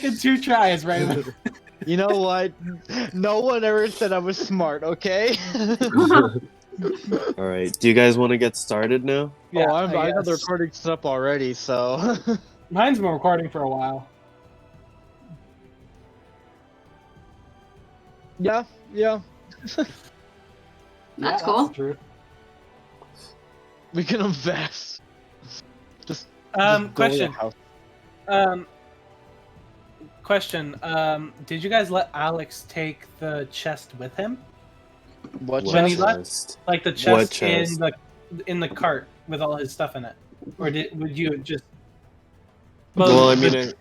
taking 2 tries, right? You know what? No one ever said I was smart, okay? All right. Do you guys want to get started now? Yeah, I got the guess. recording set up already, so. Mine's been recording for a while. Yeah. That's cool. the truth. We can invest. Just build a Question. house. Question. Did you guys let Alex take the chest with him? What When he chest? left? Like the What chest, chest? in the cart with all his stuff in it, or would you just? Well, I mean,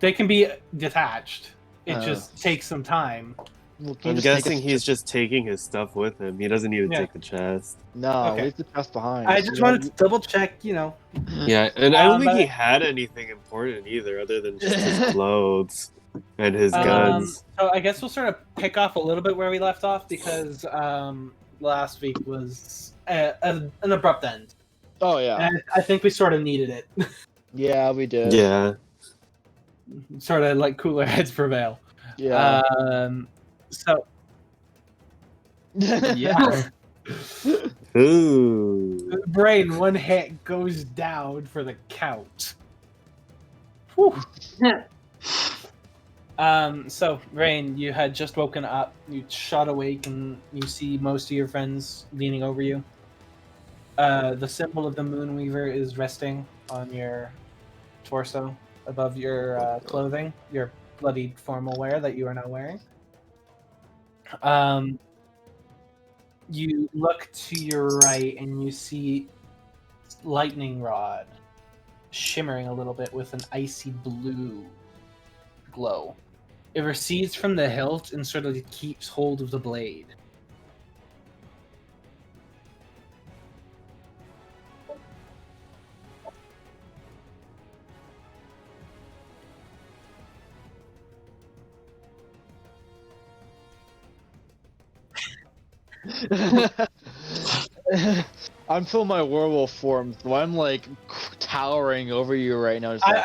they can be detached. It Oh. just takes some time. Well, can you I'm just take guessing his he's chest? just taking his stuff with him. He doesn't need to Yeah. take the chest. No, Okay. leave the chest behind. I just wanted to double check. Yeah, and I don't think but- he had anything important either, other than just his clothes and his guns. So I guess we'll sort of pick off a little bit where we left off because last week was an abrupt end. Oh yeah. And I think we sort of needed it. Yeah, we did. Yeah. Sort of like cooler heads prevail. Yeah. So yeah, Ooh. Brain, one hit goes down for the count. Whew. So Rain, you had just woken up. You shot awake and you see most of your friends leaning over you. The symbol of the Moonweaver is resting on your torso above your clothing, your bloodied formal wear that you are now wearing. You look to your right and you see lightning rod shimmering a little bit with an icy blue glow. It recedes from the hilt and sort of keeps hold of the blade. I'm still in my werewolf form, so I'm like towering over you right now. Just like,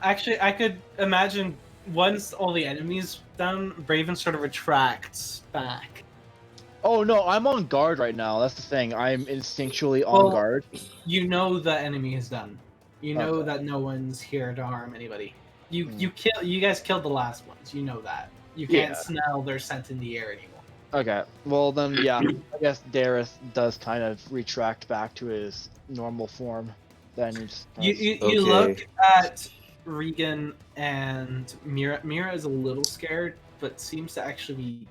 Actually, I could imagine once all the enemies done, Braven sort of retracts back. oh no, I'm on guard right now. That's the thing. I'm instinctually on Well, guard. You know the enemy is done. You know Okay. that no one's here to harm anybody. You Hmm. you guys killed the last ones. You know that. You can't Yeah. smell their scent in the air anymore. Okay, well then, yeah, I guess Darius does kind of retract back to his normal form. Then he just You Okay. look at Regan and Mira. Mira is a little scared, but seems to actually be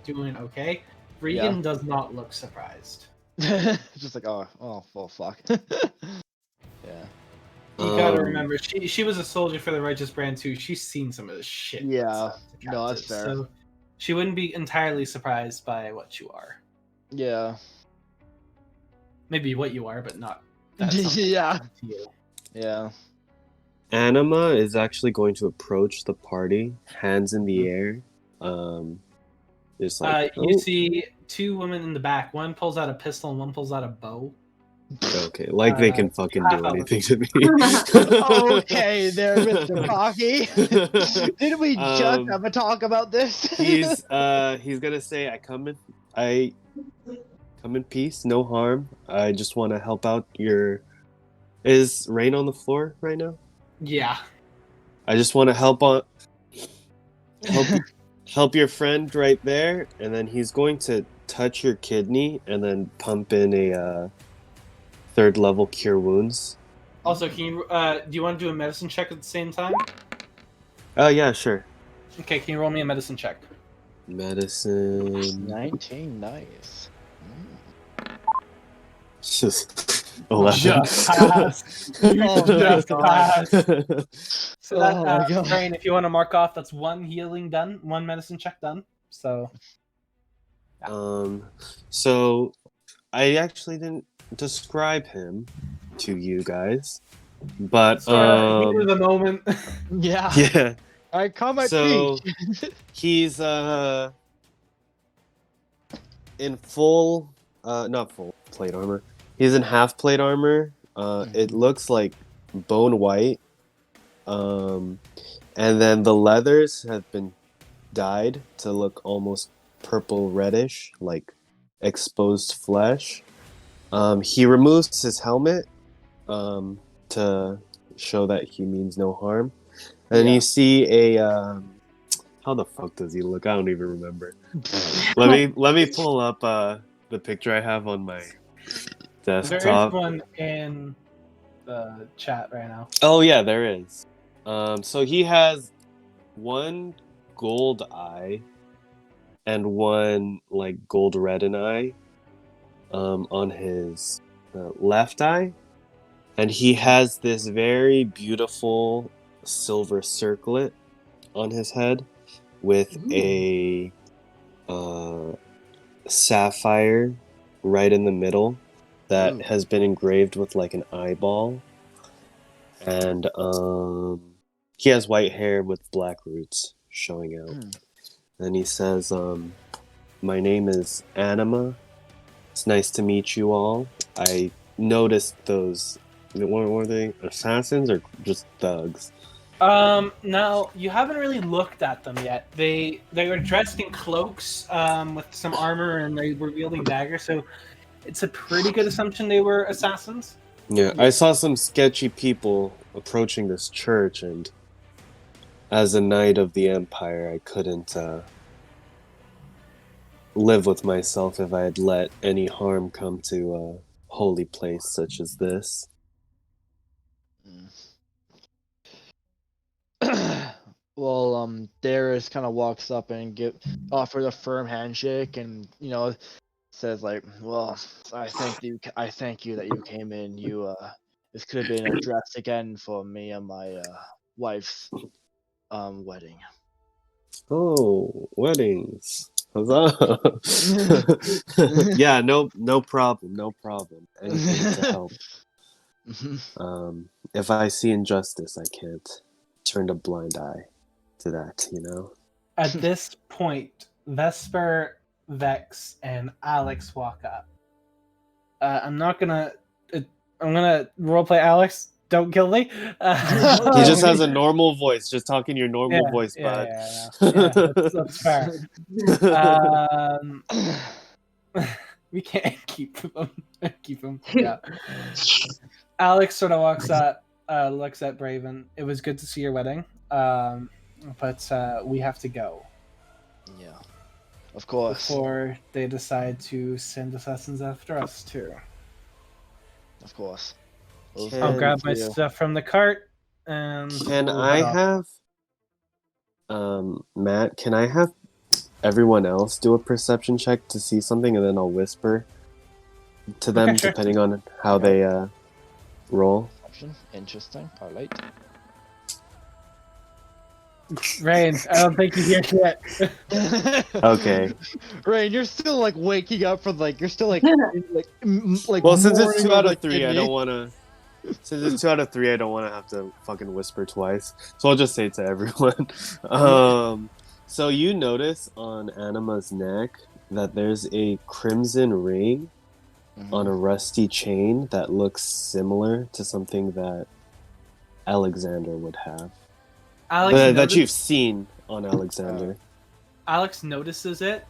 doing okay. Regan does not look surprised. just like well fuck. Yeah. You gotta remember, she was a soldier for the Righteous Brand too. She's seen some of this shit. Yeah, to no, that's captives, fair. So she wouldn't be entirely surprised by what you are. Yeah. Maybe what you are, but not. That's something Yeah. happened to you. Yeah. Anima is actually going to approach the party, hands in the air. Just like, You see 2 women in the back. One pulls out a pistol and one pulls out a bow. okay, like they can fucking do anything to me. Okay, there, Mr. Cocky. Didn't we just have a talk about this? he's gonna say, I come in peace, no harm. I just want to help out your. Is Rain on the floor right now? Yeah. I just want to help help your friend right there, and then he's going to touch your kidney and then pump in a 3rd level cure wounds. Also, can you do you want to do a medicine check at the same time? Oh yeah, sure. Okay, can you roll me a medicine check? Medicine. 19, nice. Just 11. Just pass. You Oh my just God. pass. So that, Oh my God. Brain, if you want to mark off, that's 1 healing done, 1 medicine check done. So So I actually didn't describe him to you guys, but sort of heat of the moment. Yeah. yeah. I come at So peak. he's in full, not full plate armor. He's in half plate armor. It looks like bone white. And then the leathers have been dyed to look almost purple reddish, like exposed flesh. He removes his helmet to show that he means no harm. And Yeah. you see a how the fuck does he look? I don't even remember. let me pull up the picture I have on my There is desktop. one in the chat right now. Oh yeah, there is. So he has one gold eye and one like gold retin eye on his left eye, and he has this very beautiful silver circlet on his head with a sapphire right in the middle that Ooh. has been engraved with like an eyeball, and he has white hair with black roots showing out. And he says, my name is Anima. It's nice to meet you all. I noticed those. Were they assassins or just thugs? Now you haven't really looked at them yet. They were dressed in cloaks, with some armor, and they were wielding daggers. So it's a pretty good assumption they were assassins. Yeah, I saw some sketchy people approaching this church, and as a knight of the Empire, I couldn't live with myself if I had let any harm come to a holy place such as this. Well, Darius kind of walks up and offers a firm handshake, and says like, "Well, I thank you that you came in. This could have been a dress again for me and my wife's wedding." Oh, weddings! Huzzah! Yeah, no problem. Anything to help. If I see injustice, I can't turn a blind eye to that. At this point, Vesper, Vex, and Alex walk up. I'm gonna roleplay Alex. Don't kill me. He just has a normal voice. Just talking your normal voice, bud. That's fair. We can't keep him. Yeah. Alex sort of walks up, looks at Braven. It was good to see your wedding, but we have to go. Yeah, of course. Before they decide to send assassins after us too. Of course. I'll grab my stuff from the cart and. Can I have, Matt? Can I have everyone else do a perception check to see something, and then I'll whisper to them, sure. depending on how they roll. Interesting. All right. Rain, I don't think you hear shit. Okay. Rain, you're still like waking up from you're still like Well, since it's 2 out of like, 3, I don't want to. Since it's 2 out of 3, I don't want to have to fucking whisper twice. So I'll just say it to everyone. So you notice on Anima's neck that there's a crimson ring on a rusty chain that looks similar to something that Alexander would have. That you've seen on Alexander. Alex notices it,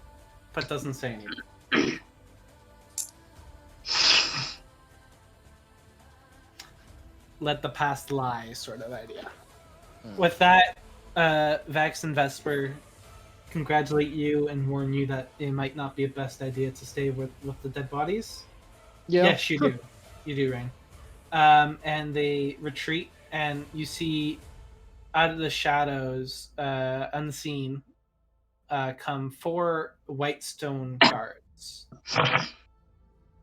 but doesn't say anything. Let the past lie, sort of idea. With that, Vax and Vesper congratulate you and warn you that it might not be a best idea to stay with the dead bodies. Yeah. Yes, you do. You do, Rain. And they retreat, and you see out of the shadows, unseen, come 4 white stone guards.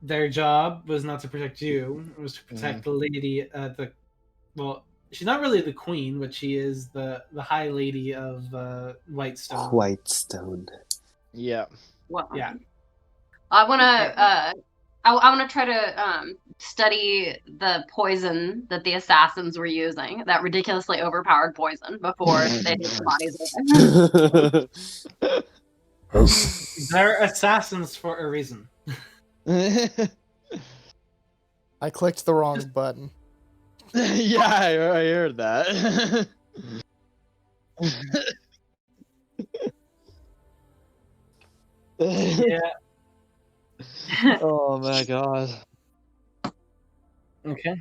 Their job was not to protect you; it was to protect the lady. She's not really the queen, but she is the high lady of Whitestone. Whitestone. Yeah. Well, yeah. I want to try to study the poison that the assassins were using, that ridiculously overpowered poison, before they hit the bodies over. They're assassins for a reason. I clicked the wrong button. Yeah, I heard that. Yeah. Oh my god. Okay.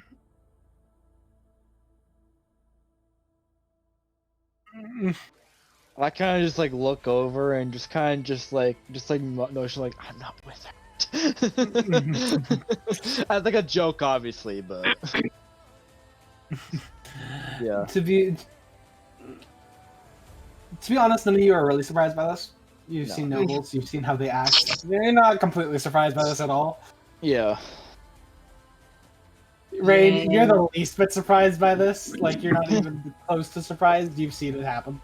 I kind of just like look over and just kind of just like notion like I'm not with her. As like a joke, obviously, but yeah. To be honest, none of you are really surprised by this. You've No. seen nobles. You've seen how they act. They're not completely surprised by this at all. Yeah. Rain, you're the least bit surprised by this. Like, you're not even close to surprised. You've seen it happen.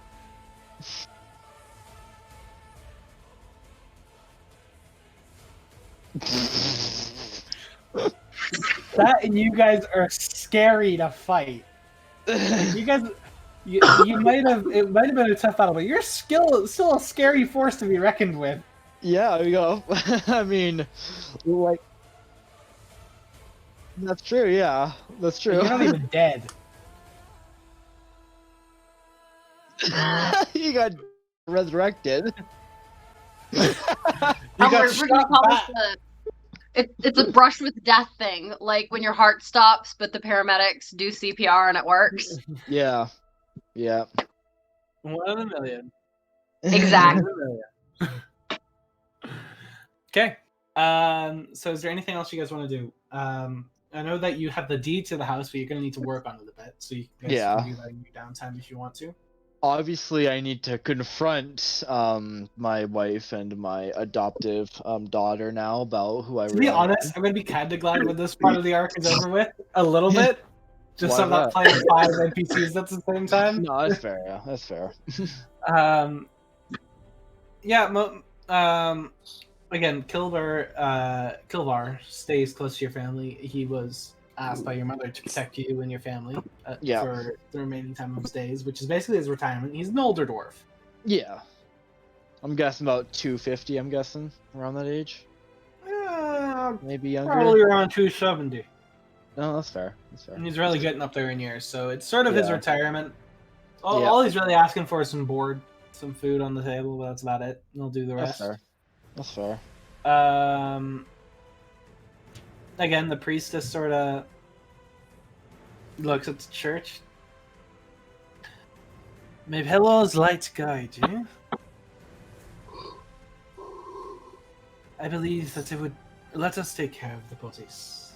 That and you guys are scary to fight. Like, you guys, you might have. It might have been a tough battle, but you're still a scary force to be reckoned with. Yeah, there you go. I mean, like, that's true. Yeah, that's true. You're not even dead. You got resurrected. You We're got gonna shot call back. this it's a brush with death thing, like when your heart stops, but the paramedics do CPR and it works. Yeah. Yeah. 1 in a million. Exactly. 1 in a million. Okay. So is there anything else you guys want to do? I know that you have the deed to the house, but you're gonna need to work on it a bit. So you guys can do that in your downtime if you want to. Obviously, I need to confront my wife and my adoptive daughter now about who I To be honest, I'm gonna be kind of glad when this part of the arc is over with. A little bit. Just Why so I'm not that? playing 5 NPCs at the same time. No, that's fair. Yeah, that's fair. Again, Kilvar stays close to your family. He was asked by your mother to protect you and your family for the remaining time of his days, which is basically his retirement. He's an older dwarf. Yeah. I'm guessing about 250, I'm guessing, around that age. Maybe younger. Probably around 270. No, that's fair. That's fair. And he's really getting up there in years, so it's sort of his retirement. Yeah. All he's really asking for is some board, some food on the table, but that's about it. He'll do the rest. That's fair. Again, the priestess sort of looks at the church. May Hello's light guide you. I believe that it would let us take care of the bodies.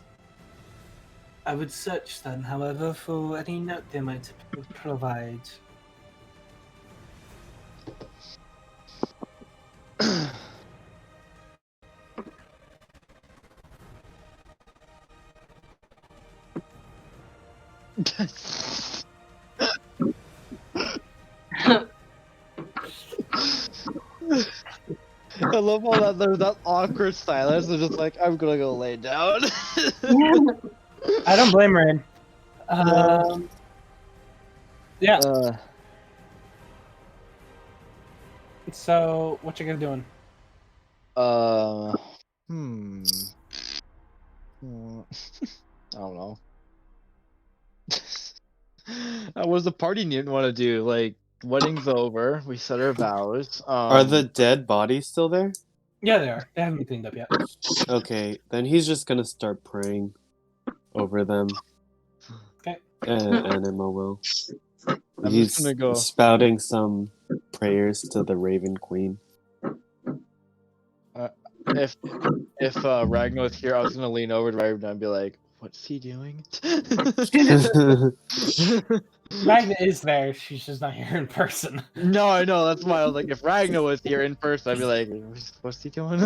I would search them, however, for any note they might provide. I love how that there's that awkward silence. They're just like, I'm gonna go lay down. I don't blame Rain. Yeah. So, what you guys doing? I don't know. What does the party need want to do? Like, wedding's over. We said our vows. Are the dead bodies still there? Yeah, they are. They haven't been cleaned up yet. Okay, then he's just gonna start praying over them. Okay. Anima will. I'm He's just gonna go. spouting some prayers to the Raven Queen. If Ragnar was here, I was gonna lean over to Ragnar and be like, "What's he doing?" Magna is there. She's just not here in person. No, I know. That's why I was like, if Ragnar was here in person, I'd be like, "What's he doing?"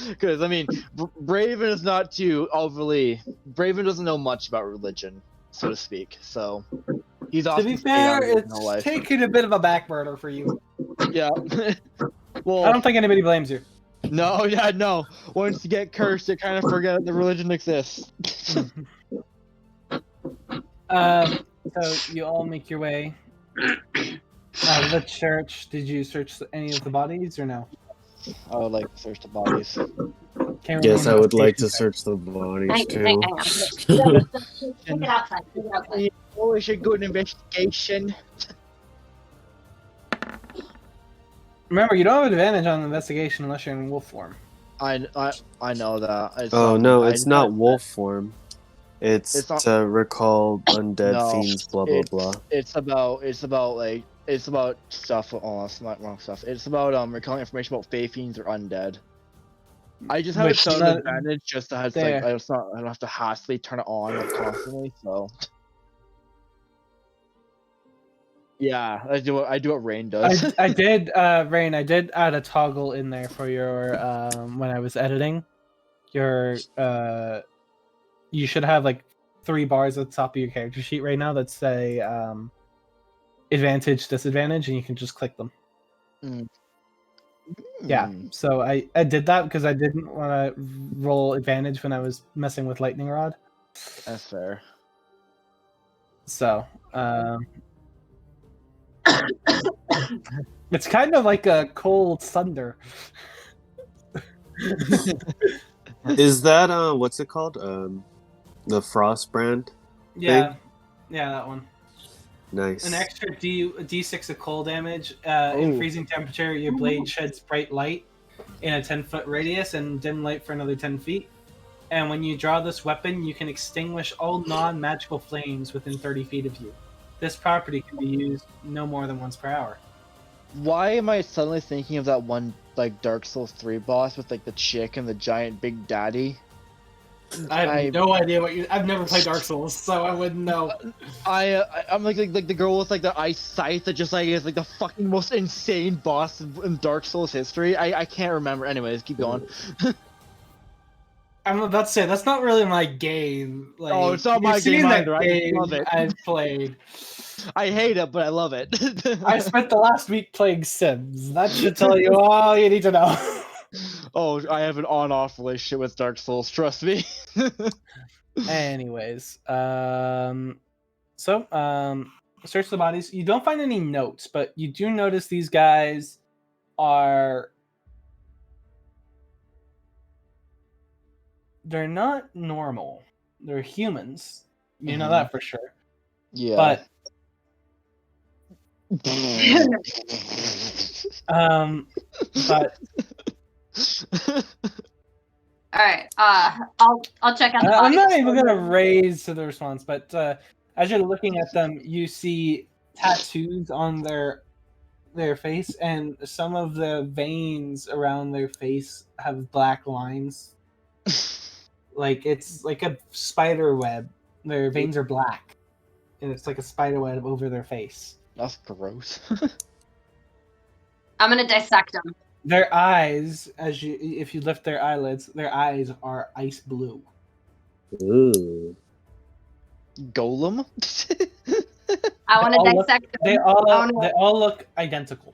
Because I mean, Braven is not too overly. Braven doesn't know much about religion, so to speak. So he's To often be stayed out fair, of his it's life. taken a bit of a back burner for you. Yeah. Well, I don't think anybody blames you. no, yeah, no. Once you get cursed, you kind of forget the religion exists. So you all make your way out of the church. Did you search any of the bodies or no? I would like to search the bodies. Can't Yes, I remember would the like to location search the bodies Hang too. on. Take it outside. Take it outside. Always a good investigation. Remember, you don't have advantage on investigation unless you're in wolf form. I know that. It's, no, I it's just not had- wolf form. It's It's not- to recall undead No, fiends, blah blah blah. It's about stuff. Oh, it's not wrong stuff. It's about recalling information about fey fiends or undead. I just have it Which set none- on advantage just to have there. I don't have to hastily turn it on like constantly. So yeah, I do what Rain does. I did, Rain. I did add a toggle in there for your when I was editing. Your you should have like 3 bars at the top of your character sheet right now that say advantage, disadvantage, and you can just click them. Yeah, so I did that because I didn't want to roll advantage when I was messing with lightning rod. That's fair. So it's kind of like a cold thunder. Is that what's it called? The frost brand? Yeah, yeah, that one. Nice. An extra D6 of cold damage. In Oh. freezing temperature, your blade sheds bright light in a 10-foot radius and dim light for another 10 feet. And when you draw this weapon, you can extinguish all non-magical flames within 30 feet of you. This property can be used no more than once per hour. Why am I suddenly thinking of that one like Dark Souls 3 boss with like the chick and the giant big daddy? I have no idea what you. I've never played Dark Souls, so I wouldn't know. I'm like the girl with like the ice scythe that just like is like the fucking most insane boss in Dark Souls history. I can't remember. Anyways, keep going. I'm about to say that's not really my game. Like, Oh, it's not my you've seen game that either. I game love it. I've played. I hate it, but I love it. I spent the last week playing Sims. That should tell you all you need to know. Oh, I have an on-off relationship with Dark Souls. Trust me. Anyways, search the bodies. You don't find any notes, but you do notice these guys are. They're not normal. They're humans. You know that for sure. Yeah. But but All right. I'll check out the I'm not bodies. even gonna raise to the response. But as you're looking at them, you see tattoos on their face, and some of the veins around their face have black lines. Like it's like a spider web. Their veins are black, and it's like a spider web over their face. That's gross. I'm gonna dissect them. Their eyes, if you lift their eyelids, their eyes are ice blue. Ooh. Golem? I want to dissect them. They all look identical,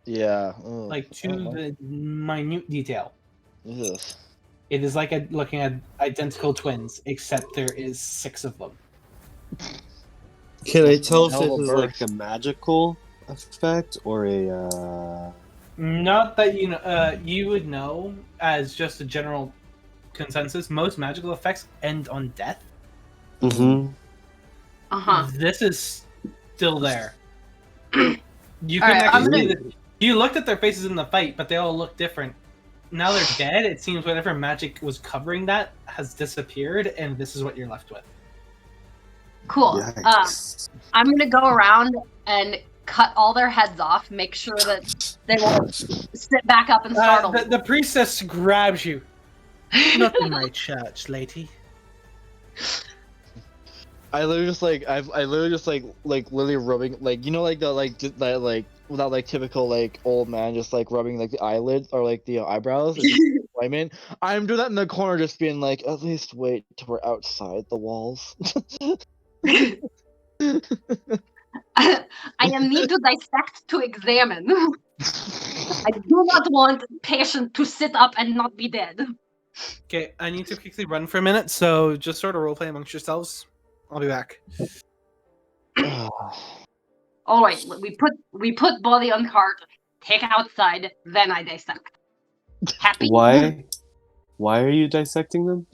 Yeah. Ugh. like to the minute detail. Ugh. It is like looking at identical twins, except there is 6 of them. Can I tell if Hell this of a is like a magical effect or a Not that you know. You would know as just a general consensus. Most magical effects end on death. Mm-hmm. This is still there. You All can right, actually see that you looked at their faces in the fight, but they all look different. Now they're dead. It seems whatever magic was covering that has disappeared, and this is what you're left with. Cool. Yikes. I'm gonna go around and cut all their heads off. Make sure that they won't sit back up and startle. The priestess grabs you. Not in my church, lady. I literally just literally rubbing like without like typical like old man just like rubbing like the eyelids or like the eyebrows. I'm doing that in the corner, just being like, at least wait till we're outside the walls. I need to dissect to examine. I do not want patient to sit up and not be dead. Okay, I need to quickly run for a minute, so just sort of roleplay amongst yourselves. I'll be back. All right, we put body on cart, take outside, then I dissect. Happy? Why are you dissecting them?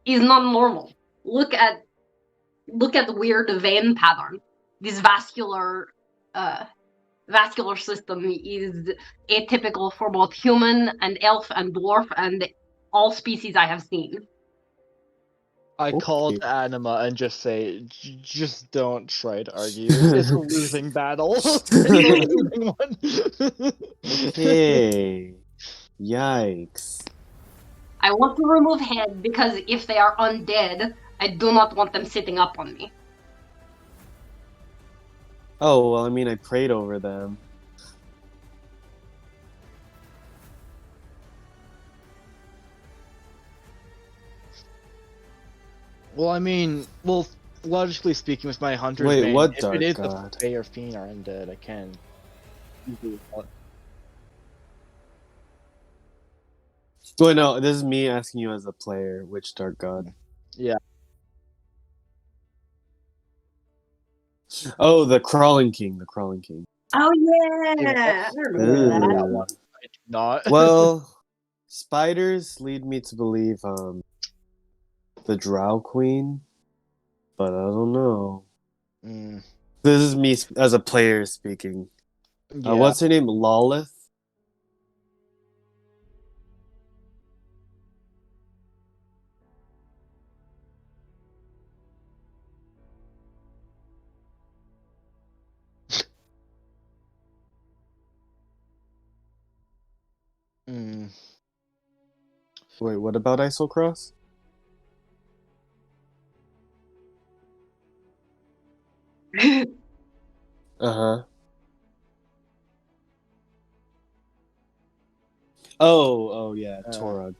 Is not normal. Look at the weird vein pattern. This vascular vascular system is atypical for both human and elf and dwarf and all species I have seen. I call Okay. to Anima and just say, just don't try to argue. It's a losing battle. It's a losing one. Okay. Yikes. I want to remove head because if they are undead, I do not want them sitting up on me. Oh, well, I mean, I prayed over them. Well, I mean, logically speaking, with my hunter's Wait, bane, what if dark it is god? a Fae or Fiend are undead, I can. Wait, no, this is me asking you as a player, which dark god? Yeah. Oh, the Crawling King, the Crawling King. Oh yeah, I remember that. Ooh. one. I do not. Well, spiders lead me to believe the Drow Queen, but I don't know. Mm, This is me as a player speaking. yeah. What's her name? Lolith? Mm. Wait, what about Isocross? Uh-huh. Oh, yeah, Torag.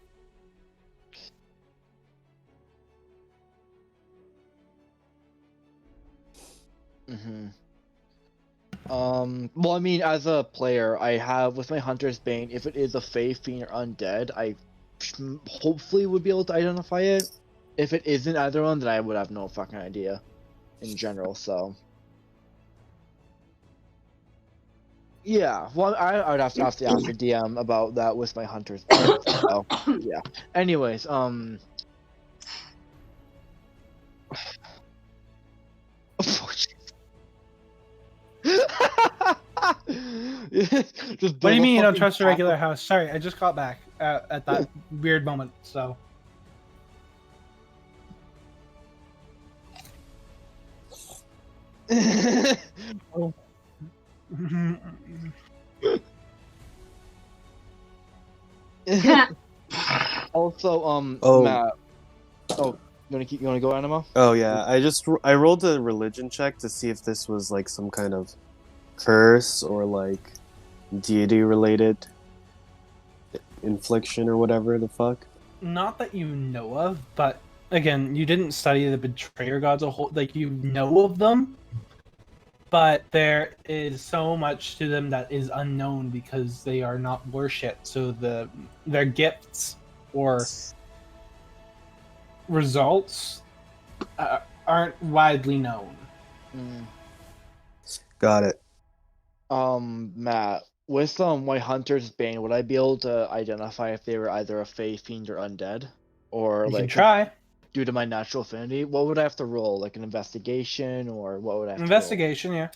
Mm-hmm. Well, I mean, as a player, I have with my Hunter's Bane, if it is a Fae, Fiend, or Undead, I hopefully would be able to identify it. If it isn't either one, then I would have no fucking idea in general, so. Yeah, well, I'd have to ask the DM about that with my Hunter's Bane, so, yeah. Anyways, oh, What do you mean you don't trust a regular house? Sorry, I just got back at that weird moment, so. Also, Oh. Matt. Oh, you wanna go, Anima? Oh, yeah, I rolled a religion check to see if this was, like, some kind of curse or, like, deity-related infliction or whatever the fuck. Not that you know of, but again, you didn't study the betrayer gods a whole. Like, you know of them, but there is so much to them that is unknown because they are not worshipped. So their gifts or results aren't widely known. Got it. Matt, with my Hunter's Bane, would I be able to identify if they were either a Fae, Fiend, or Undead? Or You like can try due to my natural affinity, what would I have to roll? Like an investigation, or what would I have investigation. Yeah.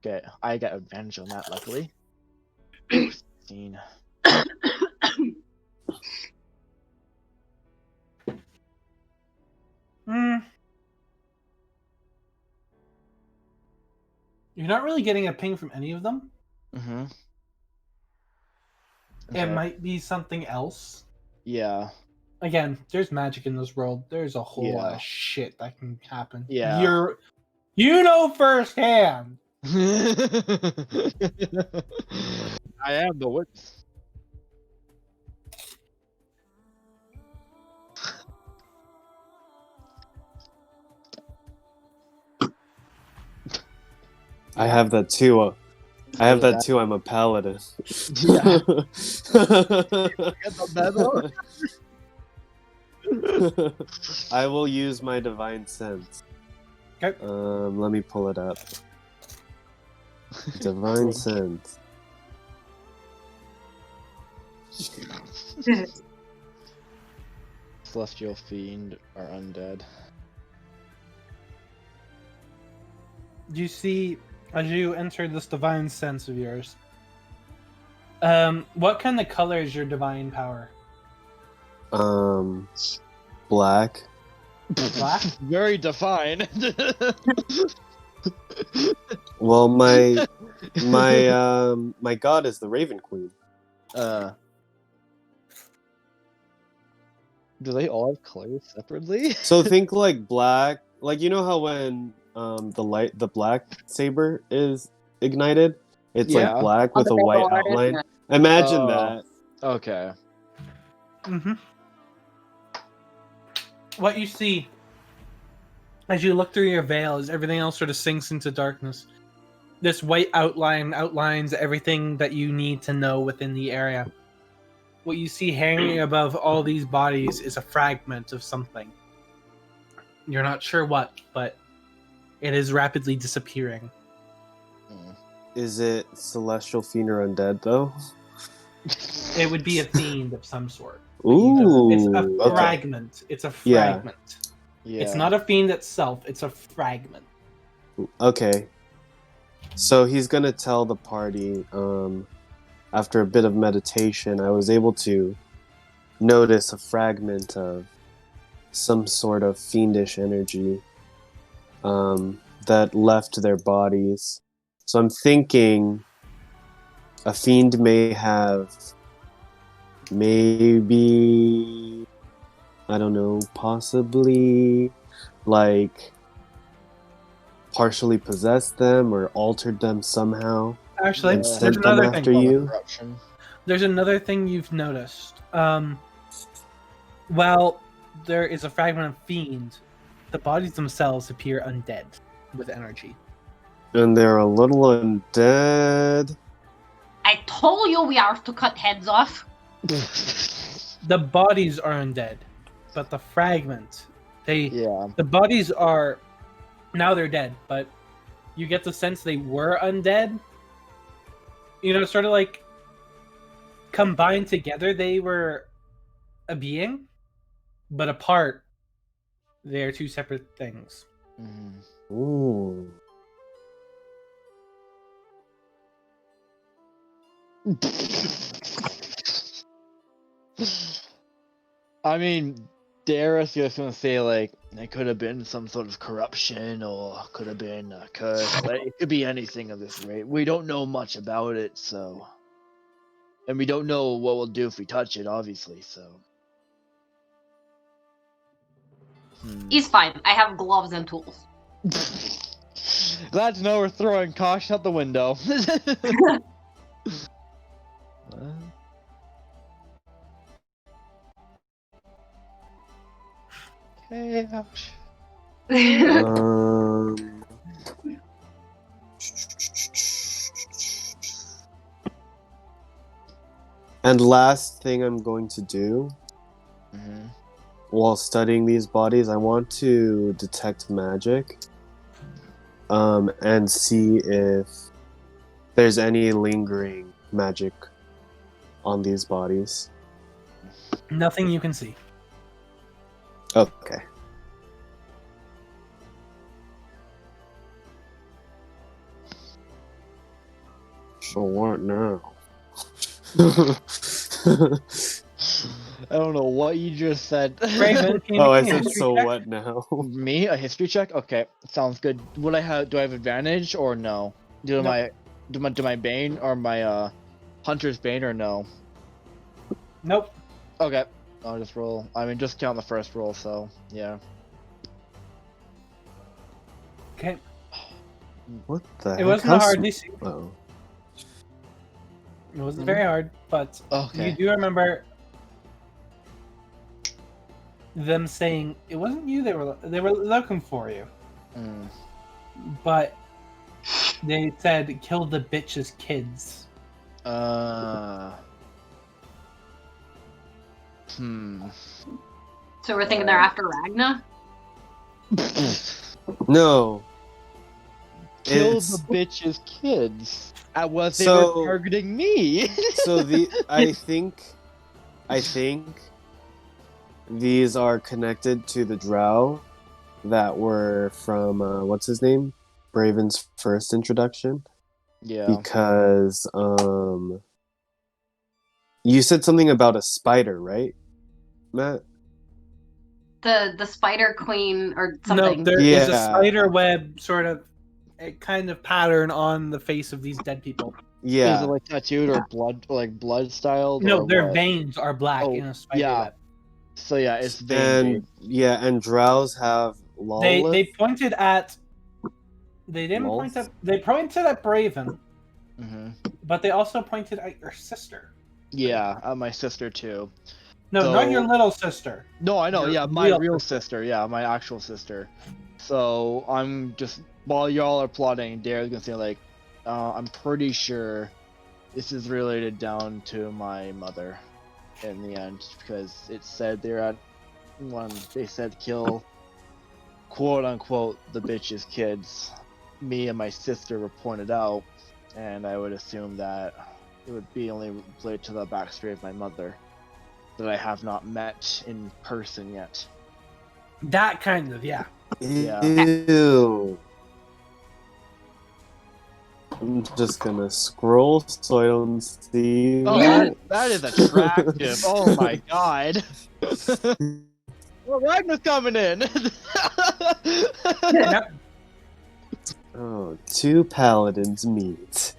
to roll? Okay, I got advantage on that, luckily. 16. You're not really getting a ping from any of them. Mm-hmm. It might be something else. Yeah. Again, there's magic in this world. There's a whole lot Yeah. of shit that can happen. Yeah. You know firsthand. I am the witness. I have that too. I'm a paladin. Yeah. Get the medal. I will use my divine sense. Okay. Let me pull it up. Divine sense. Celestial Fiend are undead. You see as you enter this divine sense of yours. What kind of color is your divine power? Black. Black? Very defined. Well, my god is the Raven Queen. Do they all have colors separately? So think like black, like you know how when the black saber is ignited, it's Yeah. like black with a white outline. Imagine that. Okay. Mm-hmm. What you see as you look through your veil is everything else sort of sinks into darkness. This white outline outlines everything that you need to know within the area. What you see hanging above all these bodies is a fragment of something. You're not sure what, but it is rapidly disappearing. Is it celestial fiend or undead though? It would be a fiend of some sort. Ooh, It's a okay. fragment. It's a Yeah. fragment. Yeah. It's not a fiend itself. It's a fragment. Okay. So he's gonna tell the party. After a bit of meditation, I was able to notice a fragment of some sort of fiendish energy that left their bodies. So I'm thinking a fiend may have maybe, I don't know, possibly like partially possessed them or altered them somehow Actually, and there's sent them another after thing. you. Corruption. There's another thing you've noticed. While there is a fragment of fiend, the bodies themselves appear undead with energy. And they're a little undead. I told you we are to cut heads off. The bodies are undead, but the fragment, Yeah. the bodies are now they're dead, but you get the sense they were undead. You know, sort of like combined together, they were a being, but apart, they are two separate things. Ooh. I mean, Darius just gonna say like it could have been some sort of corruption or could have been a curse. Like, it could be anything of this rate. We don't know much about it, so, and we don't know what we'll do if we touch it, obviously. So, He's fine. I have gloves and tools. Glad to know we're throwing caution out the window. Okay, ouch. And last thing I'm going to do while studying these bodies, I want to detect magic and see if there's any lingering magic on these bodies. Nothing you can see. Okay. So what now? I don't know what you just said. Raven, can you Oh, I make me a said history so check? what now? Me, a history check? Okay, sounds good. Would I have? Do I have advantage or no? Do Nope. my Bane or my Hunter's Bane or no? Nope. Okay, I'll just roll. I mean, just count the first roll. So yeah. Okay. What the heck? It wasn't How a hard sm- DC. Oh. It wasn't very hard, but Okay. you do remember them saying it wasn't you they were looking for you, but they said kill the bitch's kids. So we're thinking they're after Ragna? No. Kill It's- the bitch's kids. Was they So- were targeting me? So I think these are connected to the drow that were from what's his name? Braven's first introduction. Yeah. Because you said something about a spider, right, Matt? The spider queen or No, something. there is a Yeah. spider web sort of a kind of pattern on the face of these dead people. Is Yeah. it like tattooed or blood styled? No, or their what? veins are black Oh, in a spider yeah. web. So yeah, it's vein And drows have They lawless. pointed at. They didn't point Lulz? at. They pointed at Braven, Mm-hmm. but they also pointed at your sister. Yeah, my sister too. No, not your So- little sister. No, I know. Your Yeah, my real real sister. sister. Yeah, my actual sister. So I'm just while y'all are plotting, Dara's gonna say like, I'm pretty sure this is related down to my mother in the end because it said they're at when they said kill quote unquote the bitch's kids. Me and my sister were pointed out, and I would assume that it would be only related to the backstory of my mother that I have not met in person yet. That kind of, yeah. Yeah. Ew. I'm just gonna scroll so I don't see. Oh, Yeah. that is attractive. Oh my god. Well, Ragnar's coming in. Yep. Oh, two paladins meet.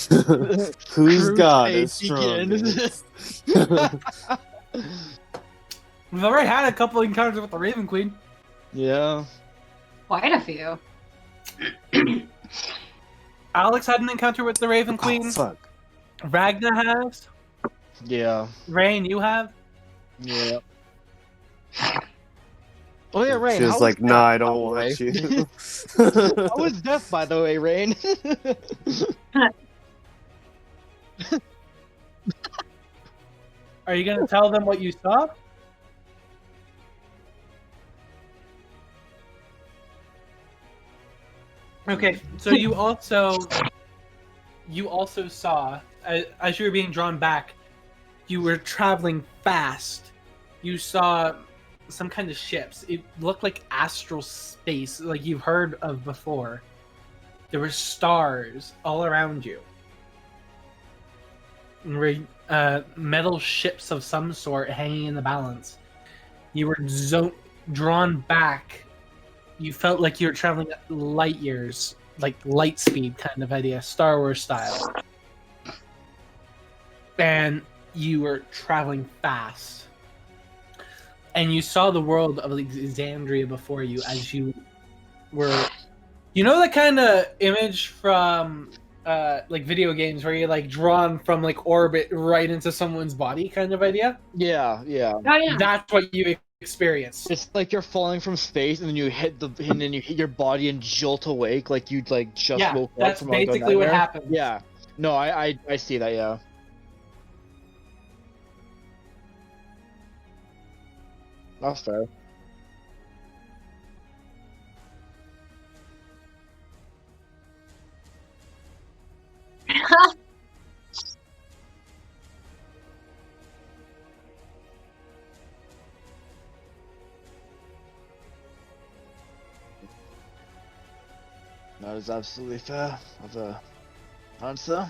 Whose Cruise god day is strongest? We've already had a couple encounters with the Raven Queen. Yeah. Quite a few. Alex had an encounter with the Raven Queen. Oh, fuck. Ragnar has. Yeah. Rain, you have. Yeah. Oh yeah, Rain. She was how like, was nah, I death, don't by the want way? you. How was death, by the way, Rain? Are you gonna tell them what you saw? Okay, so you also saw as you were being drawn back, you were traveling fast. You saw some kind of ships. It looked like astral space, like you've heard of before. There were stars all around you. Metal ships of some sort hanging in the balance. You were drawn back. You felt like you were traveling at light years, like light speed kind of idea, Star Wars style. And you were traveling fast. And you saw the world of Alexandria before you as you were... You know that kind of image from like video games where you're like drawn from like orbit right into someone's body kind of idea? Yeah, yeah. Oh yeah. That's what you experienced. It's like you're falling from space, and then you hit your body and jolt awake, like you'd like just Yeah, woke up that's from like, a basically what nightmare. happened. Yeah. No, I see that. Yeah. That's fair. That is absolutely fair of a answer.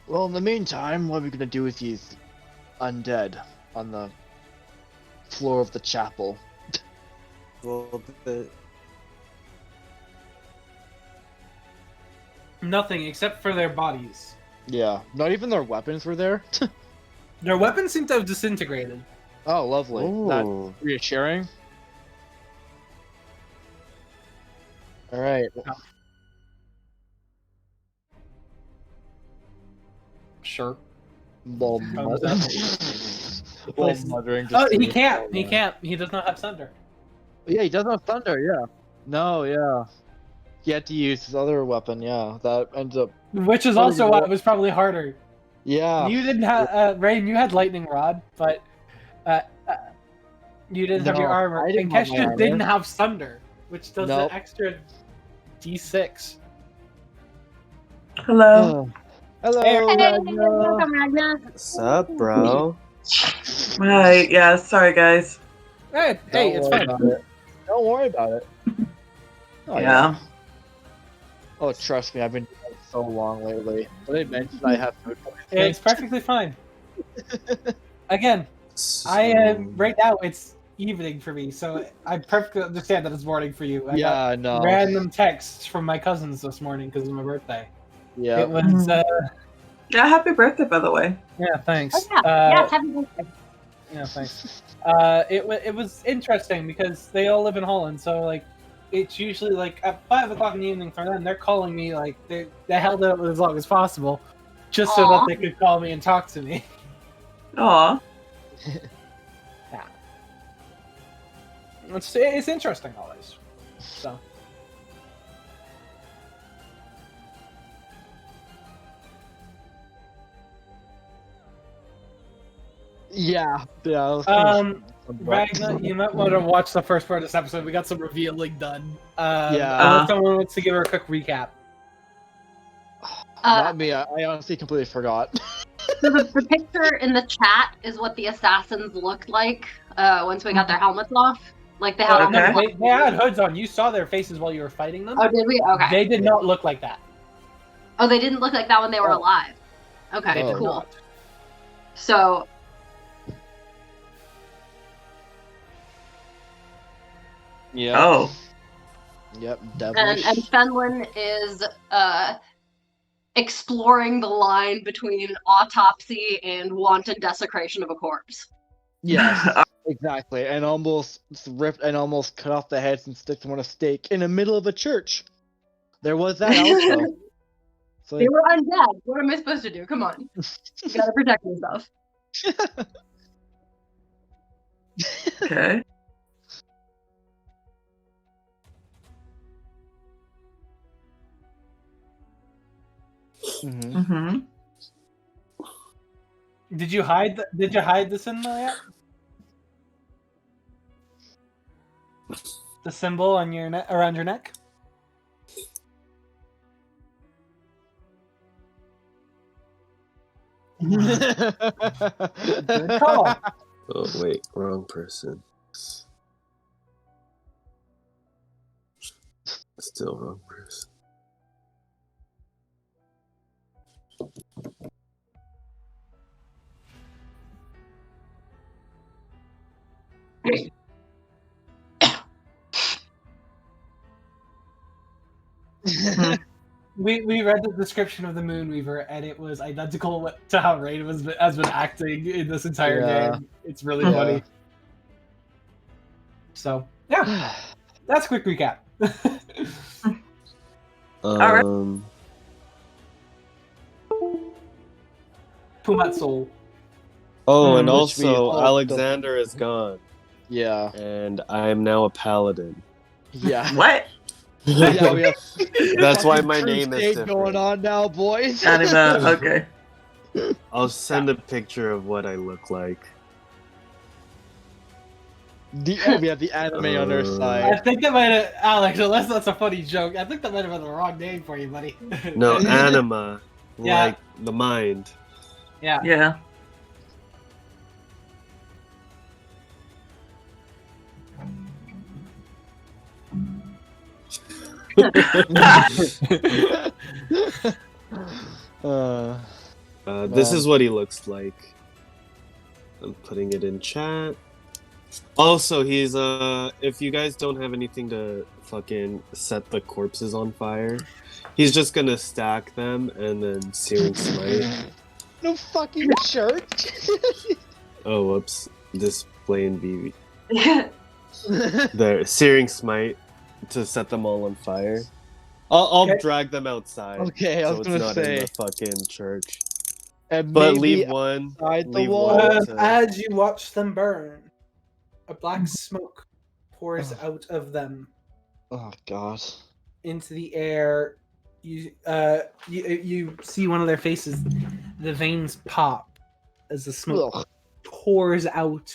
Well, in the meantime, what are we gonna do with these undead on the floor of the chapel? Well, Nothing except for their bodies. Yeah, not even their weapons were there. Their weapons seem to have disintegrated. Oh, lovely. That's Ooh. reassuring. All right. Sure. Well, Thumbs up. well, Please. muttering. Oh, just he to- can't. He can't. He does not have thunder. Yeah, he does have thunder. Yeah. No, yeah. He had to use his other weapon. Yeah, that ends up. Which is What also is why it? it was probably harder. Yeah. You didn't have Rain. You had lightning rod, but you didn't have your No, armor. I And didn't have my Kesha armor. didn't have thunder, which does Nope. an extra D6. Hello. Hello, Hey, Ragnar. Welcome, Ragnar. What's up, bro? Hi. Yeah. Sorry, guys. Hey, Don't it's worry fine. about it. Don't worry about it. Oh, yeah. Oh, trust me, I've been doing it so long lately. Did I mention I have food poisoning? It's perfectly fine. Again, So, I am right now. It's evening for me, so I perfectly understand that it's morning for you. I got Yeah, no. random texts from my cousins this morning because of my birthday. Yeah. It was Yeah, happy birthday, by the way. yeah, thanks. Oh, yeah. Yes, happy birthday. Yeah, thanks. It was interesting because they all live in Holland, so like it's usually like at 5 o'clock in the evening for them. They're calling me like they held out as long as possible, just so that Aw. they could call me and talk to me. Aw. It's interesting always. So Yeah. I was thinking Ragnar, you might want to watch the first part of this episode. We got some revealing done. Yeah. Unless someone wants to give her a quick recap. Not me. I honestly completely forgot. So the picture in the chat is what the assassins looked like once we got their helmets off. Like they had Okay. No, they had hoods on. You saw their faces while you were fighting them. Oh, did we? Okay. They did not look like that. Oh, they didn't look like that when they were Oh. alive. Okay, They did Oh. cool. not. So Yeah. Oh. Yep. and Devilish. Fenlon is exploring the line between autopsy and wanton desecration of a corpse. Yes. Exactly. And almost ripped and almost cut off the heads and stick them on a stake in the middle of a church. There was that also. So They were undead. What am I supposed to do? Come on. You gotta protect yourself. Okay. Mhm. Mm-hmm. Did you hide the symbol yet? The symbol on your around your neck? Good call. oh wait, wrong person. Still wrong person. We read the description of the Moonweaver and it was identical to how Rain has been acting in this entire Yeah. game. It's really Yeah. funny. So yeah, that's a quick recap. Alright. Pumat Soul. Oh, and Which we also all Alexander is gone, Yeah. and I am now a paladin. Yeah. What? Yeah, we have That's why fucking my name is crusade different. going on now, boys. Anima. Okay. I'll send a picture of what I look like. We have the anime on our I side. think that might have Alex, unless that's a funny joke. I think that might have been the wrong name for you, buddy. No, anima, Yeah. like the mind. Yeah. Yeah. Uh, This Man. is what he looks like. I'm putting it in chat. Also, he's if you guys don't have anything to fucking set the corpses on fire, he's just gonna stack them and then searing smite. no fucking church. Oh, whoops. Display in BB. The searing smite to set them all on fire. I'll Okay. drag them outside. Okay, I so was it's gonna not say. in the fucking church. And But maybe leave one. outside the Leave wall. one to... As you watch them burn, a black smoke pours out of them Oh god. into the air. You see one of their faces. The veins pop as the smoke Ugh. pours out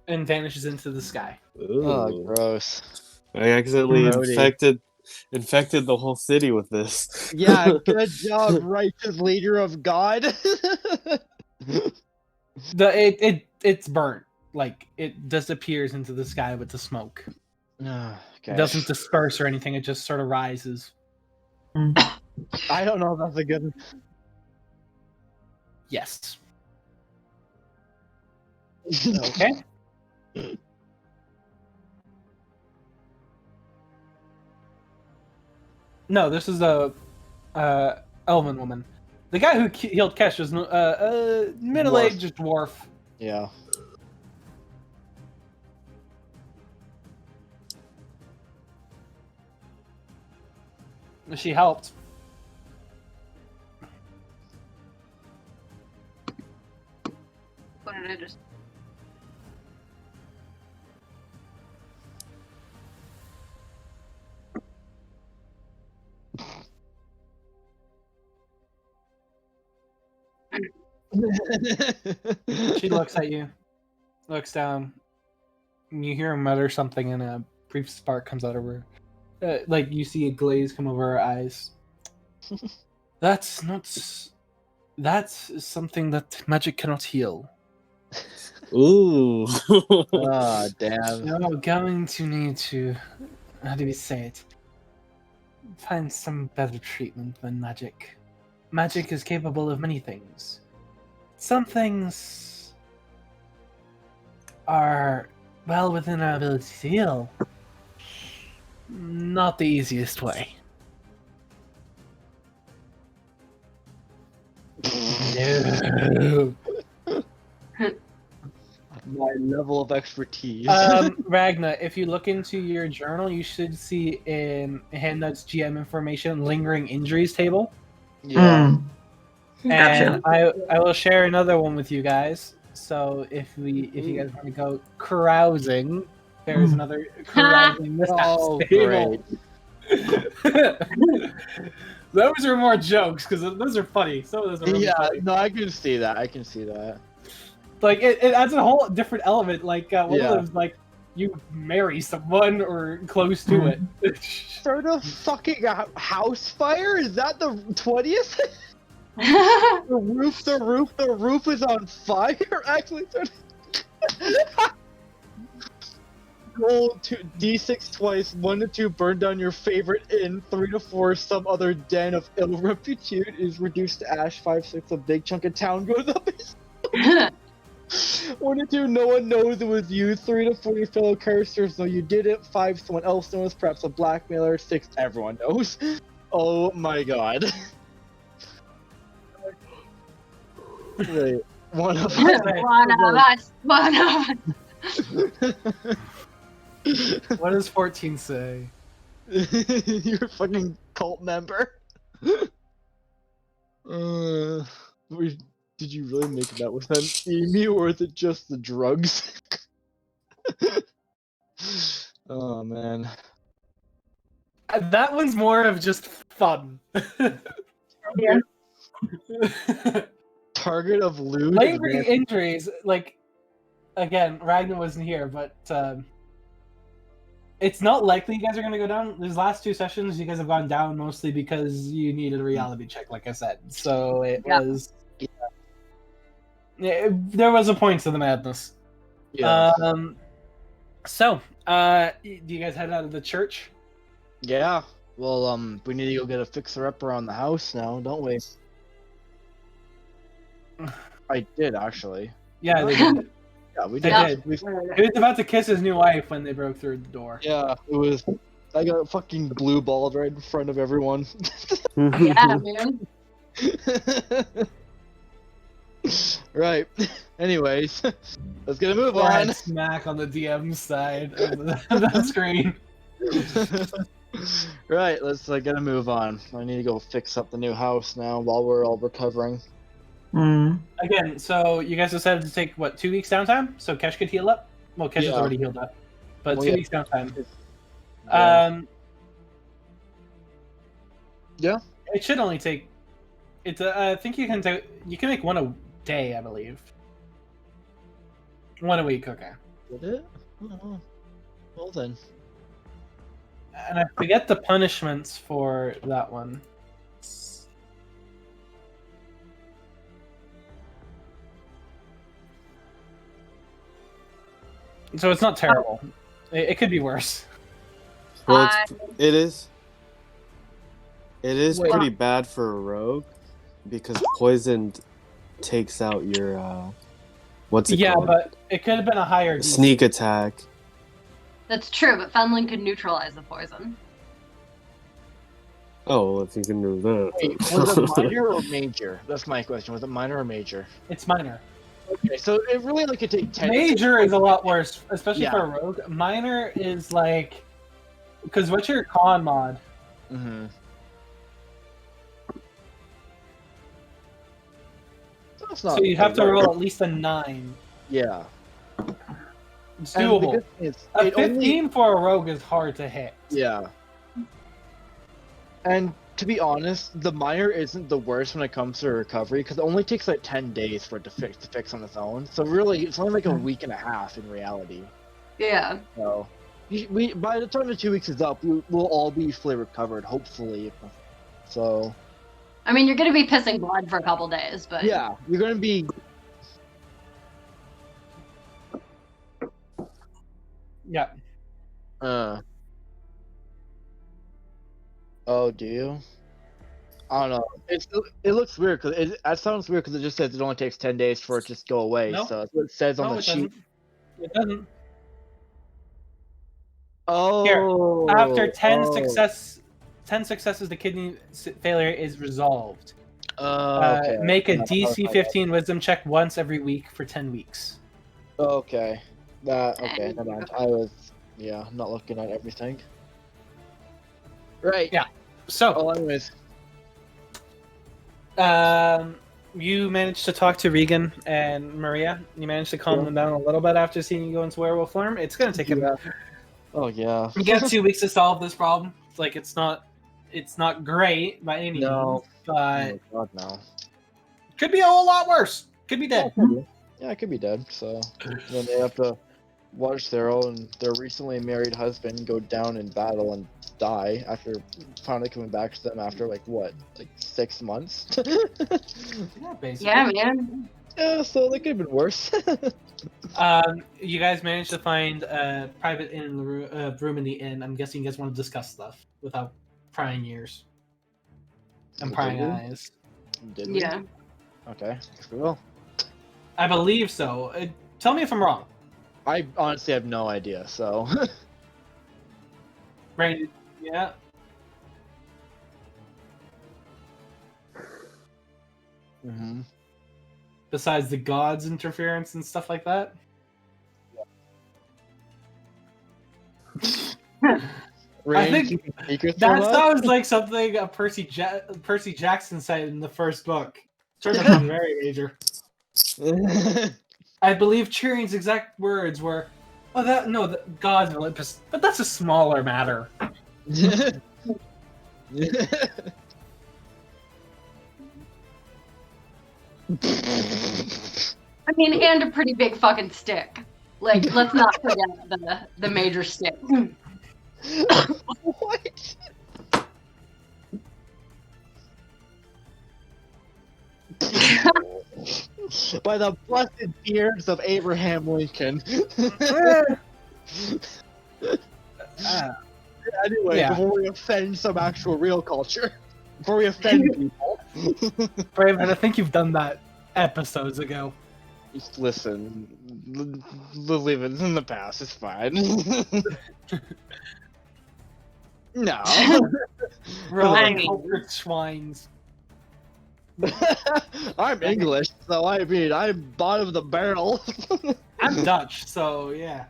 and vanishes into the sky. Oh, Ooh. gross. I accidentally Grody. infected the whole city with this. Yeah, good job, righteous leader of God. It's burnt. Like it disappears into the sky with the smoke. Okay. It doesn't disperse or anything. It just sort of rises. I don't know if that's a good. Yes. Okay. No, this is a elven woman. The guy who healed Kesh was a middle-aged dwarf. Yeah. She helped. What did I just? She looks at you, looks down, and you hear her mutter something, and a brief spark comes out of her. Like you see a glaze come over her eyes. That's not. That's something that magic cannot heal. Ooh. Ah, damn. You're going to need to. How do we say it? Find some better treatment than magic. Magic is capable of many things. Some things are well within our ability to heal. Not the easiest way. No. My level of expertise. Ragna, if you look into your journal, you should see in Handnut's GM information lingering injuries table. Yeah. And Gotcha. I will share another one with you guys. So if you guys want to go carousing, there's another carousing mishaps Oh, table. great. Those are more jokes because those are funny. Some of those are really Yeah, funny. no, I can see that. I can see that. Like it adds a whole different element. Like one Yeah. of them's like you marry someone or close to it. Start a fucking house fire? Is that the 20th? The roof is on fire. Actually, roll d6 twice. 1 to 2 burn down your favorite inn. 3 to 4 some other den of ill repute is reduced to ash. 5, 6 a big chunk of town goes up. 1 to 2 no one knows it was you. 3 to 4 your fellow characters know you did it. 5 someone else knows, perhaps a blackmailer. 6 everyone knows. Oh my god. Wait, one of One of us. One of us. What does 14 say? You're a fucking cult member. Did you really make that with an emu, or is it just the drugs? Oh man. That one's more of just fun. Yeah. Target of loot. Lingering injuries, like again, Ragnar wasn't here, but it's not likely you guys are gonna go down. These last 2 sessions, you guys have gone down mostly because you needed a reality check, like I said. So it was. Yeah, there was a point to the madness. Yeah. So, do you guys head out of the church? Yeah. Well, we need to go get a fixer-upper on the house now, don't we? I did actually. Yeah, they did. Yeah, we They did. did. He was about to kiss his new wife when they broke through the door. Yeah, it was. I got fucking blue balled right in front of everyone. Yeah, man. Right. Anyways, let's get a move Glad on. smack on the DM side of the screen. Right, let's get a move on. I need to go fix up the new house now while we're all recovering. Again, so you guys decided to take what 2 weeks downtime, so Kesh could heal up. Well, Kesh has Yeah. already healed up, but Well, 2 yeah. weeks downtime. Yeah. Yeah. It should only take. It's. I think you can take. You can make 1 a day, I believe. 1 a week, okay. Did it? Oh, well then. And I forget the punishments for that one. So it's not terrible. It could be worse. Well, it is. It is Wait. pretty bad for a rogue because poisoned takes out your what's it Yeah, called? but it could have been a higher DC. Sneak attack. That's true, but Fenlin could neutralize the poison. Oh, well, if you can do that. Wait, was it minor or major? That's my question. Was it minor or major? It's minor. Okay, so it really only could take 10. Major is a lot worse, especially Yeah. for a rogue. Minor is like, because what's your con mod? Mm-hmm. So you have to roll at least a 9. Yeah. It's And the doable. good thing is, A it 15 only... for a rogue is hard to hit. Yeah. And to be honest, the minor isn't the worst when it comes to recovery because it only takes like 10 days for it to fix on its own. So really, it's only like a week and a half in reality. Yeah. So we by the time the 2 weeks is up, we'll all be fully recovered, hopefully. So I mean, you're gonna be pissing blood for a couple days, but yeah, you're gonna be. Yeah. Oh, do you? I don't know. It looks weird because that sounds weird because it just says it only takes 10 days for it to just go away. No. So that's what it says on No, the it sheet. doesn't. It doesn't. Oh. After 10 oh. 10 successes, the kidney failure is resolved. Okay. Make a Yeah, DC okay. 15 wisdom check once every week for 10 weeks. Okay. Okay. Never mind. I was not looking at everything. Right. Yeah. So, Well, anyways. you managed to talk to Regan and Maria. You managed to calm Yeah. them down a little bit after seeing you go into werewolf form. It's gonna take Yeah. Oh yeah. You got 2 weeks to solve this problem. Like it's not great by any No. means, but Oh God, no. could be a whole lot worse. Could be dead. Yeah, I could be dead. So then they have to watch their recently married husband go down in battle and die after finally coming back to them after like 6 months. Yeah, basically. yeah, man. Yeah, so they could have been worse. You guys managed to find a private inn in the room in the inn. I'm guessing you guys want to discuss stuff without prying ears and prying Did we? eyes. Did we? Yeah. Okay. Guess we will. I believe so. Tell me if I'm wrong. I honestly have no idea. So. Right? Yeah. Mm-hmm. Besides the gods' interference and stuff like that. I think that sounds like something Percy Jackson said in the first book. Turned out to be very major. I believe Tyrion's exact words were, "Oh, the gods of Olympus, but that's a smaller matter." I mean, and a pretty big fucking stick. Like, let's not forget the major stick. What? By the blessed beards of Abraham Lincoln. Anyway, Yeah. before we offend some actual real culture, before we offend people, Brayman, I think you've done that episodes ago. just listen. We'll leave it in the past. It's fine. No. We're all I mean- cultured swines. I'm English, so I mean, I'm bottom of the barrel. I'm Dutch, so yeah.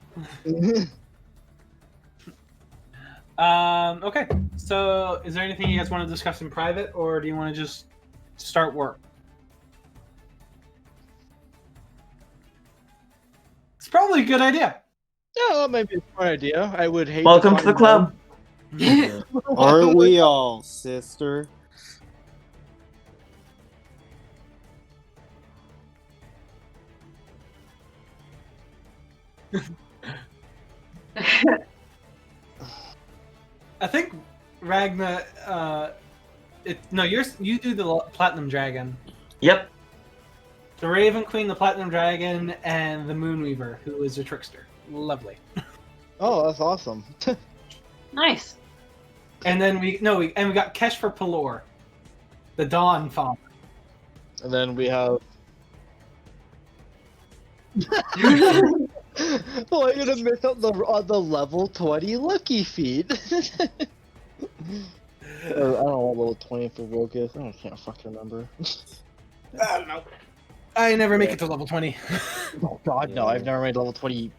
Okay. So, is there anything you guys want to discuss in private, or do you want to just start work? It's probably a good idea. Yeah, that might be a smart idea. I would hate. Welcome to the club. Aren't we all, sister? I think Ragna. You do the Platinum Dragon. Yep. The Raven Queen, the Platinum Dragon, and the Moonweaver, who is a trickster. Lovely. Oh, that's awesome. Nice. And then we got Kesh for Pelor, the Dawn Father. And then we have. Oh, I'm gonna miss out on the level 20 lucky feat. Or, I don't know what level 20 for Rogue is. I can't fucking remember. I don't know. I never make it to level 20. Oh god, no, I've never made level 20.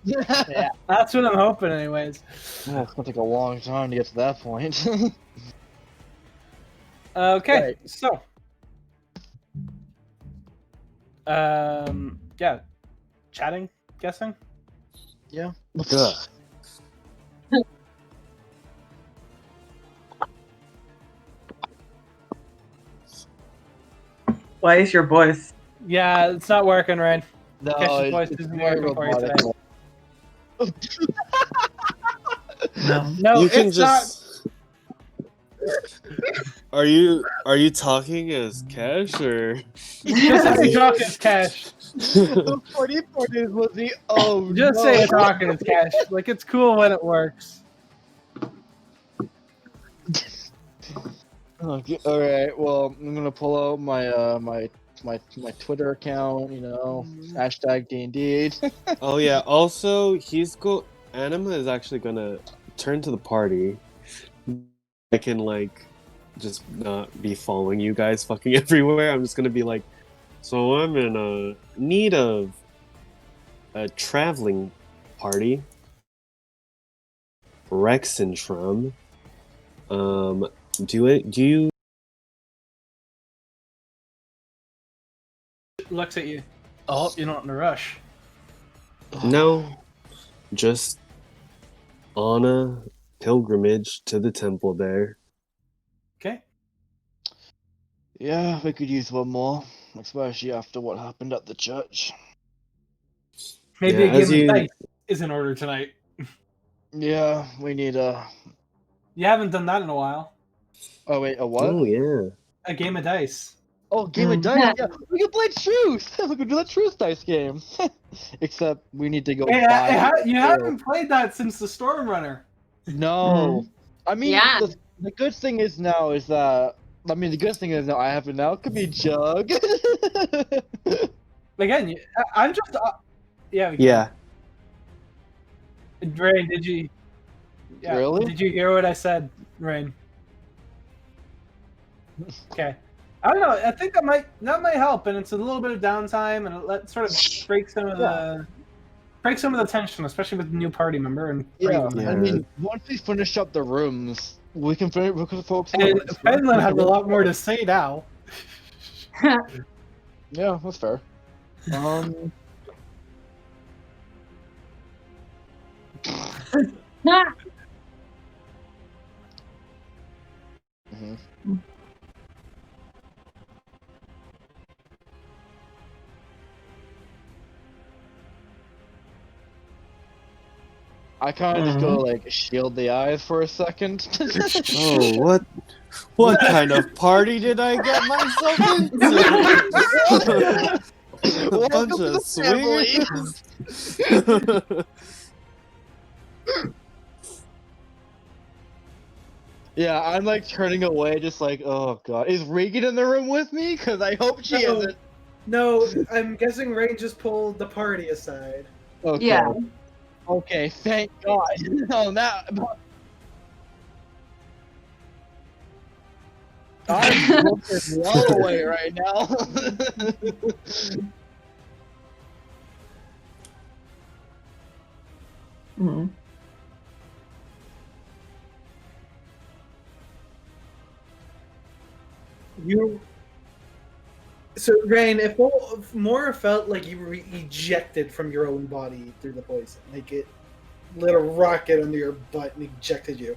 Yeah, that's what I'm hoping, anyways. Oh, it's gonna take a long time to get to that point. Okay, Right. so. Yeah. Chatting, guessing? Yeah. Ugh. Why is your voice? Yeah, it's not working, Ryan. No, Kesh's voice it's isn't very working for you robotic. today. No. No, You can it's not. just. Are you talking as Cash or? Just say you're talking as Cash. The funny part is, was he? Oh Just no. say you're talking as Cash. Like, it's cool when it works. Okay, all right. Well, I'm gonna pull out my my Twitter account. You know, hashtag D&D. Oh yeah. Also, Anima is actually gonna turn to the party. I can like just not be following you guys fucking everywhere. I'm just gonna be like, so I'm in need of a traveling party. Rexentrum. Do you? Looks at you. Oh, you're not in a rush. No, just on a pilgrimage to the temple there. Okay. Yeah, we could use one more, especially after what happened at the church. Maybe Yeah, a game as of you- dice is in order tonight. Yeah, we need a. You haven't done that in a while. Oh wait, a what? Oh yeah. A game of dice. Oh, game of dice. Yeah, we can play truth. We could do that truth dice game. Except we need to go buy. You haven't played that since the Stormrunner. No, I mean Yeah. the good thing is now is that the good thing is now I have it now. It could be Jug. Again, I'm just. Yeah. We can. Yeah. Rain, did you? Yeah. Really? Did you hear what I said, Rain? Okay. I don't know. I think that might help, and it's a little bit of downtime, and it sort of break some of the tension, especially with the new party member. And Yeah, Yeah. I mean once we finish up the rooms, we can focus on And the rooms. Finland has a lot more to say now. Yeah, that's fair. Mhm. I kind of just go like shield the eyes for a second. Oh, what kind of party did I get myself into? A Welcome bunch to of the swingers. Yeah, I'm like turning away, just like, oh god, is Regan in the room with me? Because I hope she No. isn't. No, I'm guessing Rain just pulled the party aside. Okay. Yeah. Okay, thank God. No, that. I'm looking well away right now. Mhm. So, Rain, if Mora felt like you were ejected from your own body through the poison, like it lit a rocket under your butt and ejected you.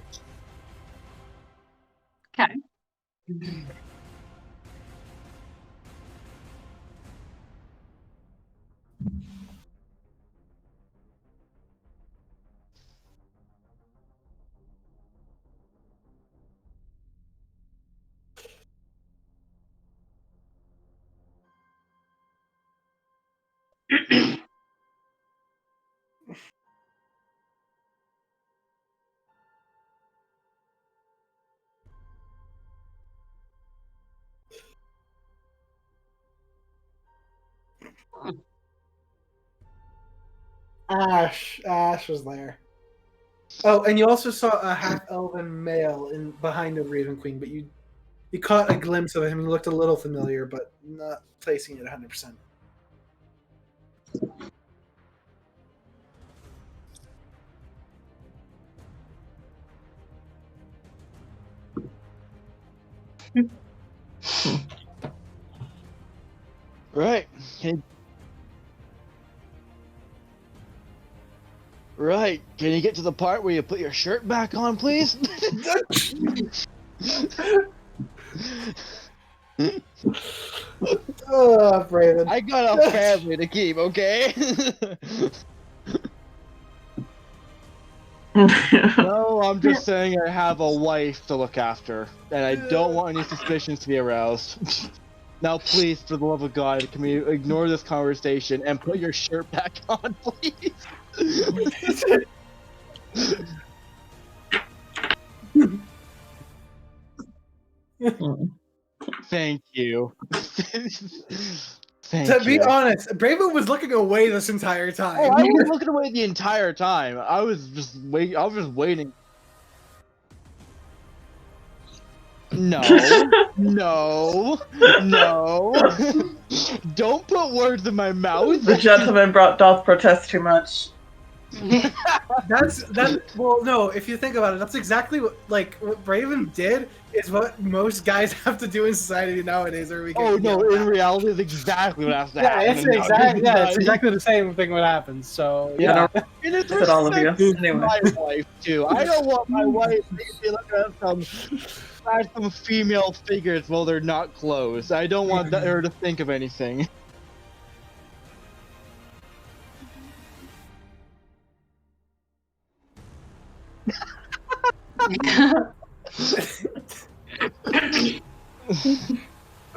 Okay. Ash was there. Oh, and you also saw a half-elven male behind the Raven Queen, but you caught a glimpse of him. He looked a little familiar, but not placing it 100%. Right. Right. Can you get to the part where you put your shirt back on, please? Oh, Brayden. I got a family to keep, okay? No, I'm just saying I have a wife to look after, and I don't want any suspicions to be aroused. Now, please, for the love of God, can we ignore this conversation and put your shirt back on, please? Thank you. Thank To be you. honest, Brayden was looking away this entire time. Oh, I was looking away the entire time. I was just waiting. No, no, no. Don't put words in my mouth. The gentleman doth protest too much. Well, no. If you think about it, that's exactly what Braven did is what most guys have to do in society nowadays. Or we get Oh no! yelled In at. reality, it's exactly what has to Yeah, happen. it's exactly the same thing what happens. So Yeah, Yeah. and it's Look at all of you. respect Anyway. my wife too. I don't want my wife to be looking at some female figures while they're not clothes. I don't want her to think of anything.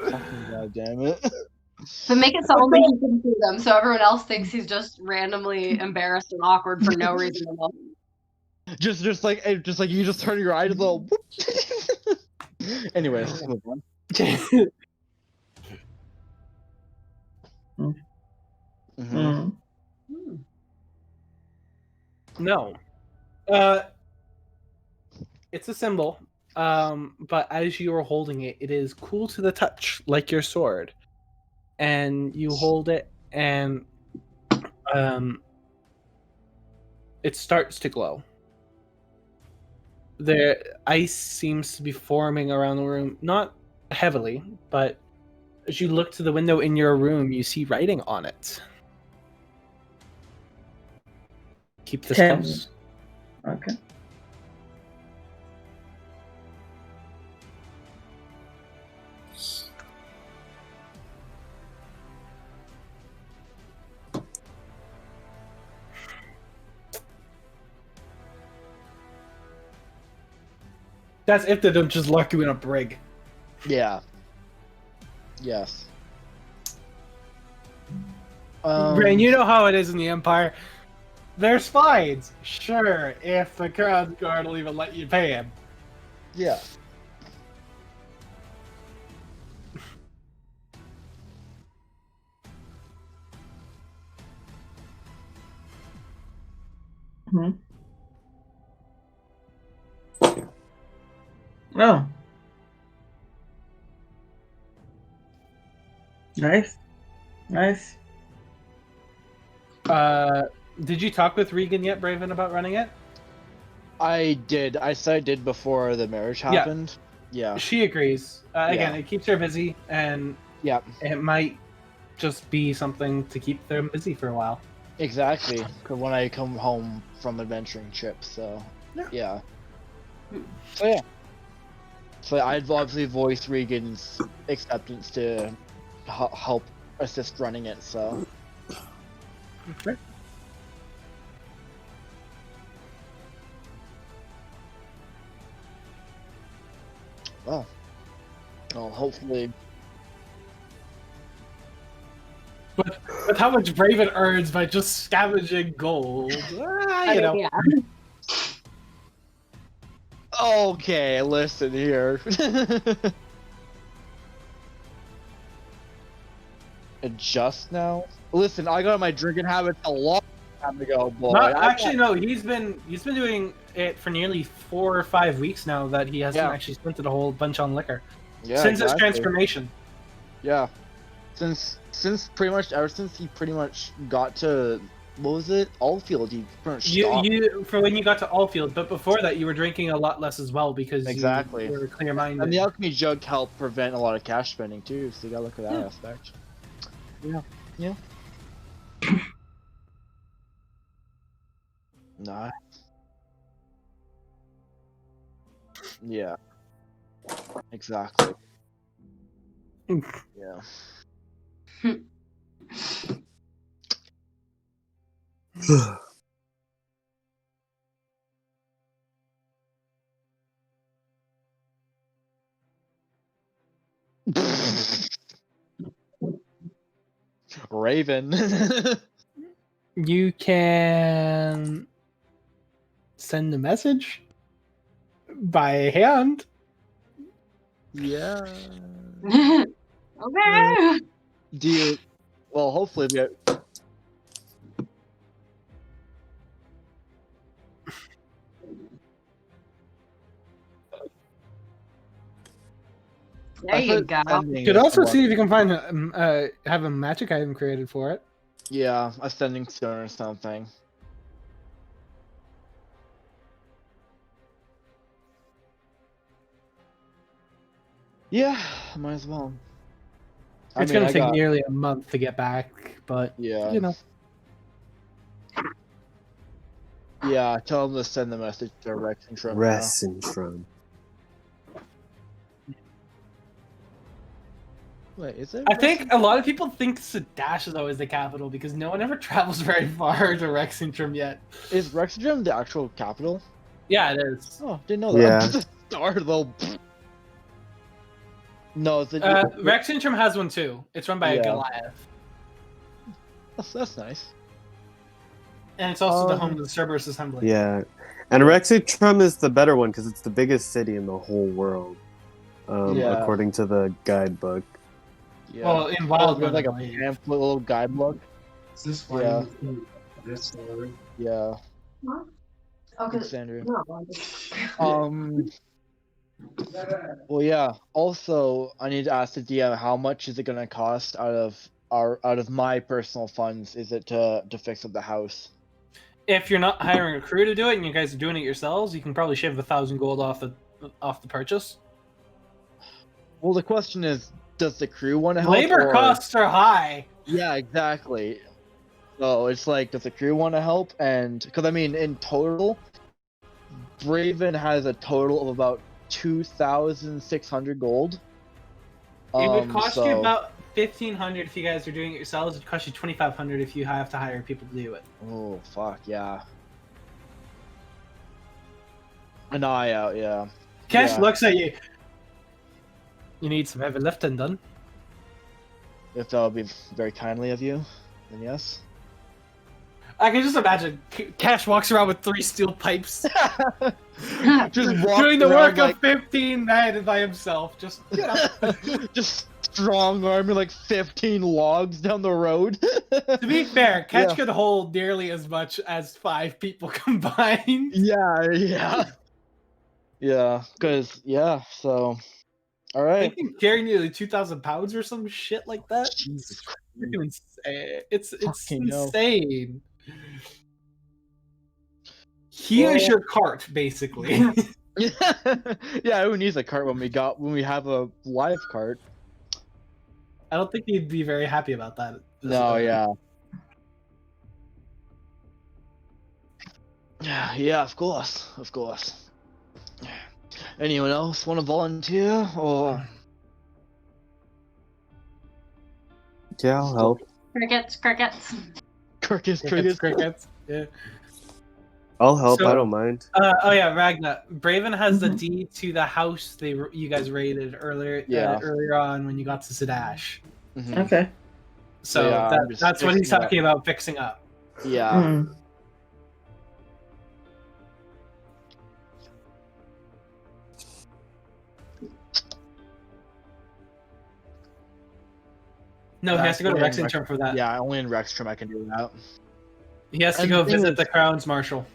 God damn it. But make it so only he can see them, so everyone else thinks he's just randomly embarrassed and awkward for no reason at all. Just like you just turn your eyes a little. Anyways, let's move on. Mm. No. It's a symbol. But as you are holding it, it is cool to the touch, like your sword. And you hold it, and it starts to glow. The ice seems to be forming around the room, not heavily, but as you look to the window in your room, you see writing on it. Keep this 10. close. Okay. That's if they don't just lock you in a brig. Yeah. Yes. Brain, you know how it is in the Empire. There's fines, sure, if the Crown Guard will even let you pay him. Yeah. Hmm. Oh. Nice. Nice. Did you talk with Regan yet, Braven, about running it? I did. I said I did before the marriage Yeah. happened. Yeah. She agrees. Again, Yeah. it keeps her busy, and Yeah. it might just be something to keep them busy for a while. Exactly. 'Cause when I come home from adventuring trips, so yeah. So yeah. So I'd obviously voice Regan's acceptance to help assist running it. So. Okay. Well, hopefully. With how much Braven earns by just scavenging gold, you know. Yeah. Okay, listen here. Just now? Listen, I got my drinking habits a long time ago, boy. No. He's been doing it for nearly 4 or 5 weeks now that he hasn't actually spent it a whole bunch on liquor since his transformation. Yeah, since pretty much ever since he pretty much got to what was it? Allfield. He pretty much stopped. You for when you got to Allfield, but before that you were drinking a lot less as well because you were clear-minded. And the alchemy jug helped prevent a lot of cash spending too, so you gotta look at that aspect. Yeah. Nah. Yeah. Exactly. Yeah. Raven. You can send a message by hand. Yeah. Okay. Do you? Well, hopefully we. There you go. You could also see if you can find have a magic item created for it. Yeah, a sending stone or something. Yeah, might as well. It's gonna take nearly a month to get back, but yeah, you know. Yeah, tell them to send the message to Rex and Trump. Rex and Trump. Wait, is it? I think a lot of people think Sadash though is the capital because no one ever travels very far to Rexentrum yet. Is Rexentrum the actual capital? Yeah, it is. Oh, didn't know that. Yeah. Star though. No, it's Rexentrum has one too. It's run by a Goliath. That's nice. And it's also the home of the Cerberus Assembly. Yeah, and Rexentrum is the better one because it's the biggest city in the whole world, according to the guidebook. Yeah. Well, in Wildwood, like a pamphlet, little guidebook. Is this why this Yeah. What? Okay. Sandra. No. Well, yeah. Also, I need to ask the DM how much is it gonna cost out of my personal funds? Is it to fix up the house? If you're not hiring a crew to do it and you guys are doing it yourselves, you can probably shave 1,000 gold off the purchase. Well, the question is, does the crew want to help? Labor costs are high. Yeah, exactly. So it's like, does the crew want to help? And because I mean, in total, Braven has a total of about 2,600 gold. It would cost you about 1,500 if you guys are doing it yourselves. It'd cost you 2,500 if you have to hire people to do it. Oh fuck yeah! An eye out, yeah. Cash looks at you. You need some heavy lifting done. If that would be very kindly of you, then yes. I can just imagine Cash walks around with 3 steel pipes, Just doing the work of 15 men by himself. Just, you know. just strong arming like 15 logs down the road. To be fair, Catch could hold nearly as much as 5 people combined. Yeah. Because so. All I right. think he carry nearly 2,000 pounds or some shit like that. Jesus Christ. Freaking insane. It's Fucking hell. insane. He is your cart, basically. Yeah, who needs a cart when we have a live cart? I don't think he'd be very happy about that. No, yeah. Yeah, of course. Anyone else want to volunteer or? Yeah, I'll help. Crickets. Crickets. Yeah. I'll help. So- I don't mind. Oh yeah, Ragna. Braven has the deed to the house you guys raided earlier on when you got to Sadash. Mhm. Okay. So Yeah, I'm just that's what he's fixing it up. talking about fixing up. Yeah. Mm. No, he has to go to Only in Rexington for that. Yeah, only in Rextrum I can do that. He has to And go the thing visit is- the Crown's Marshal.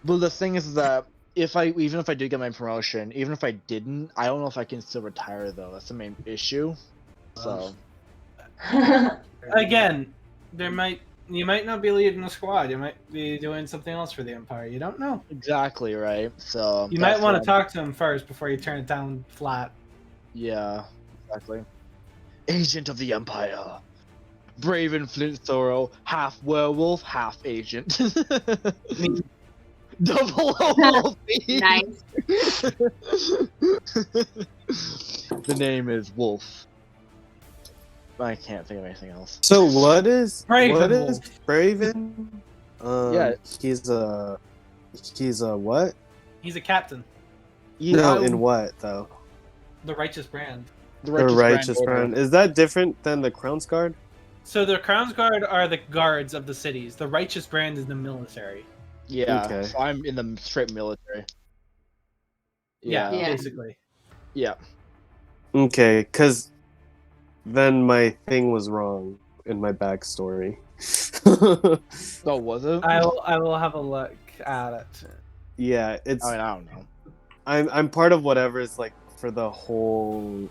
Well, the thing is that even if I did get my promotion, even if I didn't, I don't know if I can still retire though. That's the main issue. So Again, you might not be leading the squad. You might be doing something else for the Empire. You don't know. exactly right. So You might that's want what to talk to him first before you turn it down flat. Yeah, exactly. Agent of the Empire. Brave and flint thorough, half werewolf, half agent. Double wolf. Nice. The name is Wolf. I can't think of anything else. So what is Raven. Braven? Yeah. He's a what? He's a captain. No, in what though? The Righteous Brand. The Righteous Brand. Is that different than the Crown's Guard? So the Crown's Guard are the guards of the cities. The Righteous Brand is the military. Yeah, Okay. so I'm in the straight military. Yeah, Yeah. basically. Yeah. Okay, because then my thing was wrong in my backstory. Oh, was it? I will have a look at it. Yeah, it's. I mean, I don't know. I'm part of whatever is like for the whole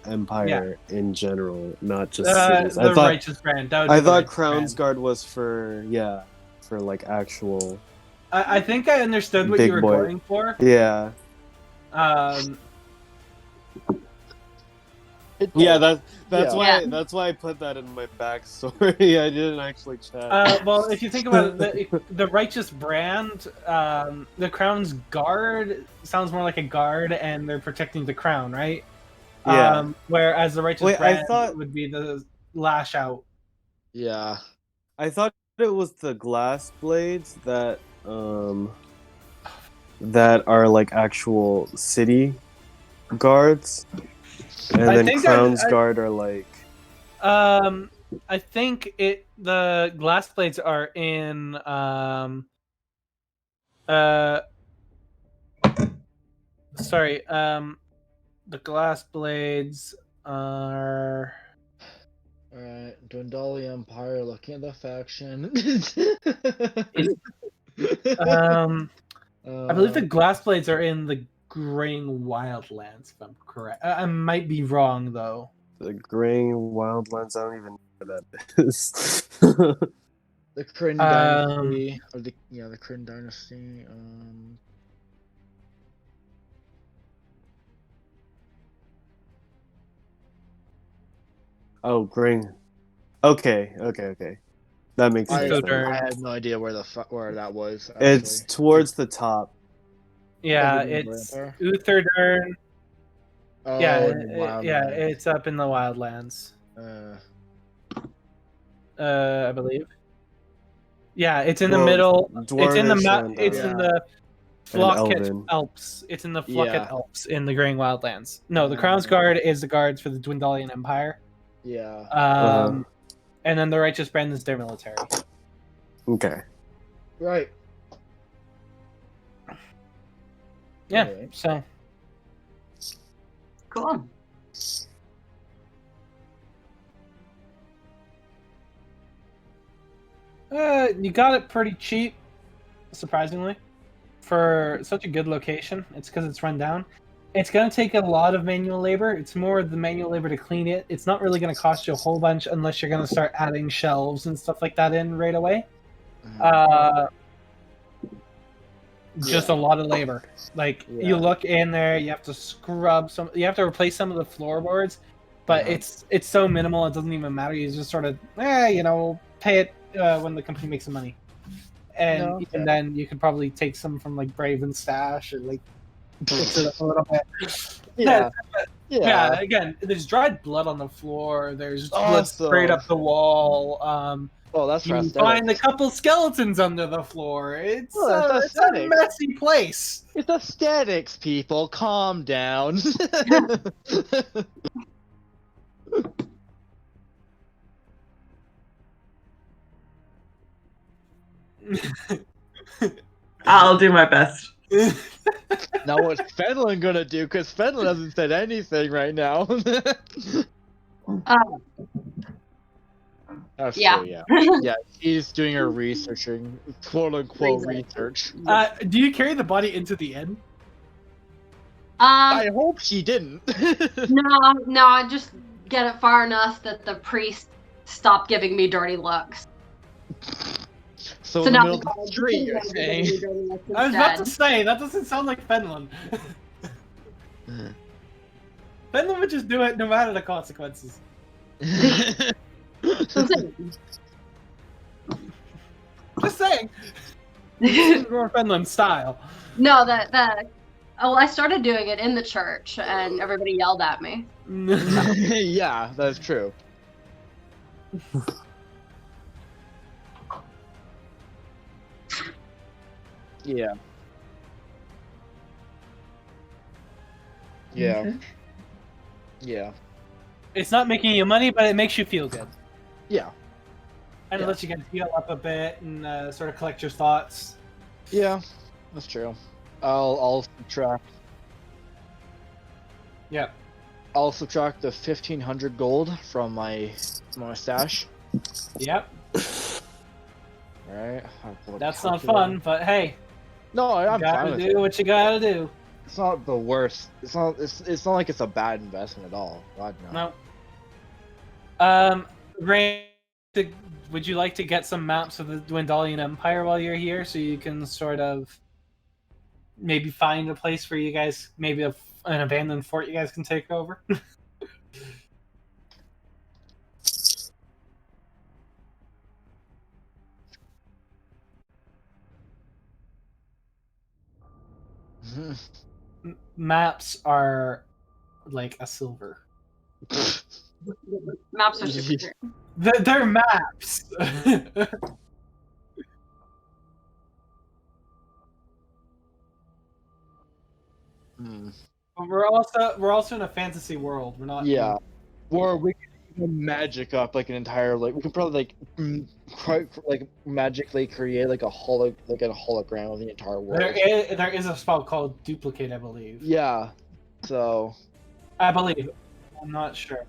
empire in general, not just cities. The Righteous Brand. That would be I the thought Righteous Crown's Brand. Guard was for like actual. I think I understood what Big you were boy. going for. Yeah, yeah. That's Yeah. why I put that in my backstory. I didn't actually check. Well, if you think about it, the Righteous Brand, the Crown's Guard sounds more like a guard, and they're protecting the crown, right? Yeah. Whereas the Righteous Wait, I Brand thought- would be the lash out. Yeah. I thought it was the glass blades that are like actual city guards, and I then think Crown's I- Guard are like. I think the glass blades are in sorry, the glass blades are Alright, Dwendali Empire, looking at the faction. I believe the glass blades are in the Graying Wildlands, if I'm correct. I might be wrong though. The Graying Wildlands, I don't even know where that is. The Kryn Dynasty. Or the Kryn Dynasty. Oh, Graying. Okay. That makes I, sense. Uthodurn. I had no idea where where that was. It's actually. towards the top. Yeah, Of the it's Empire? Utherdurn. Oh, Yeah, in the Wildlands. it's up in the Wildlands. I believe. Yeah, it's in the Well, middle. It's in the Dwarvish and, it's in the Flocket Elven. Alps. It's in the Flocket Yeah. Alps in the Graying Wildlands. No, the Crown's Guard is the guards for the Dwendalian Empire. Yeah. And then the Righteous Brand is their military. Okay. Right. Yeah, Alright. so Cool. you got it pretty cheap, surprisingly, for such a good location. It's because it's run down. It's going to take a lot of manual labor. It's more the manual labor to clean it. It's not really going to cost you a whole bunch unless you're going to start adding shelves and stuff like that in right away. Just a lot of labor. Like you look in there, you have to scrub some. You have to replace some of the floorboards, but it's so minimal it doesn't even matter. You just sort of pay it when the company makes some money, and even then you could probably take some from like Braven's stash or like fix it up a little bit. Yeah. Again, there's dried blood on the floor. There's blood sprayed up the wall. Oh, that's You for find a aesthetics. couple skeletons under the floor. It's Oh, that's it's a aesthetics. messy place. It's aesthetics, people. Calm down. I'll do my best. Now what's Fenlon gonna do? Because Fenlon hasn't said anything right now. That's Yeah. true. Yeah. Yeah. She's doing her researching, quote unquote research. Do you carry the body into the inn? I hope she didn't. No, I just get it far enough that the priest stopped giving me dirty looks. So in the now middle of the street, you're saying. I was about to say that doesn't sound like Fenlon. Fenlon would just do it no matter the consequences. Just saying. More Fenlon style. No, I started doing it in the church, and everybody yelled at me. Yeah, that's true. Yeah. Yeah. Okay. Yeah. It's not making you money, but it makes you feel good. Yeah. And it lets you get heal up a bit and sort of collect your thoughts. Yeah. That's true. I'll subtract. Yeah. I'll subtract the 1,500 gold from my stash. Yep. Alright. That's not fun, but hey. No, I'm you fine gotta with do it. what you gotta do. It's not the worst. It's not like it's a bad investment at all. God no. No. Rain, would you like to get some maps of the Dwendalian Empire while you're here, so you can sort of maybe find a place where you guys, maybe an abandoned fort you guys can take over? Maps are like a silver. Maps are super. They're maps. We're also in a fantasy world. We're not. Yeah. Or we could even magic up like an entire we could probably magically create like a hologram of the entire world. There is a spell called duplicate, I believe. Yeah. So. I believe. I'm not sure.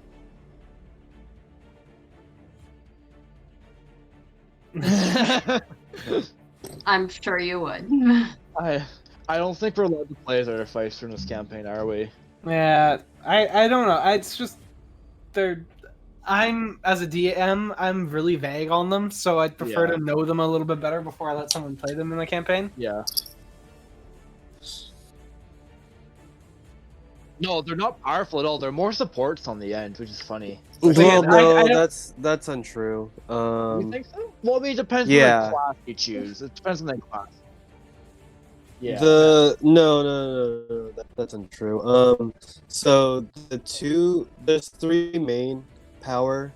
I'm sure you would. I don't think we're allowed to play as artificer in this campaign, are we? Yeah, I don't know. It's just I'm as a DM, I'm really vague on them, so I'd prefer to know them a little bit better before I let someone play them in the campaign. Yeah. No, they're not powerful at all. They're more supports on the end, which is funny. Well, no, I that's untrue. You think so? Well, I mean, it depends on the class you choose. It depends on the class. Yeah. No, that's untrue. So there's three main power.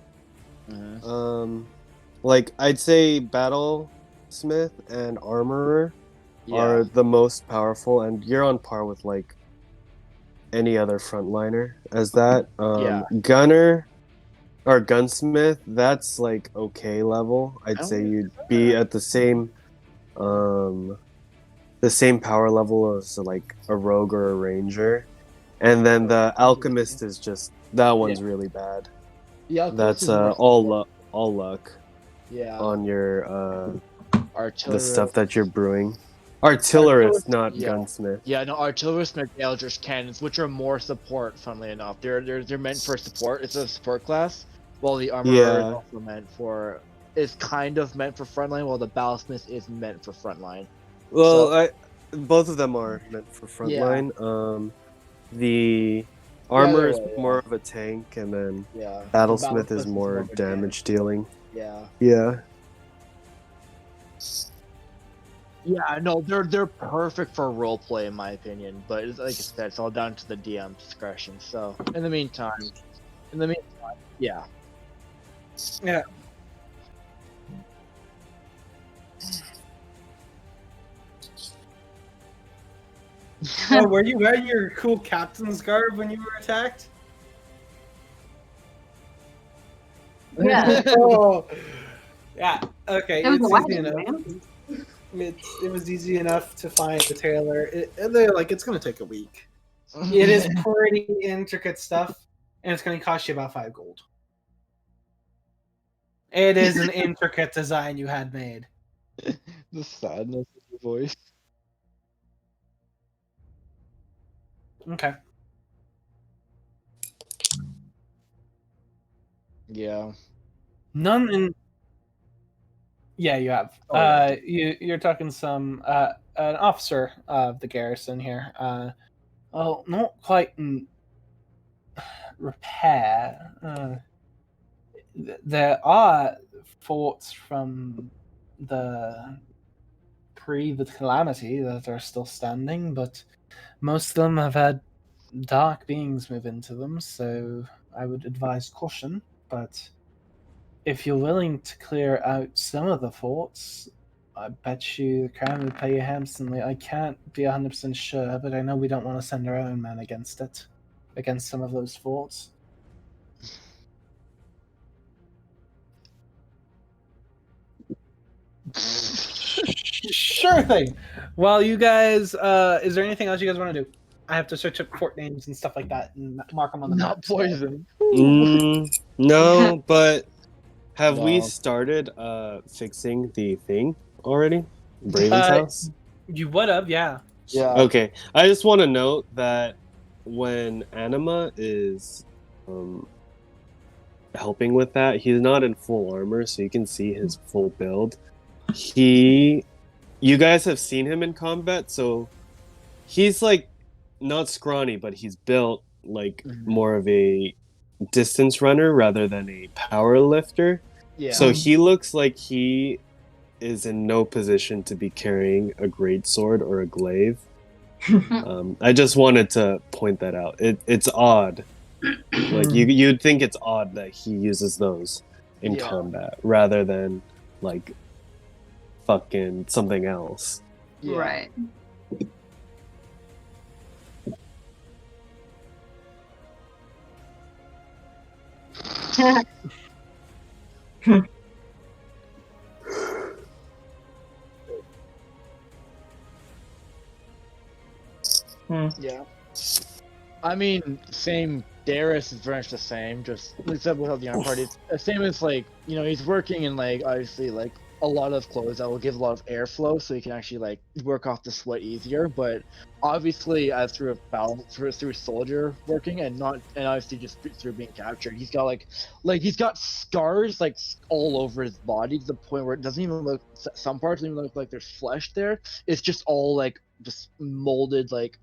Like I'd say battlesmith and armorer are the most powerful, and you're on par with like any other frontliner as that. Gunner or gunsmith, that's like okay level. I'd say you'd be at the same power level as like a rogue or a ranger. And then the alchemist is just that one's really bad. Yeah, that's all luck. Yeah. On your artillery, the stuff that you're brewing. Artillerist, not gunsmith. Yeah, no, artillerist make Eldritch cannons, which are more support. Funnily enough, they're meant for support. It's a support class. While the armorer is also meant for, is kind of meant for frontline, while the battlesmith is meant for frontline. Well, both of them are meant for frontline. The armor is more of a tank, and then battlesmith is more damage dealing. Yeah. Yeah. Yeah, no, they're perfect for roleplay in my opinion, but like I said, it's all down to the DM discretion. So in the meantime, yeah. Yeah. Oh, were you wearing your cool captain's garb when you were attacked? Yeah. Oh. Yeah. Okay. It was It's a easy wedding, enough. man. It was easy enough to find the tailor. They're like, it's gonna take a week. It is pretty intricate stuff, and it's gonna cost you about 5 gold. It is an intricate design you had made. The sadness of your voice. Okay. Yeah. None in. Yeah, you have. Oh, yeah. You're talking some an officer of the garrison here. Well, not quite in repair. There are forts from the the calamity that are still standing, but most of them have had dark beings move into them, so I would advise caution. But if you're willing to clear out some of the forts, I bet you the crown would pay you handsomely. I can't be 100% sure, but I know we don't want to send our own men against it, against some of those forts. Sure thing. Well, you guys, is there anything else you guys want to do? I have to search up fort names and stuff like that and mark them on the Not map. so- poison. No, but have we No. started fixing the thing already? Braven's Uh, house? You would have, yeah. Yeah. Okay. I just want to note that when Anima is helping with that, he's not in full armor, so you can see his full build. You guys have seen him in combat, so he's like not scrawny, but he's built like more of a distance runner rather than a power lifter. Yeah. So he looks like he is in no position to be carrying a greatsword or a glaive. I just wanted to point that out. It's odd. Like you'd think it's odd that he uses those in Yeah. combat rather than like fucking something else. Yeah. Right. Yeah. I mean, same. Darius is very much the same, just except without the arm part. It's the same as like, you know, he's working in like obviously like a lot of clothes that will give a lot of airflow, so he can actually like work off the sweat easier. But obviously, as through a battle, through soldier working, and obviously just through being captured, he's got like he's got scars like all over his body to the point where it doesn't even look. Some parts don't even look like there's flesh there. It's just all like just molded like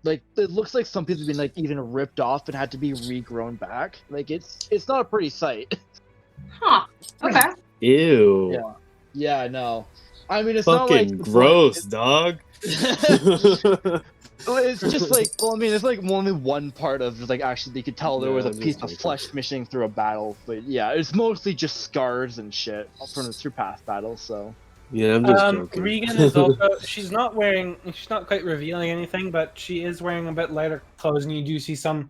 it looks like some people have been like even ripped off and had to be regrown back. Like it's not a pretty sight. Huh. Okay. Ew. Yeah. Yeah, no. I mean, it's Fucking not like gross, dog. It's just like, well, I mean, it's like only one part of like actually you could tell there was a Yeah, I'm piece just of joking. flesh missing through a battle, but yeah, it's mostly just scars and shit from through past battles. So Yeah, I'm just joking. Regan is also she's not quite revealing anything, but she is wearing a bit lighter clothes, and you do see some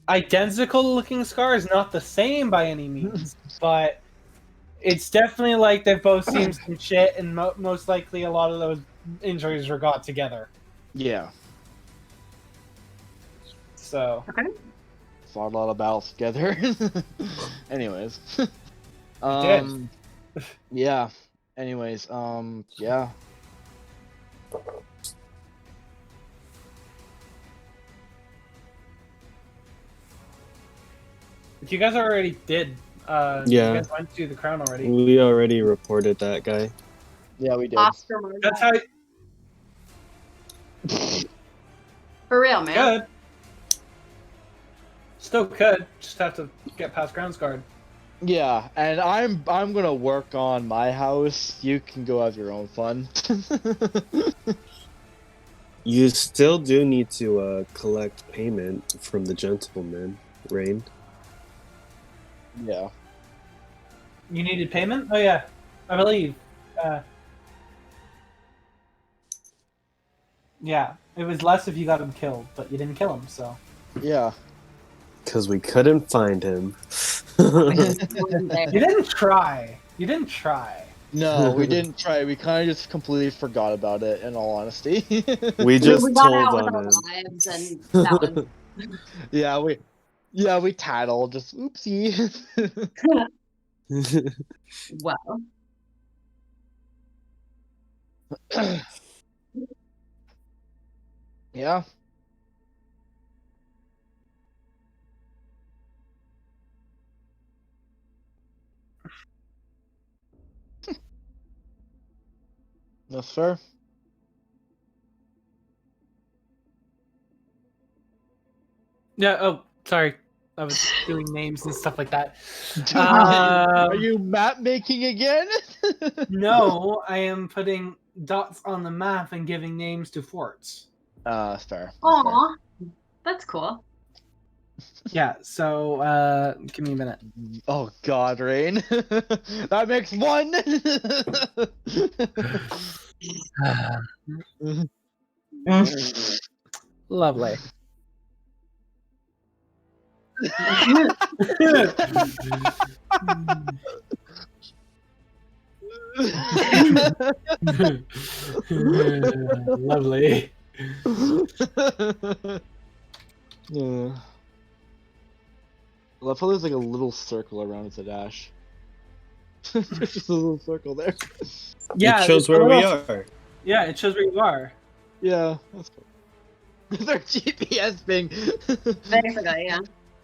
identical looking scars, not the same by any means, but it's definitely like they've both seen some shit, and most likely a lot of those injuries were got together. yeah, So fought a lot of battles together. Anyways, did. yeah. Anyways, yeah. You guys already did. Yeah. You guys went to the crown already. We already reported that guy. Yeah, we did. Oscar That's how. For real, man. Good. Still could. Just have to get past grounds guard. Yeah, and I'm gonna work on my house. You can go have your own fun. You still do need to collect payment from the gentleman, Rain. Yeah. You needed payment? Oh yeah, I believe. Yeah, it was less if you got him killed, but you didn't kill him, so. Yeah. Because we couldn't find him. You didn't try. You didn't try. No, we didn't try. We kind of just completely forgot about it. In all honesty. We just we got told out with on our him. lives, and that was yeah, we tattled. Just oopsie. Well, Yeah. Yes, sir. Yeah. Oh, sorry. I was doing names and stuff like that. Are you map making again? No, I am putting dots on the map and giving names to forts. That's fair. That's fair. aw, that's cool. Yeah. So, give me a minute. Oh God, Rain. That makes one. Lovely. Lovely. Yeah. I love how there's like a little circle around the dash. There's just a little circle there. Yeah, it shows it's a where we little- are. Yeah, it shows where you are. Yeah, that's cool. Their GPS thing. Basically, yeah.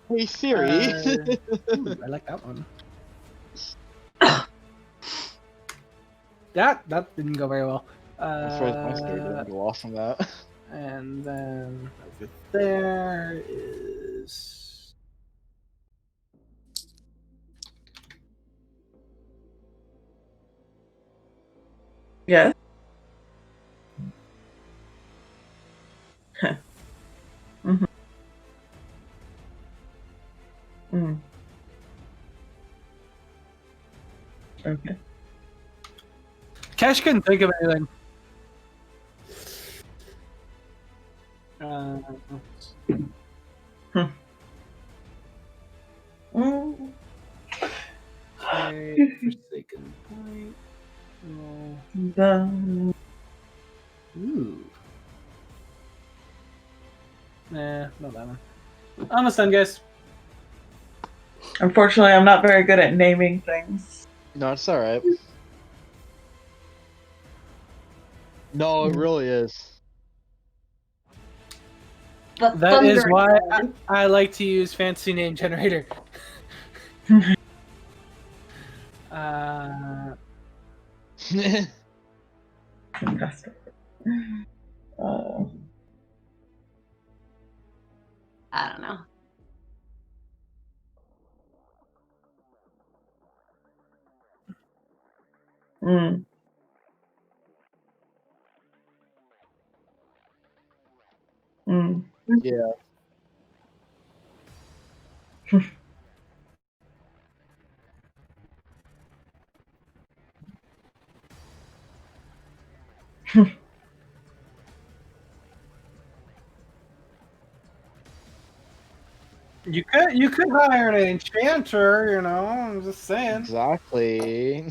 Hey Siri. Ooh, I like that one. That didn't go very well. I'm afraid my Siri didn't go off from that. And then over there is Yes. Mm-hmm. Mm. Okay. Cash couldn't think of anything. Mm. Forsaken Point. Oh. Ooh. Nah, not that one. Almost done, guys. Unfortunately, I'm not very good at naming things. No, it's alright. No, it really is. The That is Thunder why God. I like to use fancy name generator. Fantastic. I don't know. Mm. Mm. Yeah. You could hire an enchanter, you know. I'm just saying. Exactly.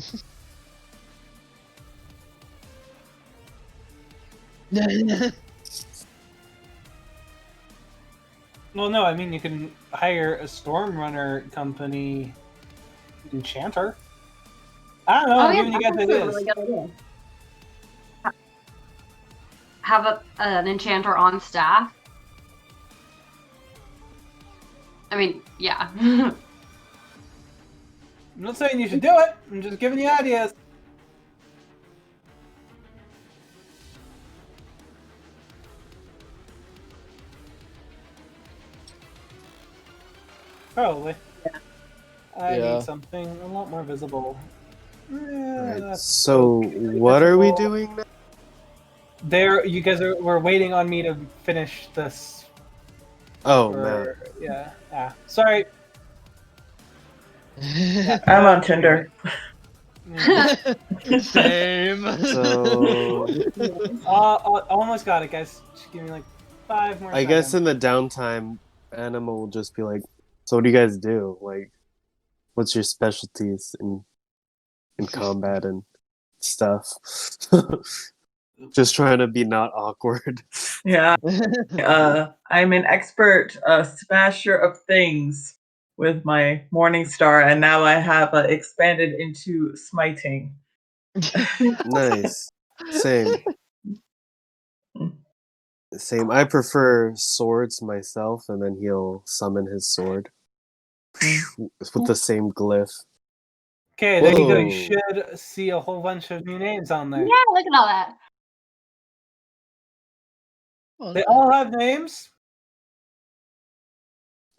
Well, no, I mean you can hire a Stormrunner company enchanter. I don't know. I'm giving you guys that's a ideas. really good idea. Have an enchanter on staff. I mean, yeah. I'm not saying you should do it. I'm just giving you ideas. Probably. I Yeah. need something a lot more visible. Right, That's so okay, what are we visible. doing now? There, you guys were waiting on me to finish this. Oh man. Yeah. Ah, sorry. I'm on Tinder. Same. So Almost got it, guys. Just give me like 5 more I seconds. guess in the downtime, Anima will just be like, "So what do you guys do? Like, what's your specialties in combat and stuff?" Just trying to be not awkward. Yeah. I'm an expert smasher of things with my Morning Star, and now I have expanded into smiting. Nice. Same. Same. I prefer swords myself, and then he'll summon his sword with the same glyph. Okay, there you go. You Whoa. should see a whole bunch of new names on there. Yeah, look at all that. They all have names.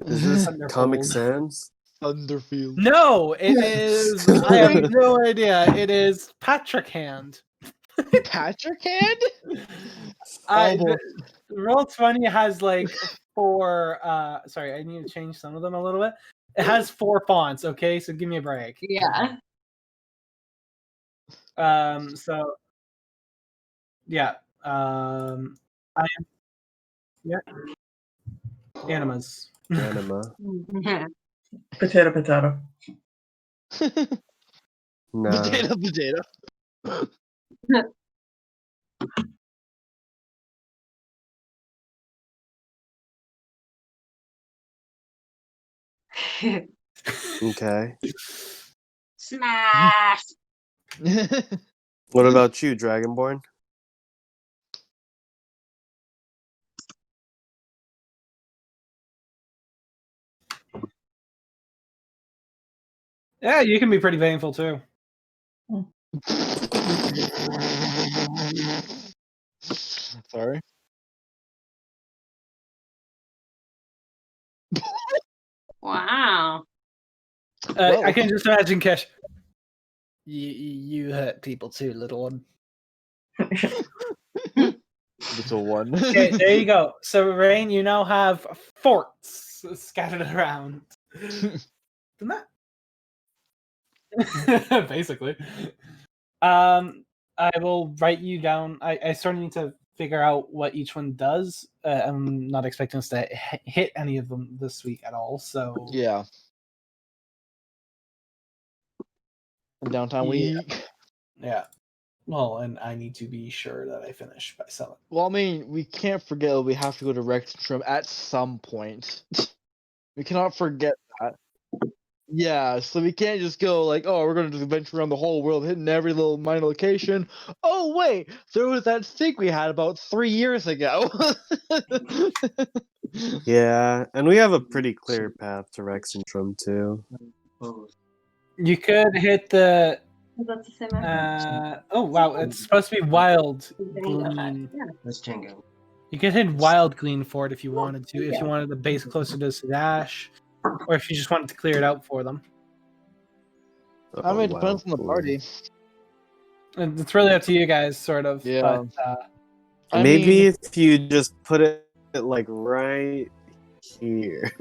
Is this Thunderfold. Comic Sans? Thunderfield. No, it is. I have no idea. It is Patrick Hand. Patrick Hand? I, Oh, boy. the Roll20 has like 4. Sorry, I need to change some of them a little bit. It has 4 fonts. Okay, so give me a break. Yeah. So yeah. I am. Yeah. Animas. Anima. Potato, potato. Nah. Potato, potato. Okay. Smash. What about you, Dragonborn? Yeah, you can be pretty painful too. Sorry. Wow. I can just imagine Kesh. You hurt people too, little one. Little one. Okay, there you go. So, Rain, you now have forts scattered around. Isn't that? Basically. I will write you down. I sort of need to figure out what each one does. I'm not expecting us to hit any of them this week at all. So Yeah. Downtime week. Yeah. Well, and I need to be sure that I finish by 7. Well, I mean, we can't forget we have to go to Rex Trim at some point. We cannot forget that. Yeah, so we can't just go like, oh, we're going to venture around the whole world, hitting every little minor location. Oh, wait, there was that thing we had about 3 years ago. Yeah, and we have a pretty clear path to Rexentrum too. You could hit the. That's the same effort. Oh wow! It's supposed to be Wild Glean. Let's change it. You could hit Wild Glean for it if you wanted to. If you wanted the base closer to Sadash, or if you just wanted to clear it out for them. I mean, it depends on the Wild party. And it's really up to you guys, sort of. Yeah. But, Maybe if you just put it like right here.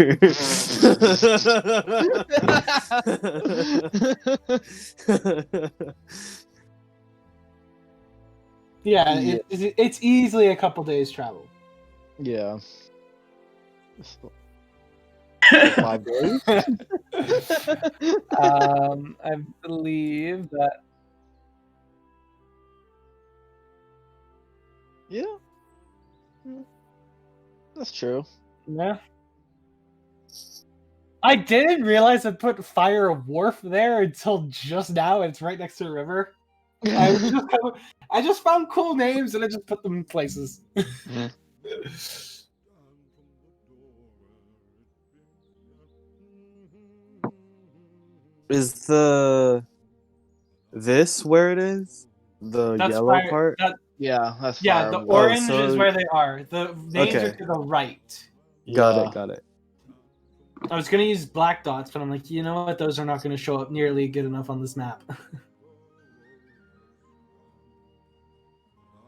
yeah, Yeah. it's easily a couple days travel. Yeah. 5 days? I believe that. Yeah. That's true. Yeah. I didn't realize I put Fire Wharf there until just now. It's right next to the river. I just found cool names and I just put them in places. Is this where it is? The That's yellow fire, part? Yeah, that's Yeah, the fire. orange so- is where they are. The names are Okay. to the right. Got it. I was gonna use black dots, but I'm like, you know what? Those are not gonna show up nearly good enough on this map.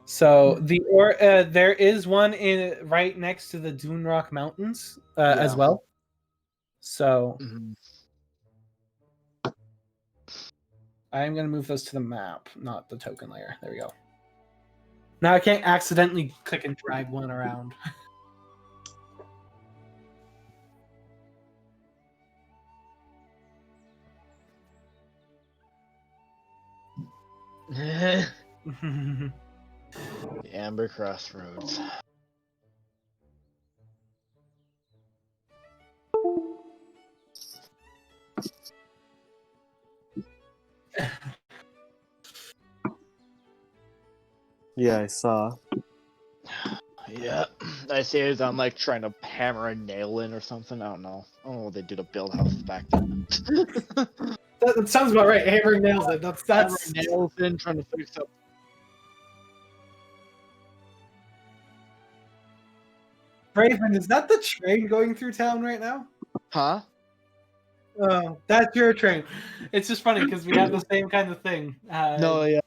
So there is one in right next to the Dune Rock Mountains as Yeah. well. So Mhm. I'm gonna move those to the map, not the token layer. There we go. Now I can't accidentally click and drag one around. The Amber Crossroads. Yeah, I saw. Yeah, I see it. I'm like trying to hammer a nail in or something. I don't know. I don't know what they do to build houses back then. That sounds about right. Hammering nails in. That's Hammering nails in, trying to fix up. Raven. Is that the train going through town right now? Huh? Oh, that's your train. It's just funny because we have the same kind of thing. No, yeah.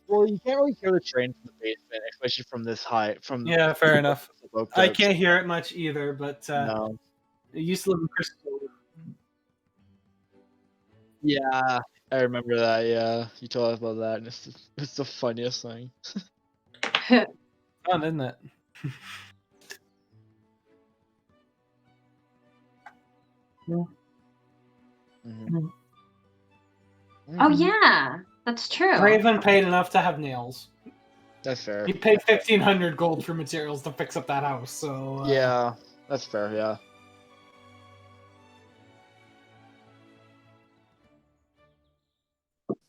Well, you can't really hear the train from the basement, especially from this height. From Yeah, fair enough. Oak I Depths. can't hear it much either, but No. I used to live in Crystal. Yeah, I remember that. Yeah, you told us about that. And it's the funniest thing. Fun, isn't it? Mhm. Oh yeah, that's true. Raven paid enough to have nails. That's fair. He paid 1,500 gold for materials to fix up that house. So Yeah, that's fair. Yeah.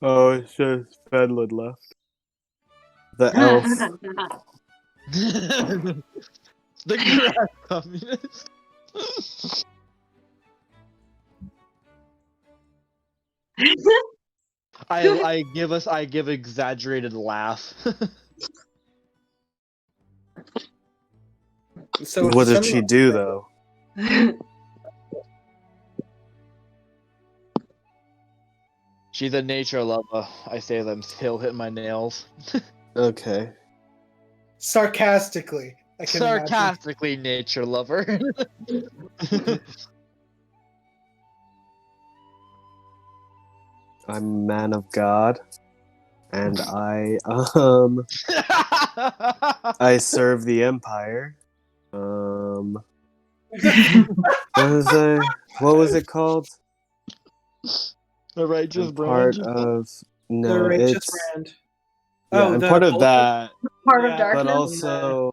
Oh, it's just Fedlin left. The elf. The grass communist. I give exaggerated laugh. So What did she do though? She's a nature lover. I say them still hit my nails. Okay. sarcastically. I can imagine. Sarcastically nature lover. I'm a man of God, and I I serve the Empire. What was it called? The righteous I'm part brand. of The no, righteous it's brand. yeah, Oh, I'm the part of Vulcan? that, Part of Yeah, but darkness. also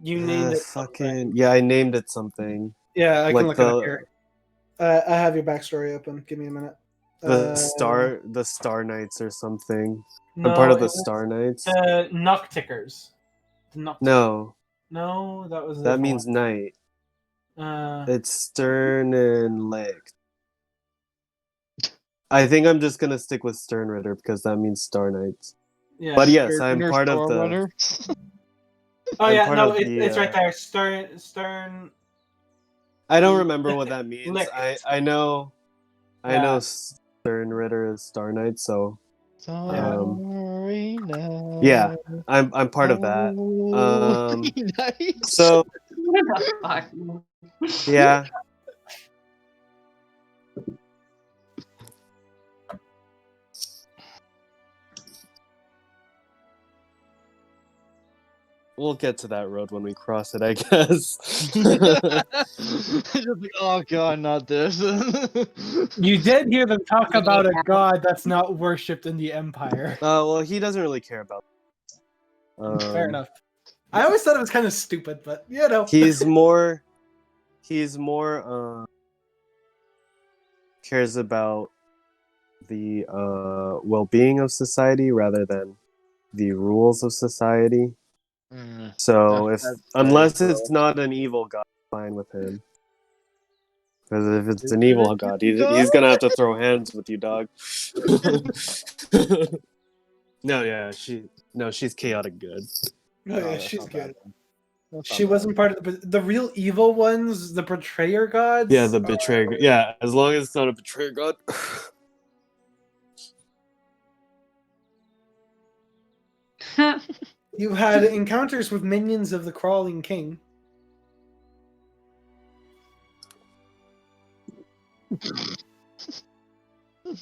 You named it fucking yeah, I named it something Yeah, I can like look it up here. I have your backstory open. Give me a minute. the Star Knights or something. no, I'm part of it the was Star Knights. the Noctickers. The Noctickers. No, No, that was a that different means knight. one. It's Stern and Leg. I think I'm just gonna stick with Sternritter because that means Star Knights. Yeah. But yes, I'm part of the. Stormrunner. Oh I'm yeah, part no, of the, it's right there. Stern. I don't remember what that means. Licked. I know Yeah. Sternritter is Star Knight, so Sorry now. yeah, I'm part of that. Holy night. So What the fuck? yeah. We'll get to that road when we cross it, I guess. Just like, oh god, not this. You did hear them talk about a god that's not worshipped in the Empire. Well, he doesn't really care about. Fair enough. I always thought it was kind of stupid, but you know. He's more cares about the well-being of society rather than the rules of society. So unless it's not an evil god, I'm fine with him. Because if it's an evil god, he's gonna have to throw hands with you, dog. She's chaotic good. Oh yeah, she's good. That's She not wasn't part of the real evil ones, the betrayer gods. Yeah, the betrayer. Yeah, as long as it's not a betrayer god. You had encounters with minions of the Crawling King.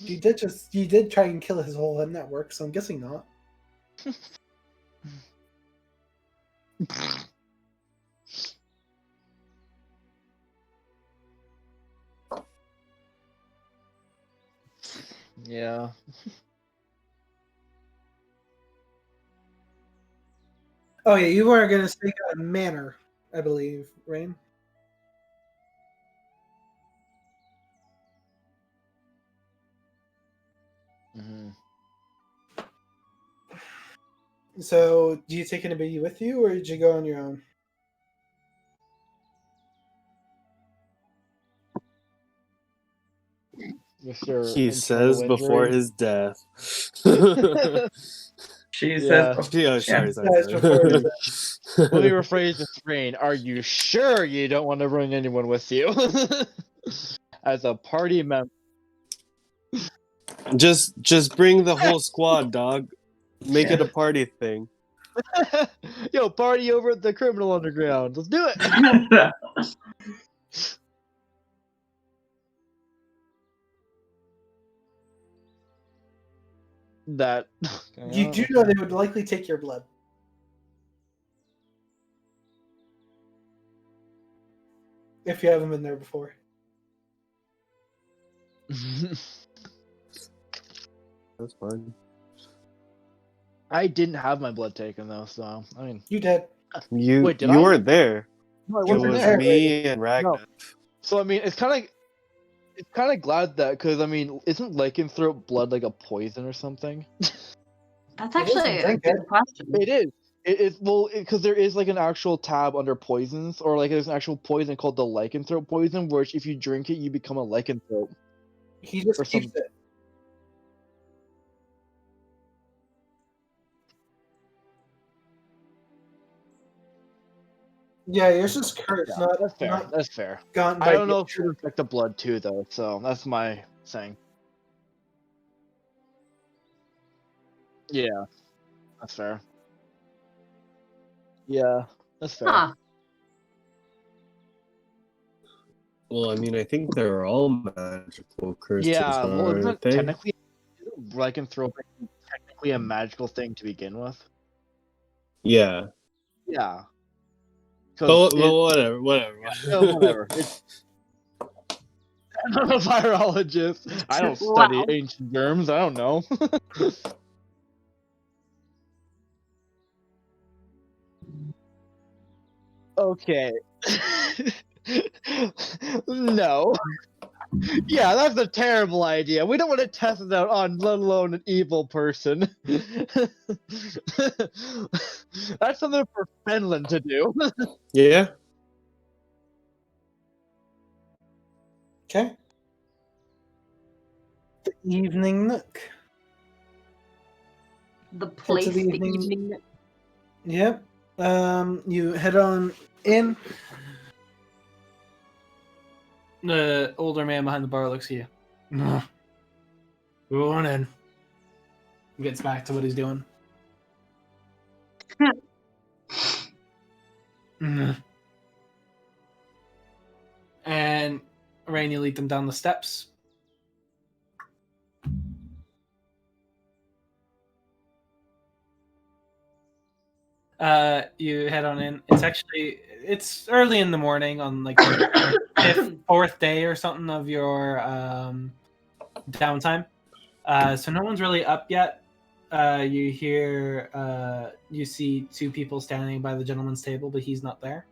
You did try and kill his whole network, so I'm guessing not. Yeah. Oh yeah, you were gonna say a manor, I believe, Rain. Mm-hmm. So, do you take anybody with you, or did you go on your own? With your He internal says before injury. his death. She Yeah. says, Yeah, yeah. sorry. Guys, before his Let me rephrase this, Rain. Are you sure you don't want to bring anyone with you? As a party member. Just bring the whole squad, dog. Make it a party thing. Yo, party over at the Criminal Underground. Let's do it. That. You do know they would likely take your blood. If you haven't been there before. That's fine. I didn't have my blood taken though, so I mean. You did. You Wait, did you I? weren't there. No, I It wasn't was there. me and Ragnar. So I mean, it's kind of glad that because I mean, isn't lycanthrope blood like a poison or something? That's It is, actually a drink good it. question. It is. It's well, because there is like an actual tab under poisons, or like there's an actual poison called the lycanthrope poison, which if you drink it, you become a lycanthrope. He just Or keeps some- it. Yeah, yours is cursed, Yeah, not that's fair. not That's fair. gotten I by don't know if it nature. would affect the blood too, though. So that's my thing. Yeah, that's fair. Yeah, that's fair. Huh. Well, I mean, I think they're all magical curses, Yeah, well, isn't aren't it they? technically lycanthrope technically a magical thing to begin with? Yeah. Yeah. But, Because whatever. whatever. I'm a virologist. I don't study Wow. ancient germs. I don't know. Okay. No. Yeah, that's a terrible idea. We don't want to test it out on, let alone an evil person. That's something for Finland to do. Yeah. Okay. The evening nook. The Parts place, of the the evening- evening. Yep. You head on in. The older man behind the bar looks at you. Go on in. He gets back to what he's doing. And Rain, you lead them down the steps. You head on in. It's early in the morning on like the fourth day or something of your downtime. So no one's really up yet. You see two people standing by the gentleman's table, but he's not there.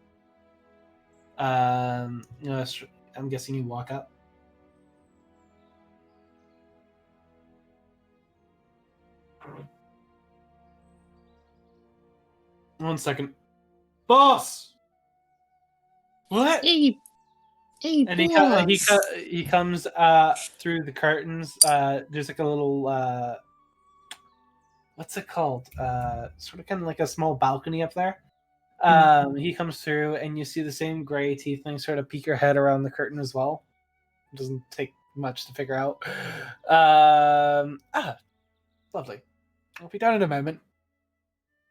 I'm guessing you walk up. One second. Boss! What? Hey, And he comes through the curtains. There's like a little what's it called? Sort of kind of like a small balcony up there. He comes through, and you see the same gray tiefling sort of peek her head around the curtain as well. It doesn't take much to figure out. Lovely. I'll be down in a moment.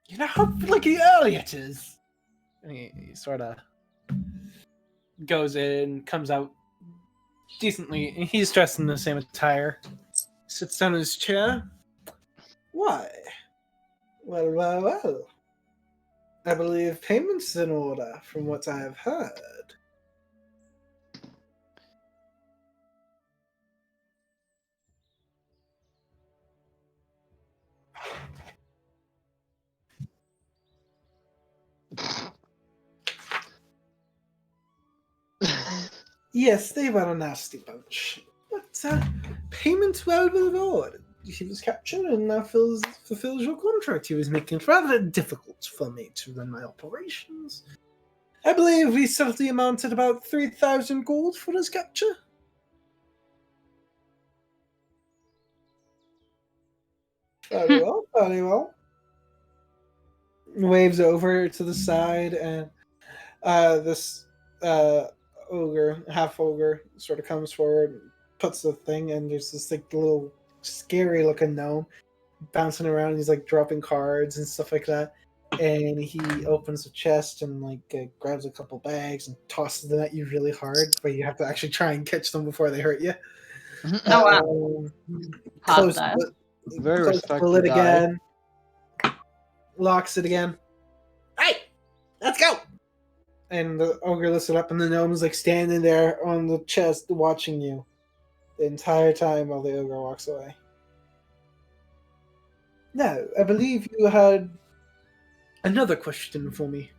You know how bloody early it is. And he sort of goes in, comes out decently. And he's dressed in the same attire. Sits down in his chair. Why? Well. I believe payment's in order, from what I have heard. Yes, they were a nasty bunch. But payment's well rewarded. he was captured and now fulfills your contract. He was making it rather difficult for me to run my operations. I believe we settled the amount at about 3,000 gold for his capture. Very well, very well. Waves over to the side, and this ogre, half ogre, sort of comes forward, puts the thing, and there's this like little scary looking gnome bouncing around. He's like dropping cards and stuff like that. And he opens the chest and like grabs a couple bags and tosses them at you really hard, but you have to actually try and catch them before they hurt you. Oh wow. Close Hostile. Very close the respectful lid guy. again. Locks it again. Hey, let's go! And the ogre lifts it up, and the gnome's like standing there on the chest watching you the entire time while the ogre walks away. Now, I believe you had another question for me.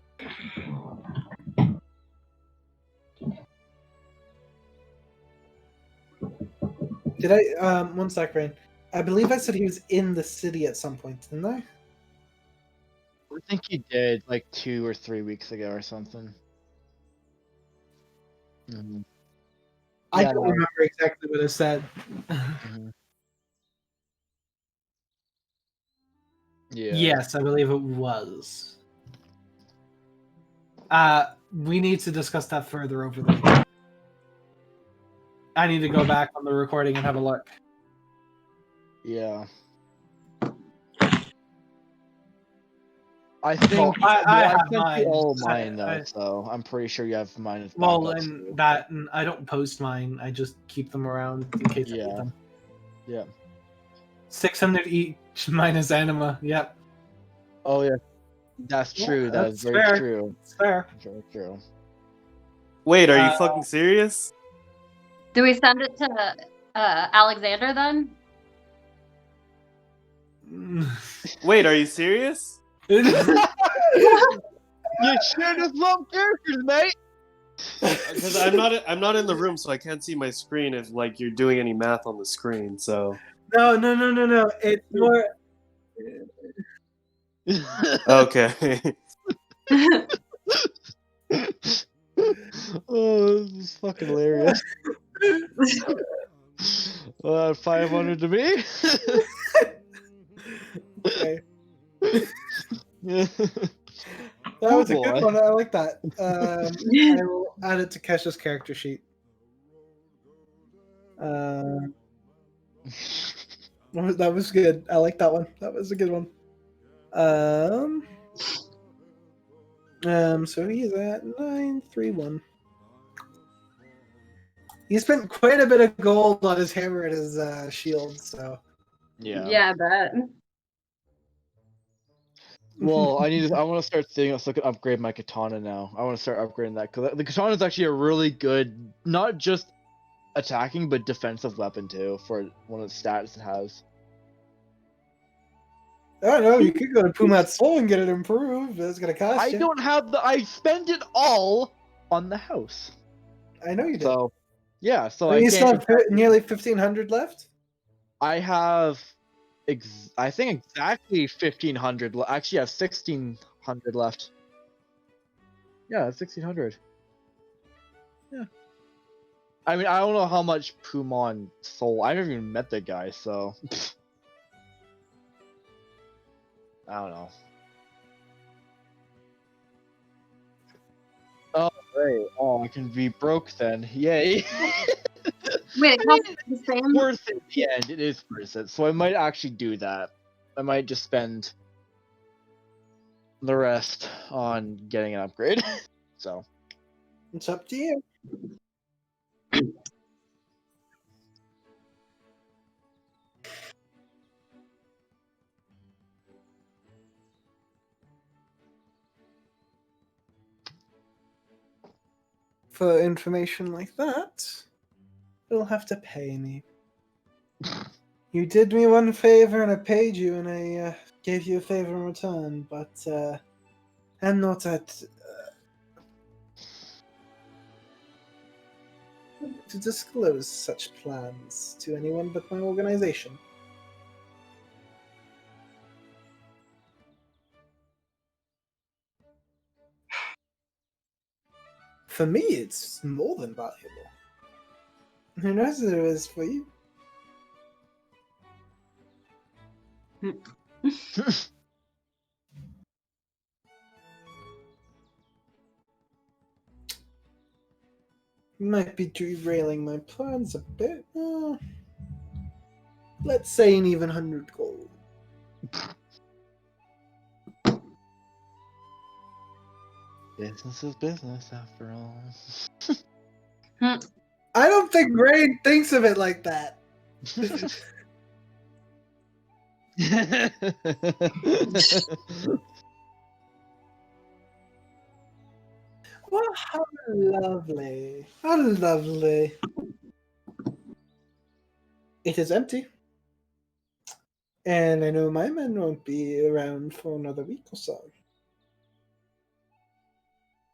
Did I? One sec, Rain. I believe I said he was in the city at some point, didn't I? I think he did like 2 or 3 weeks ago or something. Mhm. I Yeah, don't no. remember exactly what I said. Mhm. Yeah. Yes, I believe it was. We need to discuss that further over the weekend. I need to go back on the recording and have a look. Yeah. I think I have sent mine. you all mine though, I- so I'm pretty sure you have mine as Well, backup, and too. that, and I don't post mine. I just keep them around in case I need Yeah. them. Yeah. 600 each minus anima. Yep. Oh yeah. That's Yeah, true. That is that's very fair. true. It's fair. Very true. Wait, are you fucking serious? Do we send it to Alexander then? Wait, are you serious? You should have loved characters, mate. Because I'm not in the room, so I can't see my screen if like you're doing any math on the screen. So No. It's more. okay. Oh, this is fucking hilarious. 500 to me. Okay. Yeah. That was a boy. good one. I like that. I will add it to Kesha's character sheet. That was good. I like that one. That was a good one. So he's at 931. He spent quite a bit of gold on his hammer and his shield, so. Yeah. Yeah, I bet. Well, I want to start thinking so I can upgrade my katana now. I want to start upgrading that because the katana is actually a really good, not just attacking but defensive weapon too for one of the stats it has. I don't know. You could go to Pumat's Soul and get it improved. It's gonna cost I you. don't have I spend it all on the house. I know you did. So, yeah. So But I you still can't. have nearly 1,500 left. I have, I think exactly 1,500. Actually, I have 1,600 left. Yeah, 1,600. Yeah. I mean, I don't know how much Pumon sold. I haven't even met the guy, so I don't know. Oh, great. Oh, I can be broke then. Yay. Wait, it costs the same. Worth it in the end. It is worth it. So I might actually do that. I might just spend the rest on getting an upgrade. So It's up to you. For information like that, you'll have to pay me. You did me one favor and I paid you, and I gave you a favor in return, but I'm not at to disclose such plans to anyone but my organization. For me, it's more than valuable. Who knows what it is for you? Might be derailing my plans a bit. Let's say an even 100 gold. Business is business, after all. I don't think Rain thinks of it like that. Well, how lovely. How lovely. It is empty. And I know my men won't be around for another week or so.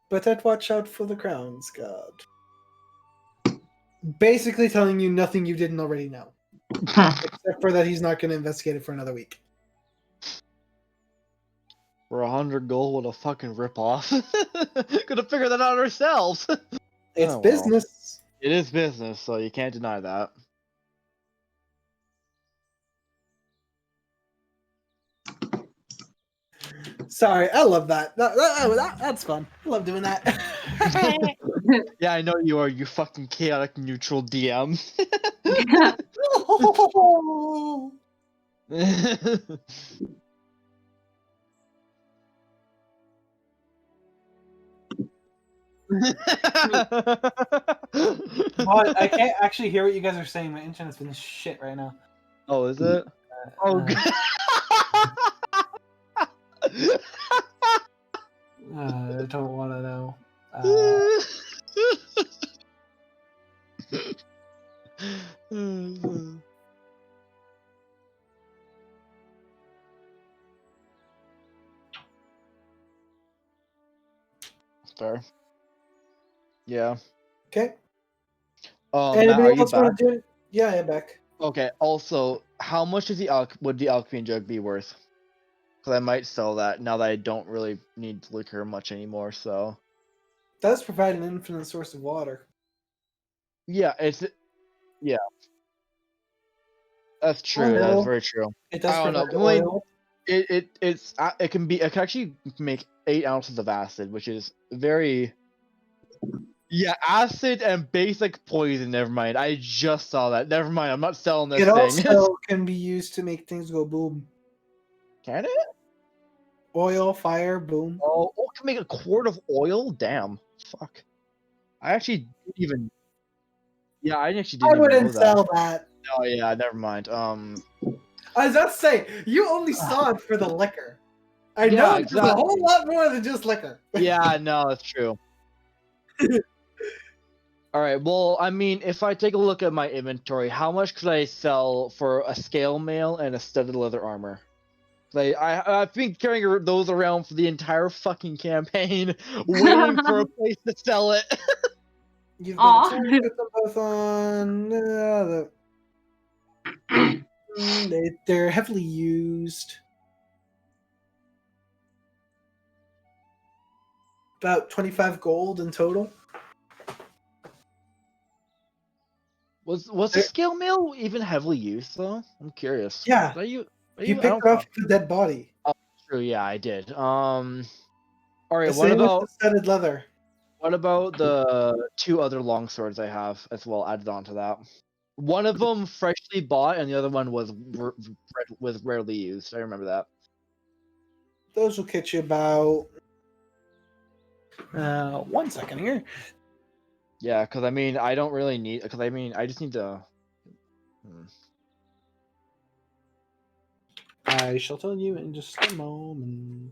But I'd watch out for the Crown's Guard. Basically telling you nothing you didn't already know. Except for that he's not going to investigate it for another week. For 100 gold, what a fucking rip-off. Could have figured that out ourselves. It's Oh, well. business. It is business, so you can't deny that. Sorry, I love that. That's fun. I love doing that. Yeah, I know you are, you fucking chaotic neutral DM. Well, I can't actually hear what you guys are saying. My internet's been shit right now. Oh, is it? Oh, I don't want to know. Fair. Yeah. Okay. Matt, Anybody are you else want back? to do it? Yeah, I'm back. Okay. Also, how much is would the alchemy jug be worth? Because I might sell that now that I don't really need liquor much anymore. So. It does provide an infinite source of water. Yeah, yeah. That's true. Oil. That's very true. It does I don't know. provide oil. It can actually make 8 ounces of acid, which is very. Yeah, acid and basic poison. Never mind. I just saw that. Never mind. I'm not selling this It thing. also can be used to make things go boom. Can it? Oil, fire, boom. Oh, it can make a quart of oil. Damn. Fuck. I actually didn't even. Yeah, I actually didn't I even wouldn't know that. sell that. Oh yeah, never mind. I was about to say, you only saw it for the liquor. I Yeah, know there's exactly. a whole lot more than just liquor. Yeah, no, that's true. All right. Well, I mean, if I take a look at my inventory, how much could I sell for a scale mail and a studded leather armor? Like, I've been carrying those around for the entire fucking campaign, waiting for a place to sell it. You've Aw. got to put them both on. They're heavily used. About 25 gold in total. Was the scale mail even heavily used though? I'm curious. Yeah. You picked it off the dead body. Oh, true. Yeah, I did. All right. The same with the studded leather. What about the 2 other long swords I have as well added onto that? One of them freshly bought, and the other one was rarely used. I remember that. Those will get you about. 1 second here. Yeah, because I mean, I don't really need. Because I mean, I just need to. I shall tell you in just a moment.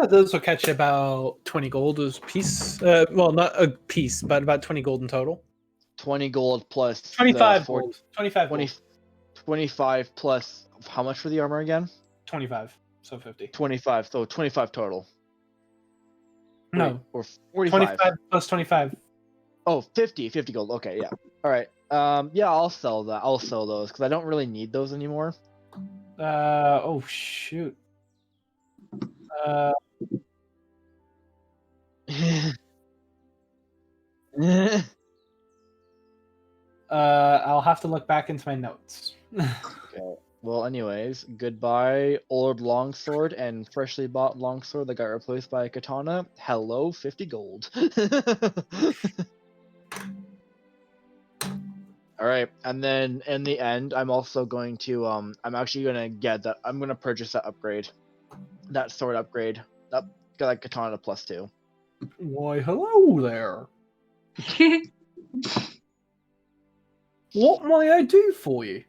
Those will catch you about 20 gold a piece. Well, not a piece, but about 20 gold in total. 20 gold plus 25 gold. 25 20, gold. 25 plus how much for the armor again? 25. So 50. 25. So 25 total. No. Wait, or 45. 25 plus 25. Oh, 50 gold. Okay, yeah. All right. Yeah, I'll sell that. I'll sell those because I don't really need those anymore. Oh shoot. Uh, I'll have to look back into my notes. Okay. Well, anyways, goodbye, old longsword and freshly bought longsword that got replaced by a katana. Hello, 50 gold. All right, and then in the end, I'm also going to I'm actually gonna get that. I'm gonna purchase that upgrade, that sword upgrade. That got that katana +2. Why, hello there. What may I do for you?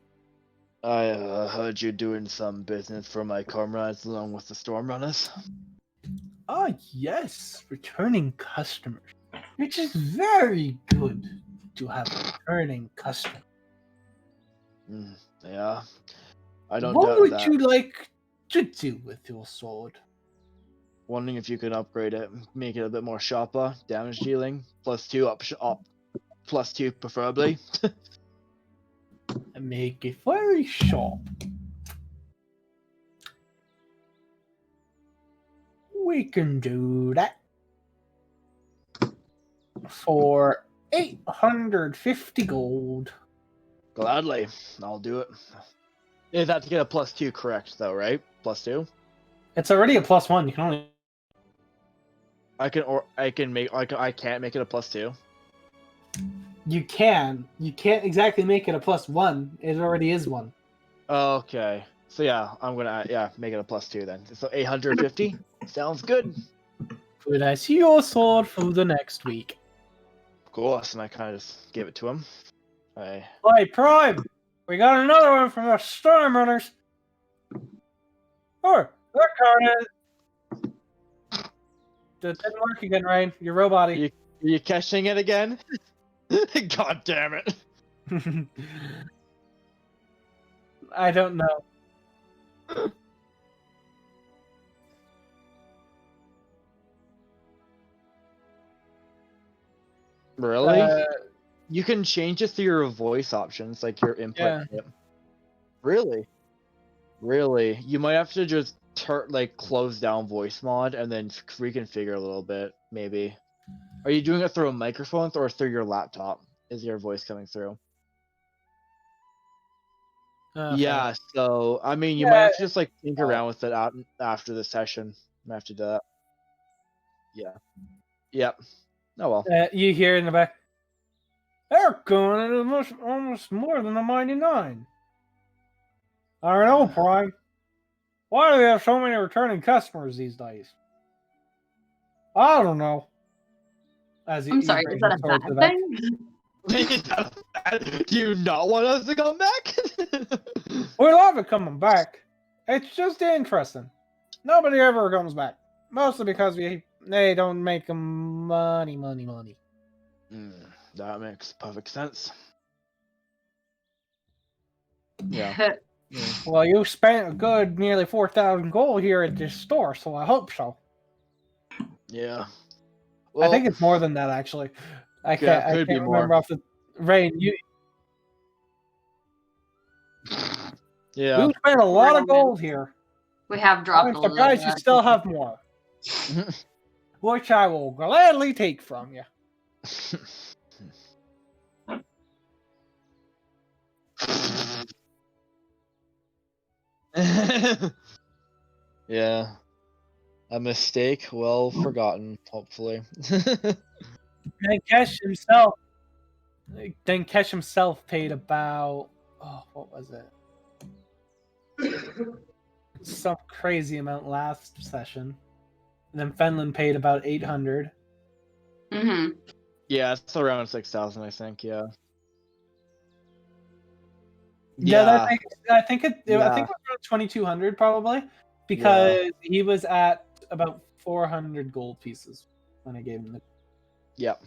I heard you doing some business for my comrades along with the Stormrunners. Ah, yes, returning customers. Which is very good to have returning customers. Yeah, I don't What doubt would that. you like to do with your sword? Wondering if you could upgrade it, make it a bit more sharper, damage dealing, +2 up, +2 preferably. And make it very sharp. We can do that for 850 gold. Gladly, I'll do it. You have to get a +2 correct though, right? +2. It's already a +1. You can only. I can't make it a +2. You can. You can't exactly make it a +1. It already is one. Okay, so yeah, I'm gonna make it a +2 then. So 850 sounds good. Could I see your sword for the next week? Of course, and I kind of just gave it to him. I Hey, Prime! We got another one from the Stormrunners. Oh, they're coming. That didn't work again, Ryan. Your robot. Are you catching it again? God damn it! I don't know. Really? You can change it through your voice options, like your input. Yeah. Yep. Really? Really? You might have to just close down voice mod and then reconfigure a little bit, maybe. Are you doing it through a microphone or through your laptop? Is your voice coming through? Yeah, so I mean, you might have to just think around with it after the session. You might have to do that. Yeah. Yep. Oh well. You hear in the back. They're going at almost more than a mighty 9. I don't know, Prime. Why do we have so many returning customers these days? I don't know. I'm sorry, is that a bad thing? Do you not want us to come back? We love it coming back. It's just interesting. Nobody ever comes back. Mostly because they don't make them money. That makes perfect sense. Yeah. Well, you spent a good nearly 4,000 gold here at this store, so I hope so. Yeah. Well, I think it's more than that, actually. I can't remember off the Rain. Yeah. You spent a lot of gold here. We have dropped a little. Surprised you still have more. Which I will gladly take from you. Yeah. A mistake well forgotten, hopefully. Then Kesh himself paid about what was it? Some crazy amount last session. And then Fenlon paid about 800. Mm-hmm. Yeah, it's around 6,000, I think. Yeah. Yeah, I think it was around 2,200 probably, because he was at about 400 gold pieces when I gave him the. Yep.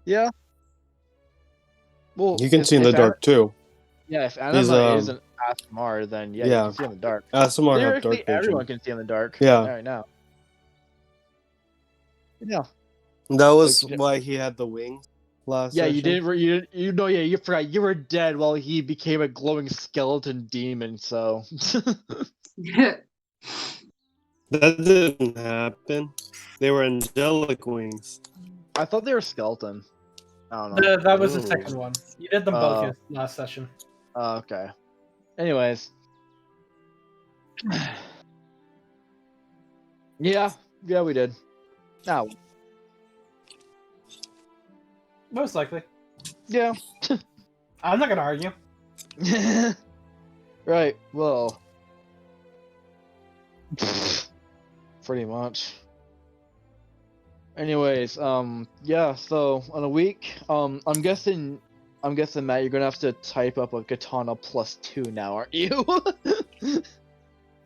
Yeah. Well, you can see in the dark too. Yeah, if Anima isn't ASMR, then you can see in the dark. ASMR have dark vision. Everyone can see in the dark. Yeah. Right now. Yeah. That was Like, why he had the wings last Yeah, session. you didn't. You know. Yeah, you forgot. You were dead while he became a glowing skeleton demon. So. That didn't happen. They were angelic wings. I thought they were skeleton. I don't know. That was the Ooh. second one. You did them both last session. Okay. Anyways. Yeah, we did. Now. Most likely. Yeah. I'm not gonna argue. Right. Well. Pretty much. Anyways, yeah. So on a week, I'm guessing, Matt, you're gonna have to type up a katana +2 now, aren't you?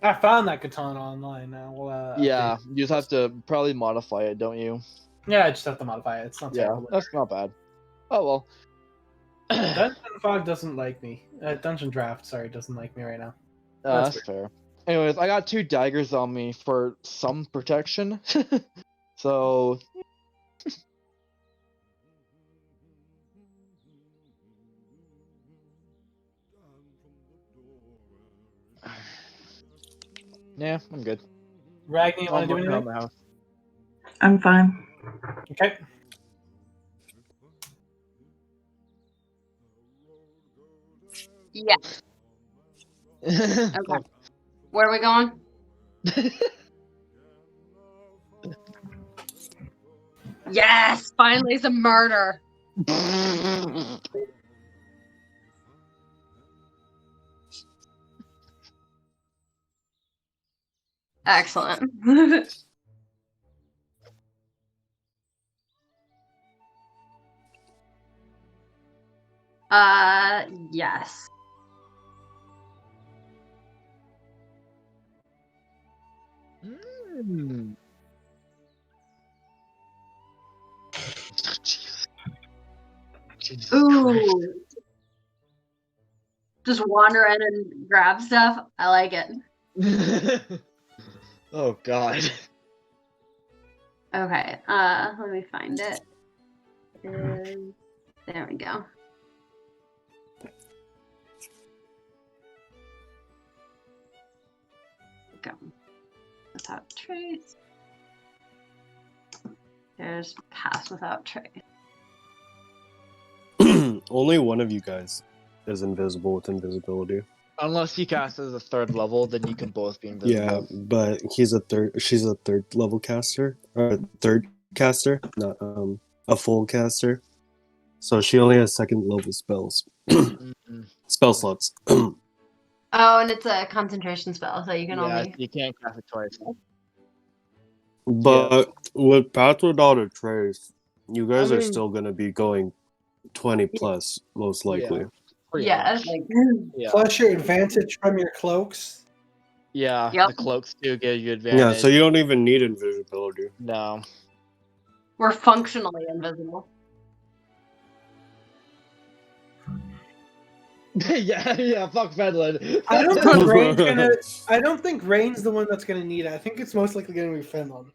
I found that katana online now. Yeah, update. you just have to probably modify it, don't you? Yeah, I just have to modify it. It's not Yeah, terrible. that's not bad. Oh well. Dungeon Fog doesn't like me. Dungeon Draft, sorry, doesn't like me right now. That's fair. Anyways, I got 2 daggers on me for some protection. So. Yeah, I'm good. Ragni, you want to do working on anything? my house. I'm fine. Okay. Yeah. Okay. Where are we going? Yes, finally some murder. Excellent. Yes. Mm. Jesus Ooh. Just wander in and grab stuff. I like it. Christ. Oh God. Okay. Let me find it. There we go. Go. Without trace. There's pass without trace. Only one of you guys is invisible with invisibility. Unless you cast as a 3rd level, then you can both be Yeah, invisible. but she's a 3rd level caster, or a 3rd caster, not a full caster. So she only has 2nd level spells. Mm-mm. Spell slots. Oh, and it's a concentration spell, so you can Yeah, only. you can't cast it twice. But with Path Without a Trace, you guys I are mean- still gonna be going 20 plus, most likely. Pretty Yes. much. Yeah. Plus your advantage from your cloaks. Yeah, Yep. the cloaks do give you advantage. Yeah, so you don't even need invisibility. No. We're functionally invisible. yeah, fuck Fedlin. I don't think Rain's gonna. I don't think Rain's the one that's gonna need it. I think it's most likely gonna be Finland.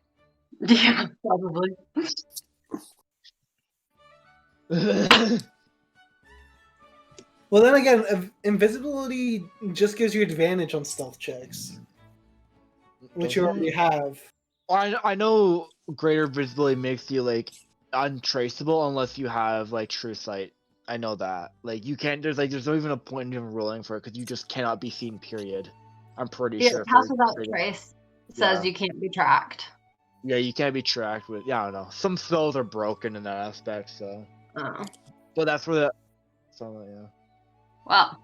Yeah, probably. Well, then again, invisibility just gives you advantage on stealth checks, which you already have. I know greater visibility makes you like untraceable unless you have like true sight. I know that. Like you can't. There's no even a point in even rolling for it because you just cannot be seen. Period. I'm pretty Yeah, sure. pass for- without for- trace says you can't be tracked. Yeah, you can't be tracked with. Yeah, I don't know. Some spells are broken in that aspect. So, Oh. but that's where the. So yeah. Well.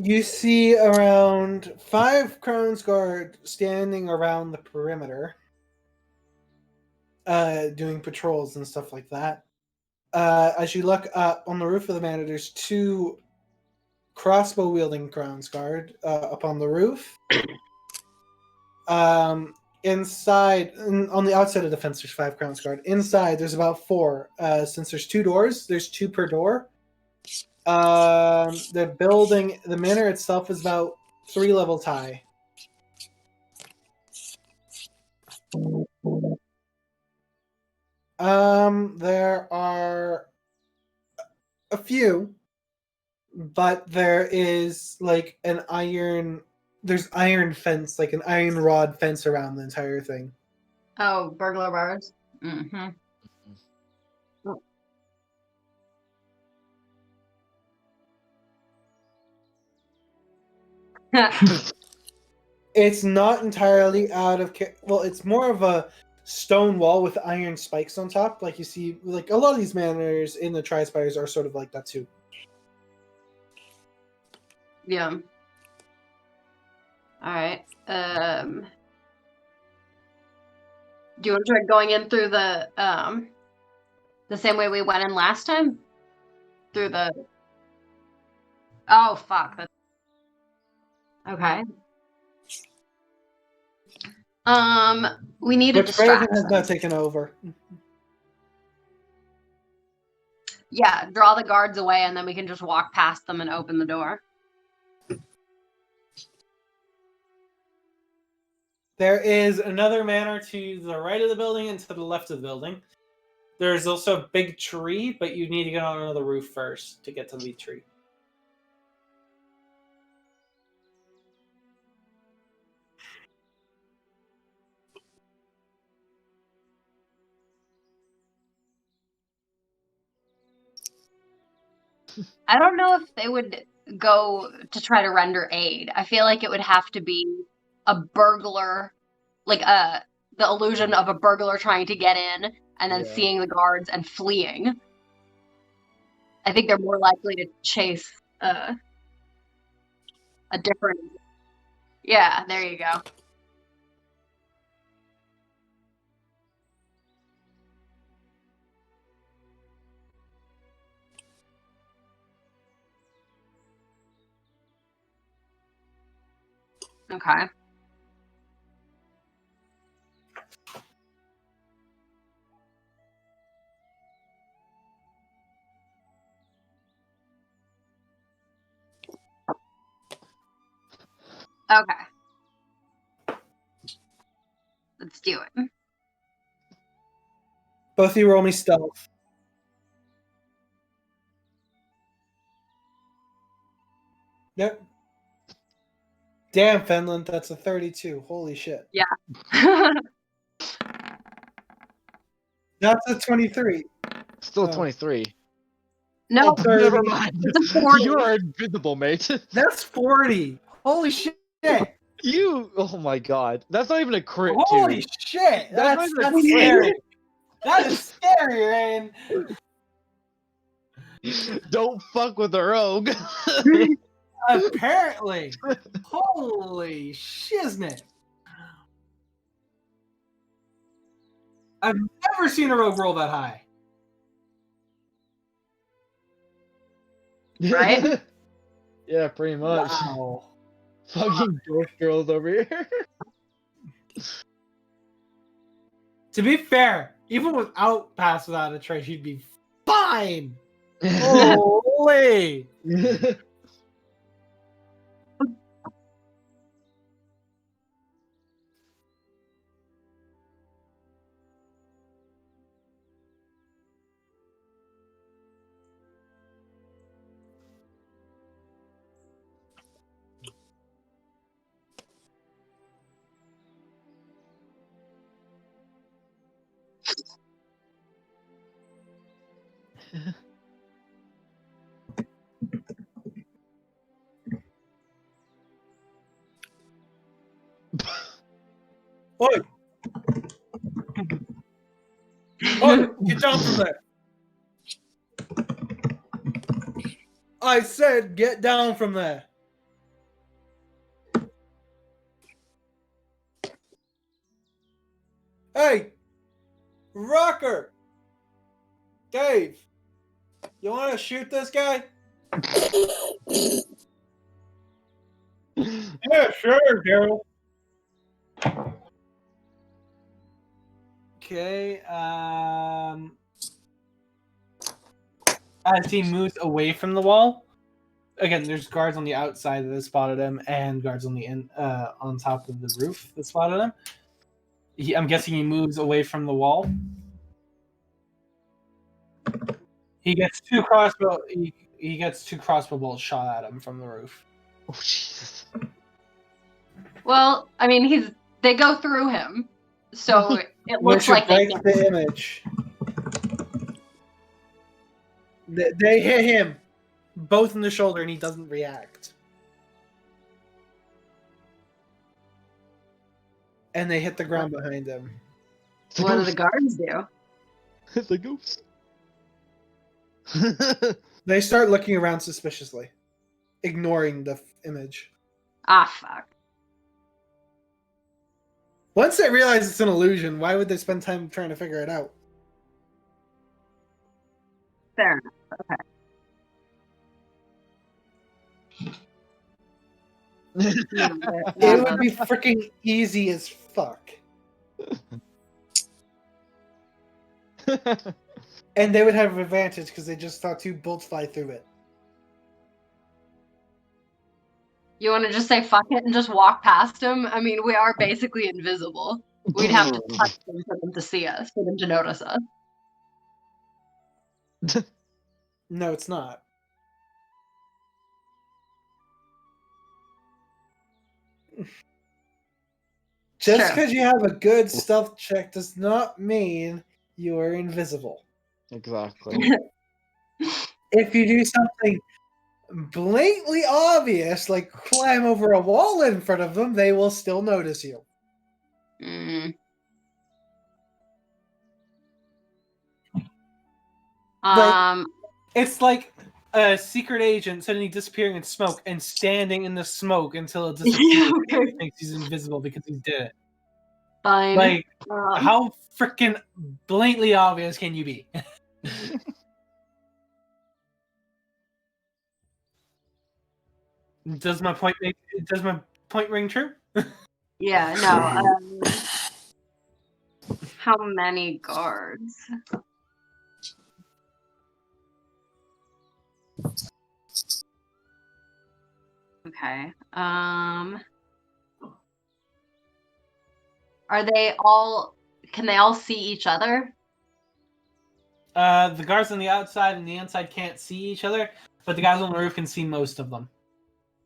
You see around 5 Crown's Guard standing around the perimeter, doing patrols and stuff like that. As you look up on the roof of the manor, there's 2 crossbow-wielding Crown's Guard up on the roof. Inside, on the outside of the fence, there's 5 Crown's Guard. Inside, there's about 4. Since there's 2 doors, there's 2 per door. The building, the manor itself is about 3 levels high. There are a few, but there is like there's iron fence, like an iron rod fence around the entire thing. Oh, burglar bars. Mm-hmm. It's not entirely out of well, it's more of a stone wall with iron spikes on top, like you see. Like a lot of these manors in the Tri-Spires are sort of like that too. Yeah. All right. Do you want to try going in through the same way we went in last time? Through the. Oh fuck. Okay. We need a Which Raven distraction. has now taken over. Yeah, draw the guards away, and then we can just walk past them and open the door. There is another manor to the right of the building and to the left of the building. There's also a big tree, but you need to get on the roof first to get to the tree. I don't know if they would go to try to render aid. I feel like it would have to be a burglar, like the illusion of a burglar trying to get in and then seeing the guards and fleeing. I think they're more likely to chase a different. Yeah, there you go. Okay. Okay. Let's do it. Both of you roll me stealth. Yep. Damn, Finland, that's a 32. Holy shit. Yeah. That's a 23. Still Oh. 23. No, Oh, never mind. it's a 40. You are invisible, mate. That's 40. Holy shit. You. Oh my god. That's not even a crit, Holy dude. shit. That's That's not even a scary. That is scary, Rain. Don't fuck with the rogue. Apparently. Holy shiznit. I've never seen a rogue roll that high. Right? Yeah, pretty much. Wow. Fucking dwarf girls over here. To be fair, even without Pass Without a Trace, you'd be fine. Holy. Oi! Oi! Get down from there! I said get down from there! Hey! Rocker! Dave! You want to shoot this guy? Yeah, sure, Daryl. Okay, as he moves away from the wall. Again, there's guards on the outside that spotted him, and guards on the on top of the roof that spotted him. I'm guessing he moves away from the wall. He gets two crossbow. He gets two crossbow bolts shot at him from the roof. Oh Jesus! Well, I mean, they go through him, so it looks like they break can. the image. They hit him both in the shoulder, and he doesn't react. And they hit the ground behind him. What do the guards do? It's a ghost. They start looking around suspiciously, ignoring the image. Ah, fuck. Once they realize it's an illusion, why would they spend time trying to figure it out? Fair enough. Okay. It would be freaking easy as fuck. And they would have an advantage because they just saw two bolts fly through it. You want to just say fuck it and just walk past him? I mean, we are basically invisible. We'd have to touch them for them to see us, for them to notice us. No, it's not. Just Sure. because you have a good stealth check does not mean you are invisible. Exactly. If you do something blatantly obvious, like climb over a wall in front of them, they will still notice you. Mm. Like- It's like a secret agent suddenly disappearing in smoke and standing in the smoke until it disappears. Okay. He thinks he's invisible because he did it. Fine. Like, Um, how freaking blatantly obvious can you be? Does my point ring true? Yeah, no. How many guards? Okay. Are they all? Can they all see each other? The guards on the outside and the inside can't see each other, but the guys on the roof can see most of them.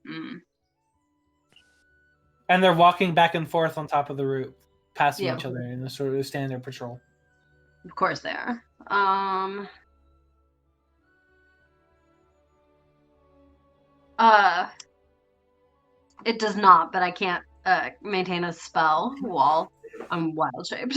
Mm. And they're walking back and forth on top of the roof, passing Yeah. each other in a sort of standard patrol. Of course they are. It does not, but I can't maintain a spell while I'm wild shaped.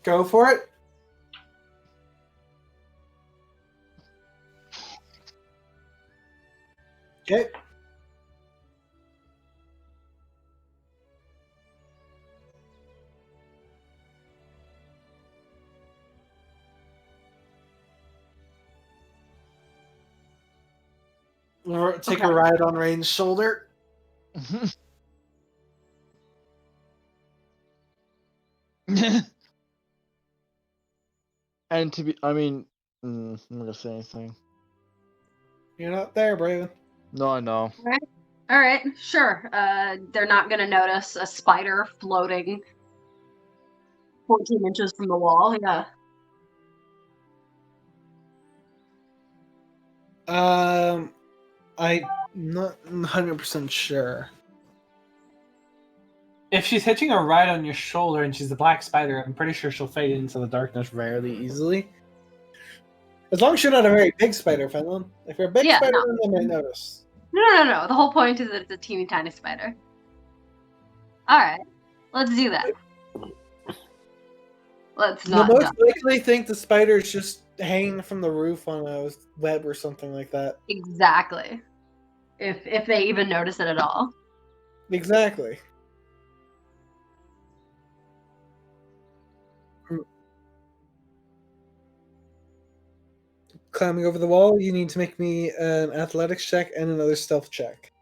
Go for it. Okay. Take a ride on Rain's shoulder. And to be, I mean, I'm not gonna say anything. You're not there, Braven. No, I know. All right, sure. They're not gonna notice a spider floating 14 inches from the wall. Yeah. I'm not 100% sure. If she's hitching a ride on your shoulder and she's a black spider, I'm pretty sure she'll fade into the darkness Fairly easily. As long as you're not a very big spider, Fenlon. If you're a big Yeah, spider, no. then they might notice. No. The whole point is that it's a teeny tiny spider. All right, let's do that. Let's You'll not. most likely think the spider's just hanging from the roof on a web or something like that. Exactly. If they even notice it at all. Exactly. climbing over the wall, you need to make me an athletics check and another stealth check.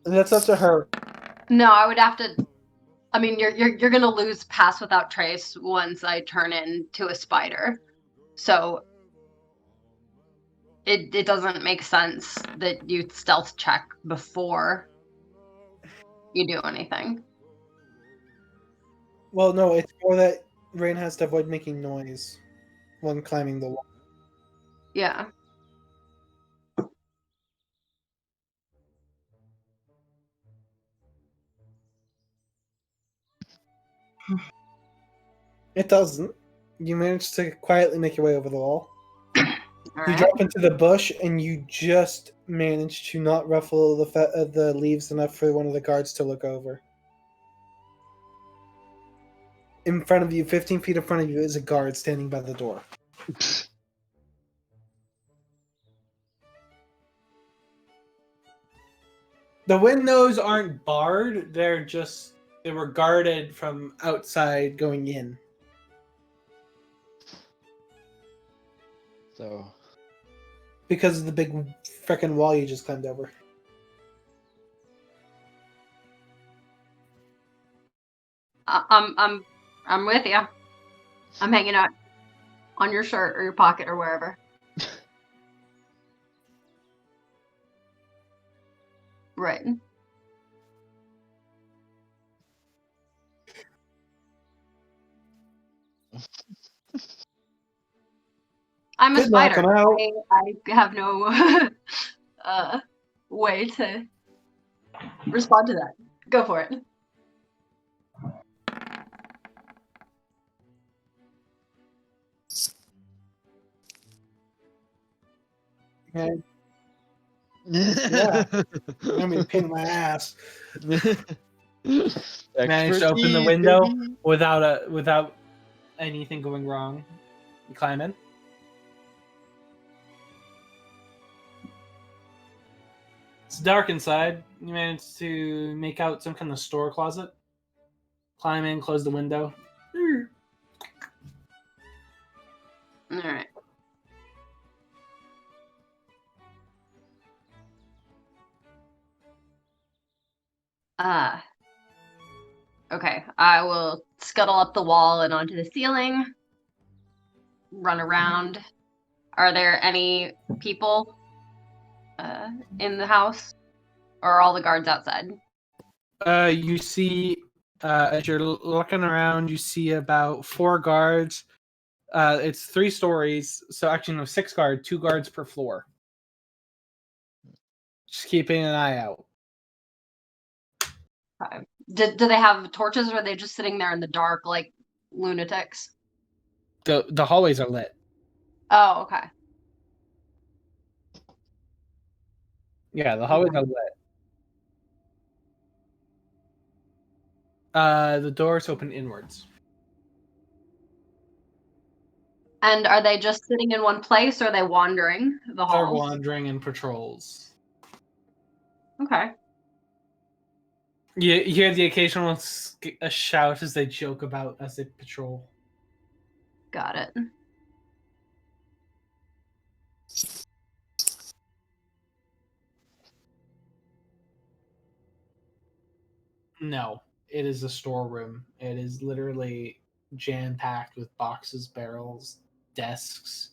And that's up to her. No, I would have to. I mean, you're gonna lose pass without trace once I turn into a spider. So it doesn't make sense that you stealth check before you do anything. Well, no, it's more that Rain has to avoid making noise when climbing the wall. Yeah. It doesn't. You manage to quietly make your way over the wall. All You right. drop into the bush, and you just manage to not ruffle the leaves enough for one of the guards to look over. In front of you, 15 feet in front of you, is a guard standing by the door. The windows aren't barred; they were guarded from outside going in. So Because of the big frickin' wall you just climbed over. I'm with you. I'm hanging out on your shirt or your pocket or wherever. Right. I'm a Good luck, spider. I'm out. I have no way to respond to that. Go for it. Okay. Yeah. You're gonna be a pain in my ass. Managed to open the Expertise, window baby. without anything going wrong. You climb in. It's dark inside. You manage to make out some kind of store closet. Climb in, close the window. All right. Okay. I will scuttle up the wall and onto the ceiling. Run around. Are there any people in the house, or are all the guards outside? You see, as you're looking around, you see about 4 guards. It's 3 stories, so actually no, 6 guards, 2 guards per floor. Just keeping an eye out. Okay. Do they have torches, or are they just sitting there in the dark like lunatics? The hallways are lit. Oh, okay. Yeah, the hallways are lit. The doors open inwards. And are they just sitting in one place, or are they wandering the They're halls? wandering in patrols. Okay. You hear the occasional a shout as they joke about as they patrol. Got it. No, it is a storeroom. It is literally jam-packed with boxes, barrels, desks,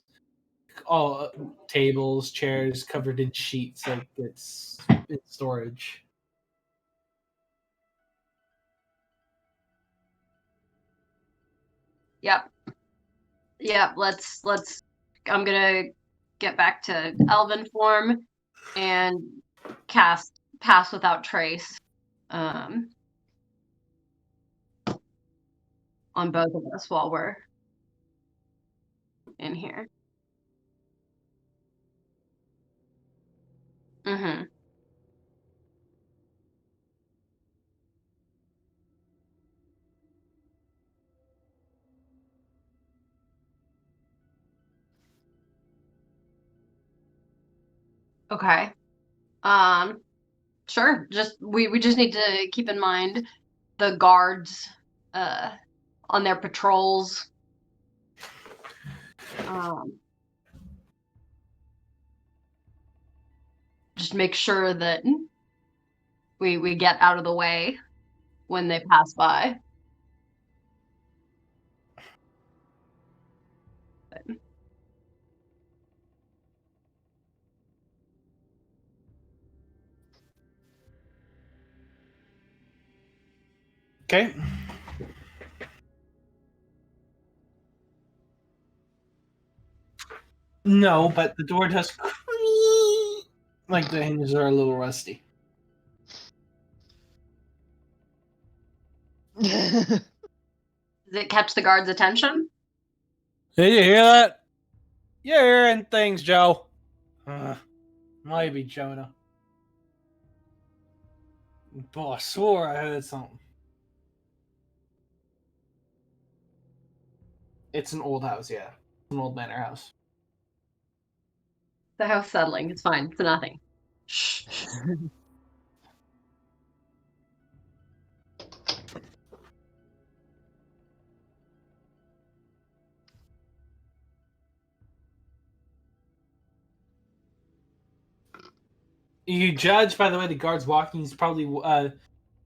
all tables, chairs covered in sheets like it's storage. Yep. Yep. Let's. I'm gonna get back to elven form and cast pass without trace on both of us while we're in here. Mm-hmm. Okay. Sure. We just need to keep in mind the guards on their patrols. Just make sure that we get out of the way when they pass by. Okay. No, but the door does creak, like the hinges are a little rusty. Does it catch the guards' attention? Did you hear that? You're hearing things, Joe. Maybe Jonah. But I swore I heard something. It's an old house, yeah. An old manor house. The house settling. It's fine. It's nothing. Shh. You judge by the way the guard's walking. He's probably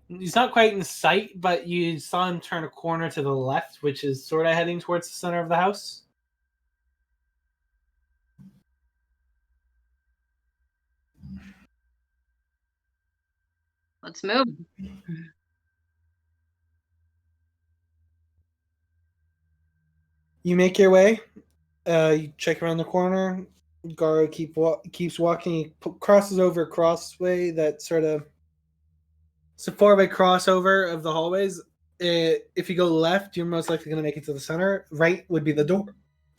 he's not quite in sight, but you saw him turn a corner to the left, which is sort of heading towards the center of the house. Let's move. You make your way. You check around the corner. Guard keeps walking. He crosses over a crossway that sort of. It's a four-way crossover of the hallways. If you go left, you're most likely going to make it to the center. Right would be the door.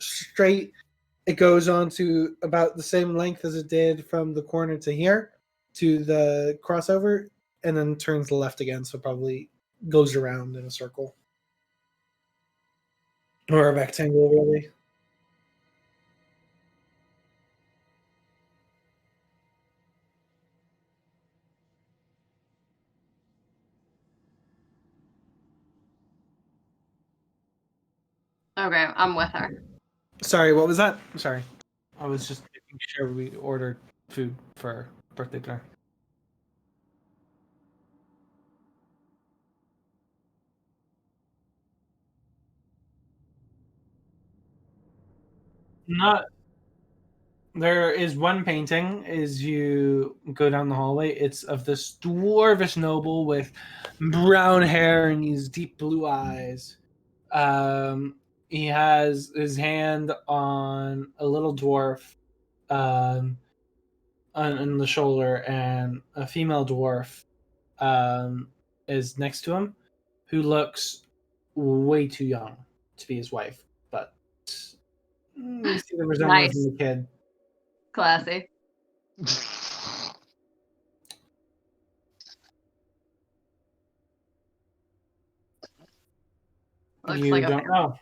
Straight, it goes on to about the same length as it did from the corner to here to the crossover, and then turns left again. So probably goes around in a circle or a rectangle, really. Okay, I'm with her. Sorry, what was that? Sorry. I was just making sure we ordered food for birthday dinner. Not. There is one painting as you go down the hallway. It's of this dwarvish noble with brown hair and these deep blue eyes. He has his hand on a little dwarf on the shoulder, and a female dwarf is next to him, who looks way too young to be his wife. But you see the resemblance in the kid. Classy. Looks You like don't know.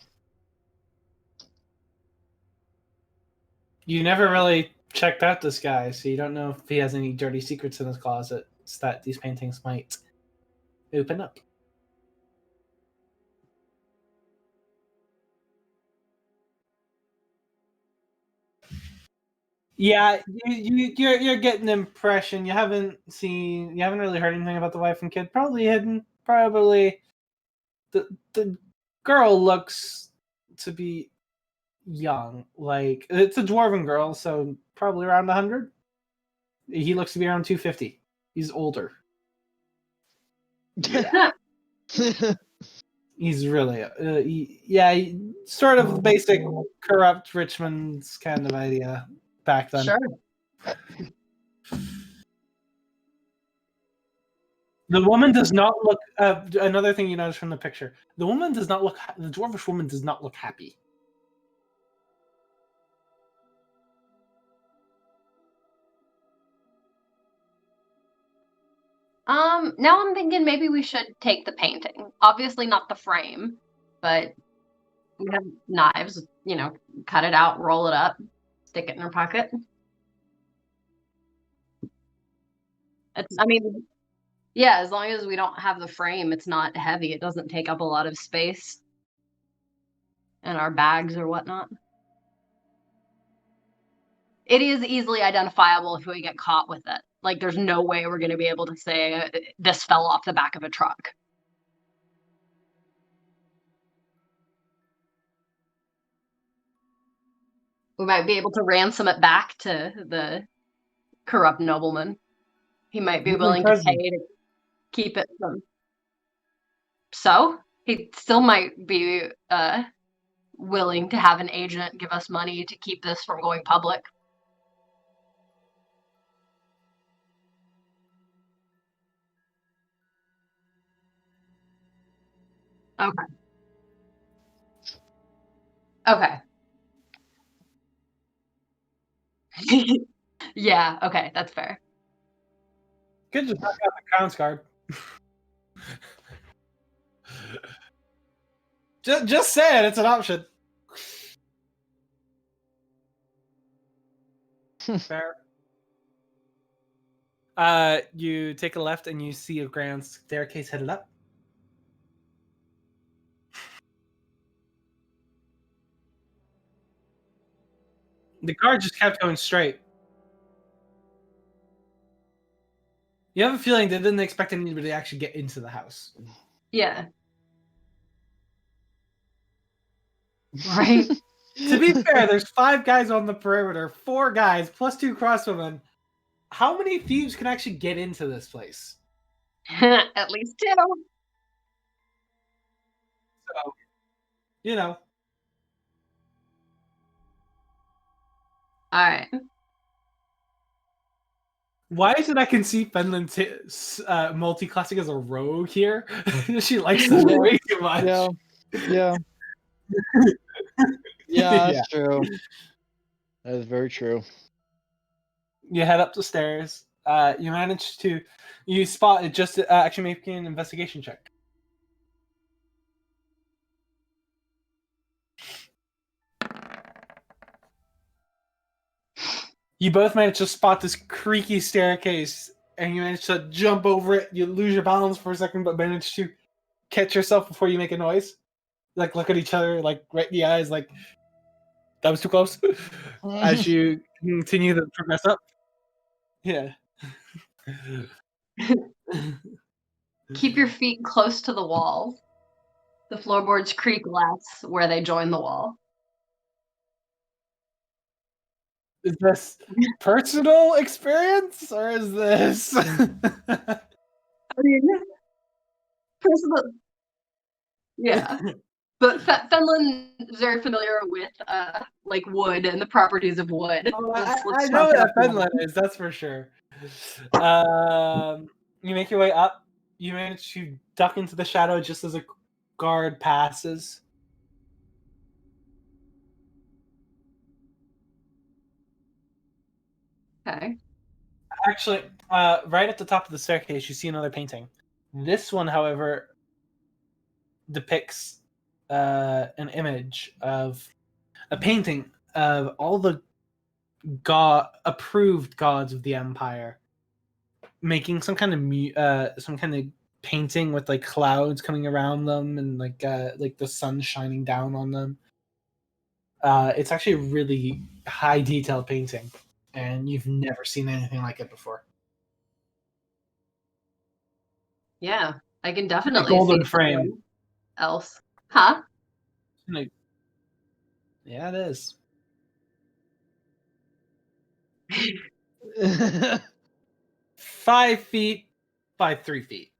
You never really checked out this guy, so you don't know if he has any dirty secrets in his closet that these paintings might open up. Yeah, you're getting the impression. You haven't really heard anything about the wife and kid. Probably hidden. Probably the girl looks to be young. Like, it's a dwarven girl, so probably around 100. He looks to be around 250. He's older. Yeah. He's really sort of basic corrupt Richmond's kind of idea back then. Sure. The woman does not look. Another thing you notice from the picture: the woman does not look. The dwarvish woman does not look happy. Now I'm thinking maybe we should take the painting. Obviously not the frame, but we have knives, cut it out, roll it up, stick it in our pocket. I mean, yeah, as long as we don't have the frame, it's not heavy. It doesn't take up a lot of space in our bags or whatnot. It is easily identifiable if we get caught with it. Like, there's no way we're going to be able to say this fell off the back of a truck. We might be able to ransom it back to the corrupt nobleman. He might be willing to pay to keep it from. So he still might be willing to have an agent give us money to keep this from going public. Okay. Okay. Yeah, okay, that's fair. Could just knock out the Crown's card. just saying, it's an option. Fair. You take a left and you see a grand staircase headed up. The guard just kept going straight. You have a feeling they didn't expect anybody to actually get into the house. Yeah. Right. To be fair, there's 5 guys on the perimeter, 4 guys plus 2 crossbowmen. How many thieves can actually get into this place? At least 2. So, you know. All right. Why is it I can see Fenlon multi-classing as a rogue here? She likes this way too much. Yeah. Yeah, that's true. That is very true. You head up the stairs. You manage to... You spot it just actually making an investigation check. You both manage to spot this creaky staircase, and you manage to jump over it. You lose your balance for a second, but manage to catch yourself before you make a noise. Like, look at each other, like, right in the eyes, like, that was too close. As you continue to progress up. Yeah. Keep your feet close to the wall. The floorboards creak less where they join the wall. Is this personal experience, or is this... I mean, personal... Yeah. But Fenlon is very familiar with like wood and the properties of wood. Oh, I know that Fenlon is, that's for sure. You make your way up. You manage to duck into the shadow just as a guard passes. Okay. Actually, right at the top of the staircase, you see another painting. This one, however, depicts an image of a painting of all the approved gods of the empire, making some kind of painting with like clouds coming around them and like the sun shining down on them. It's actually a really high detail painting, and you've never seen anything like it before. Yeah, I can definitely a golden see frame someone else. Huh? Yeah, it is. 5 feet by 3 feet.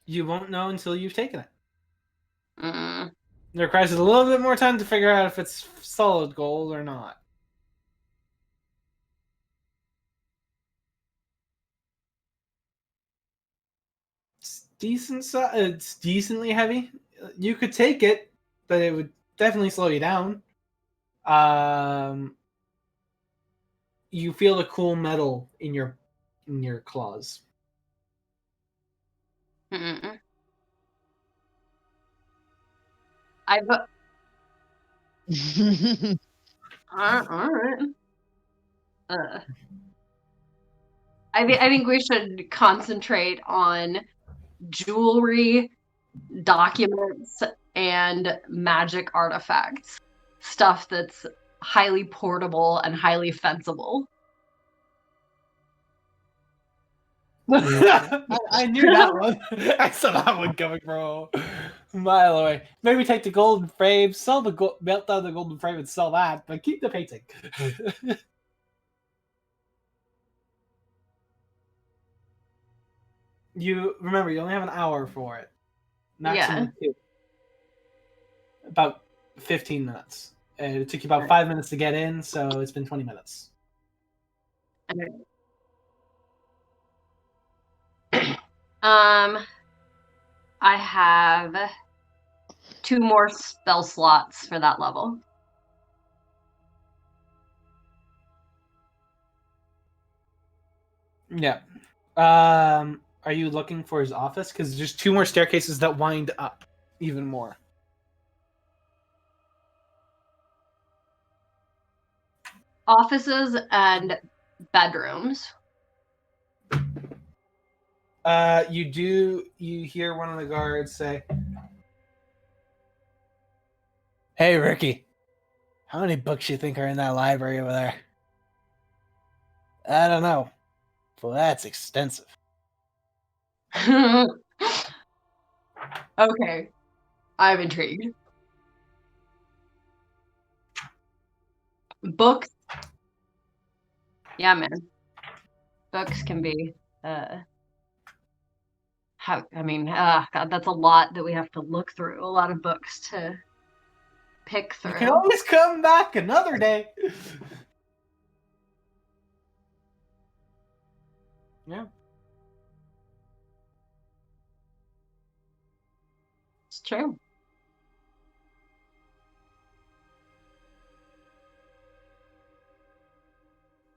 You won't know until you've taken it. Mm. It requires a little bit more time to figure out if it's solid gold or not. It's it's decently heavy. You could take it, but it would definitely slow you down. You feel the cool metal in your claws. Mm-mm. All right. I think we should concentrate on jewelry, documents, and magic artifacts. Stuff that's highly portable and highly fensible. I knew that one. I saw that one coming from a mile away. Maybe take the golden frame, sell the melt down the golden frame and sell that, but keep the painting. You remember you only have an hour for it. Maximum 2. About 15 minutes. And it took you about 5 minutes to get in, so it's been 20 minutes. Okay. I have 2 more spell slots for that level. Yeah. Are you looking for his office? Because there's 2 more staircases that wind up even more. Offices and bedrooms. You hear one of the guards say, "Hey, Ricky, how many books you think are in that library over there?" "I don't know. Well, that's extensive." Okay. I'm intrigued. Books. Yeah, man. Books can be God, that's a lot that we have to look through. A lot of books to pick through. You can always come back another day. Yeah. It's true.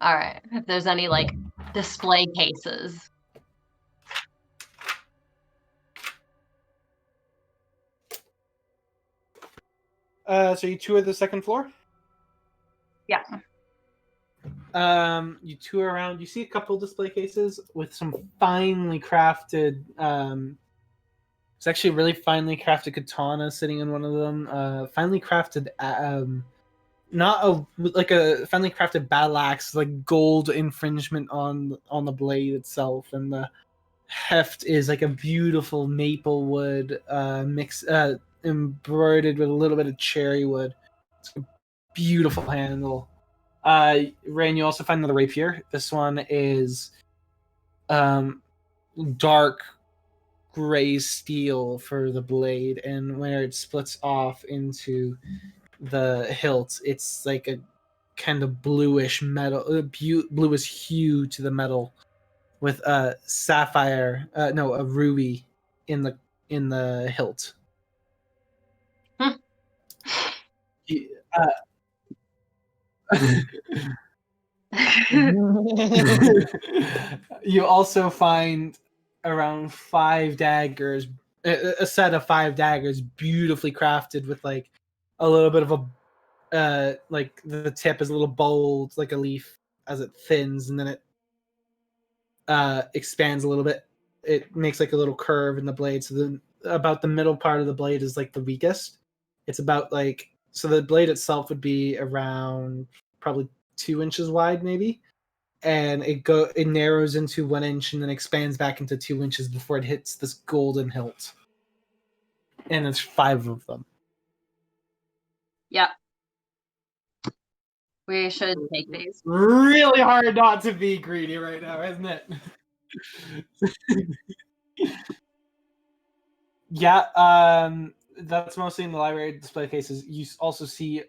All right. If there's any like display cases. So you tour the second floor? Yeah. You tour around. You see a couple display cases with some finely crafted. It's actually a really finely crafted katana sitting in one of them. Finely crafted. Not a finely crafted battle axe, like gold infringement on the blade itself, and the heft is like a beautiful maple wood mix embroidered with a little bit of cherry wood. It's a beautiful handle. Rain, you also find another rapier. This one is dark gray steel for the blade, and where it splits off into the hilt, it's like a kind of bluish metal, bluish hue to the metal, with a sapphire, a ruby in the hilt. You also find around 5 daggers, a set of 5 daggers, beautifully crafted with like a little bit of a like the tip is a little bold like a leaf as it thins, and then it expands a little bit. It makes like a little curve in the blade, so about the middle part of the blade is like the weakest. It's about like, so the blade itself would be around probably 2 inches wide maybe, and it narrows into 1 inch and then expands back into 2 inches before it hits this golden hilt. And it's 5 of them. Yeah. We should take these. Really hard not to be greedy right now, isn't it? Yeah, that's mostly in the library display cases. You also see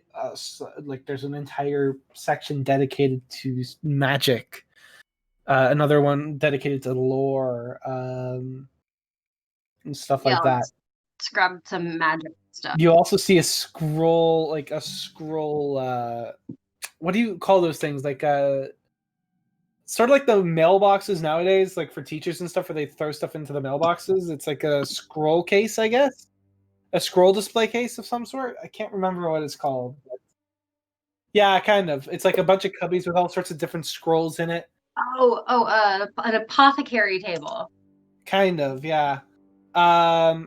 like there's an entire section dedicated to magic. Another one dedicated to lore, and stuff like that. Let's grab some magic stuff. You also see a scroll, what do you call those things? Like sort of like the mailboxes nowadays, like for teachers and stuff, where they throw stuff into the mailboxes. It's like a scroll case, I guess. a scroll display case of some sort. I can't remember what it's called. But yeah, kind of. It's like a bunch of cubbies with all sorts of different scrolls in it. An apothecary table. Kind of, yeah.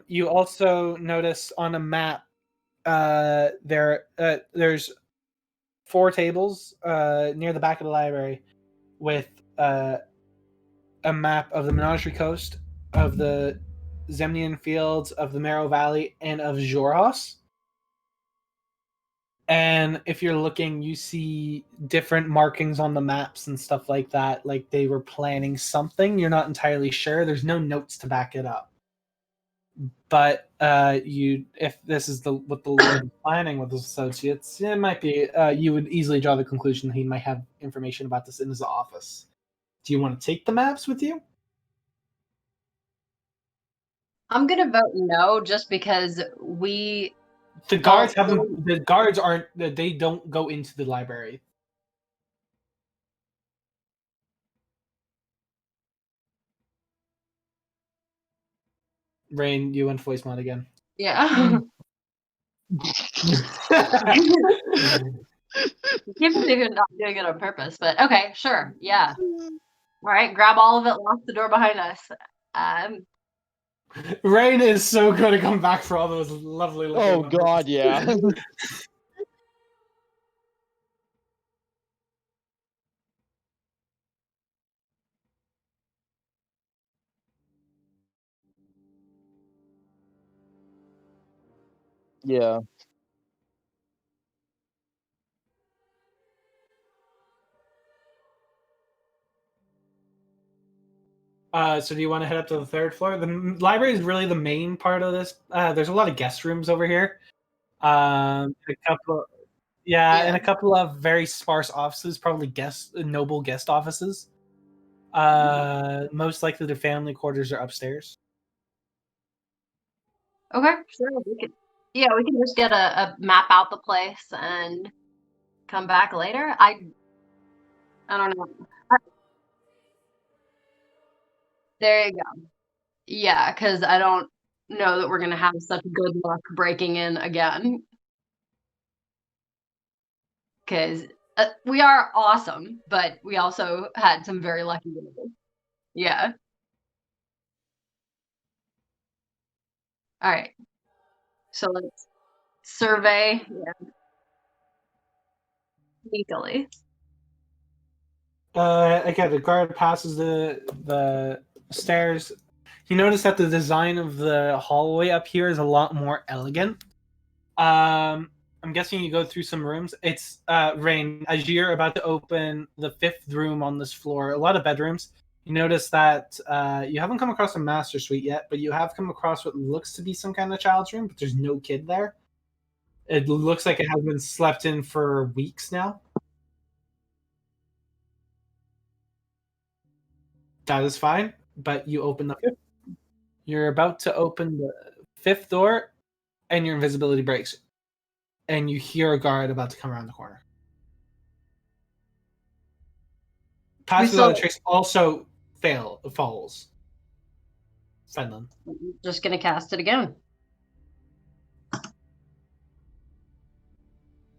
You also notice on a map there's 4 tables near the back of the library with a map of the Menagerie Coast, of the Zemnian Fields, of the Marrow Valley, and of Jorhos. And if you're looking, you see different markings on the maps and stuff like that, like they were planning something. You're not entirely sure. There's no notes to back it up. But if this is what the Lord is planning with his associates, it might be. You would easily draw the conclusion that he might have information about this in his office. Do you want to take the maps with you? I'm gonna vote no, just because we. The guards haven't. The guards aren't. They don't go into the library. Rain, you went voice mod again. Yeah. Can't believe you're not doing it on purpose, but okay, sure, yeah. All right, grab all of it, lock the door behind us. Rain is so good to come back for all those lovely. Oh God, yeah. Yeah. So do you want to head up to the 3rd floor? The library is really the main part of this. There's a lot of guest rooms over here. A couple, and a couple of very sparse offices, probably noble guest offices. Most likely their family quarters are upstairs. Okay, sure. We can just get a map out the place and come back later. I don't know. There you go. Yeah, because I don't know that we're gonna have such good luck breaking in again. Because we are awesome, but we also had some very lucky winners. Yeah. All right. So let's survey sneakily. Again, the guard passes the stairs. You notice that the design of the hallway up here is a lot more elegant. I'm guessing you go through some rooms. It's Rain, as you're about to open the 5th room on this floor, a lot of bedrooms. You notice that you haven't come across a master suite yet, but you have come across what looks to be some kind of child's room, but there's no kid there. It looks like it has been slept in for weeks now. That is fine, but you open the 5th. You're about to open the 5th door, and your invisibility breaks, and you hear a guard about to come around the corner. Pass without a trace also falls. Fenlon. Just gonna cast it again.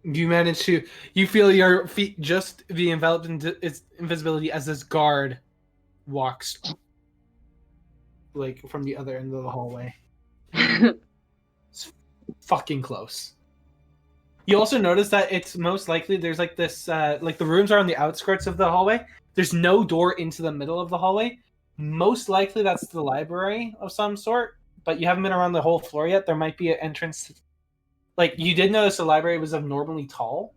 You manage to. You feel your feet just be enveloped in its invisibility as this guard walks, like from the other end of the hallway. It's fucking close. You also notice that it's most likely there's like this, like the rooms are on the outskirts of the hallway. There's no door into the middle of the hallway. Most likely that's the library of some sort, but you haven't been around the whole floor yet. There might be an entrance. Like, you did notice the library was abnormally tall,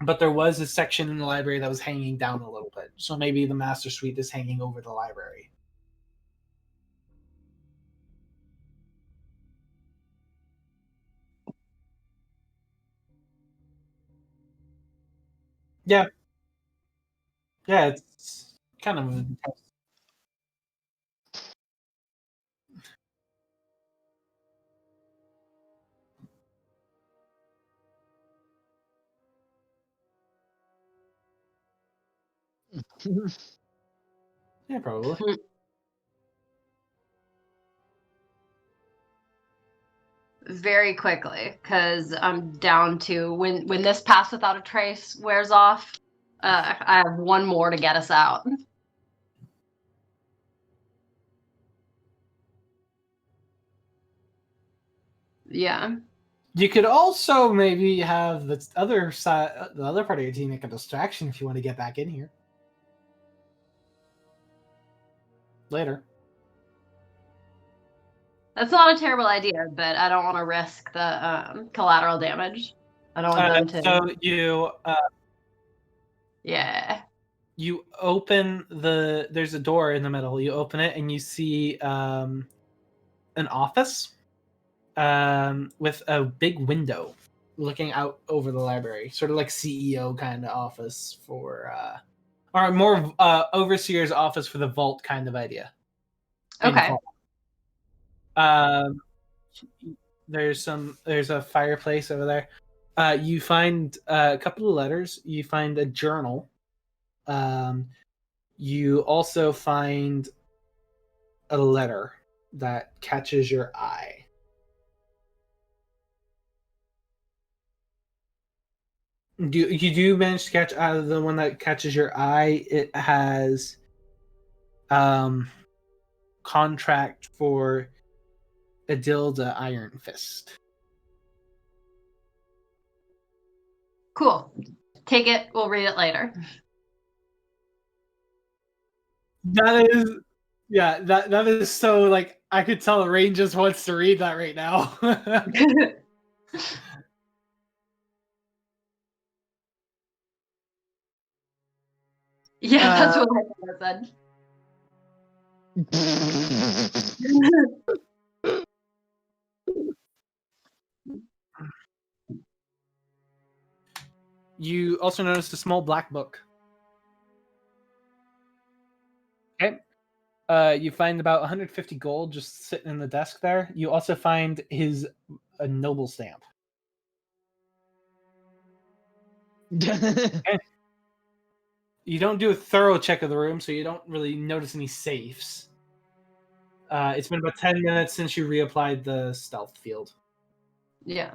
but there was a section in the library that was hanging down a little bit. So maybe the master suite is hanging over the library. Yeah. Yeah, it's kind of. Yeah, probably. very quickly because I'm down to when this pass without a trace wears off. I have one more to get us out. Yeah. You could also maybe have the other side, the other part of your team make a distraction if you want to get back in here later. That's not a terrible idea, but I don't want to risk the collateral damage. I don't want them to. So Yeah. you open there's a door in the middle. You open it and you see an office with a big window looking out over the library, sort of like CEO kind of office for or more overseer's office for the vault kind of idea. Okay. There's a fireplace over there. You find a couple of letters. You find a journal. You also find a letter that catches your eye. You do manage to catch out of the one that catches your eye. It has contract for Adilda Iron Fist. Cool. Take it. We'll read it later. That is, yeah. That is so like I could tell Rain just wants to read that right now. Yeah, that's what I said. You also noticed a small black book. Okay. You find about 150 gold just sitting in the desk there. You also find a noble stamp. Okay. You don't do a thorough check of the room, so you don't really notice any safes. It's been about 10 minutes since you reapplied the stealth field. Yeah.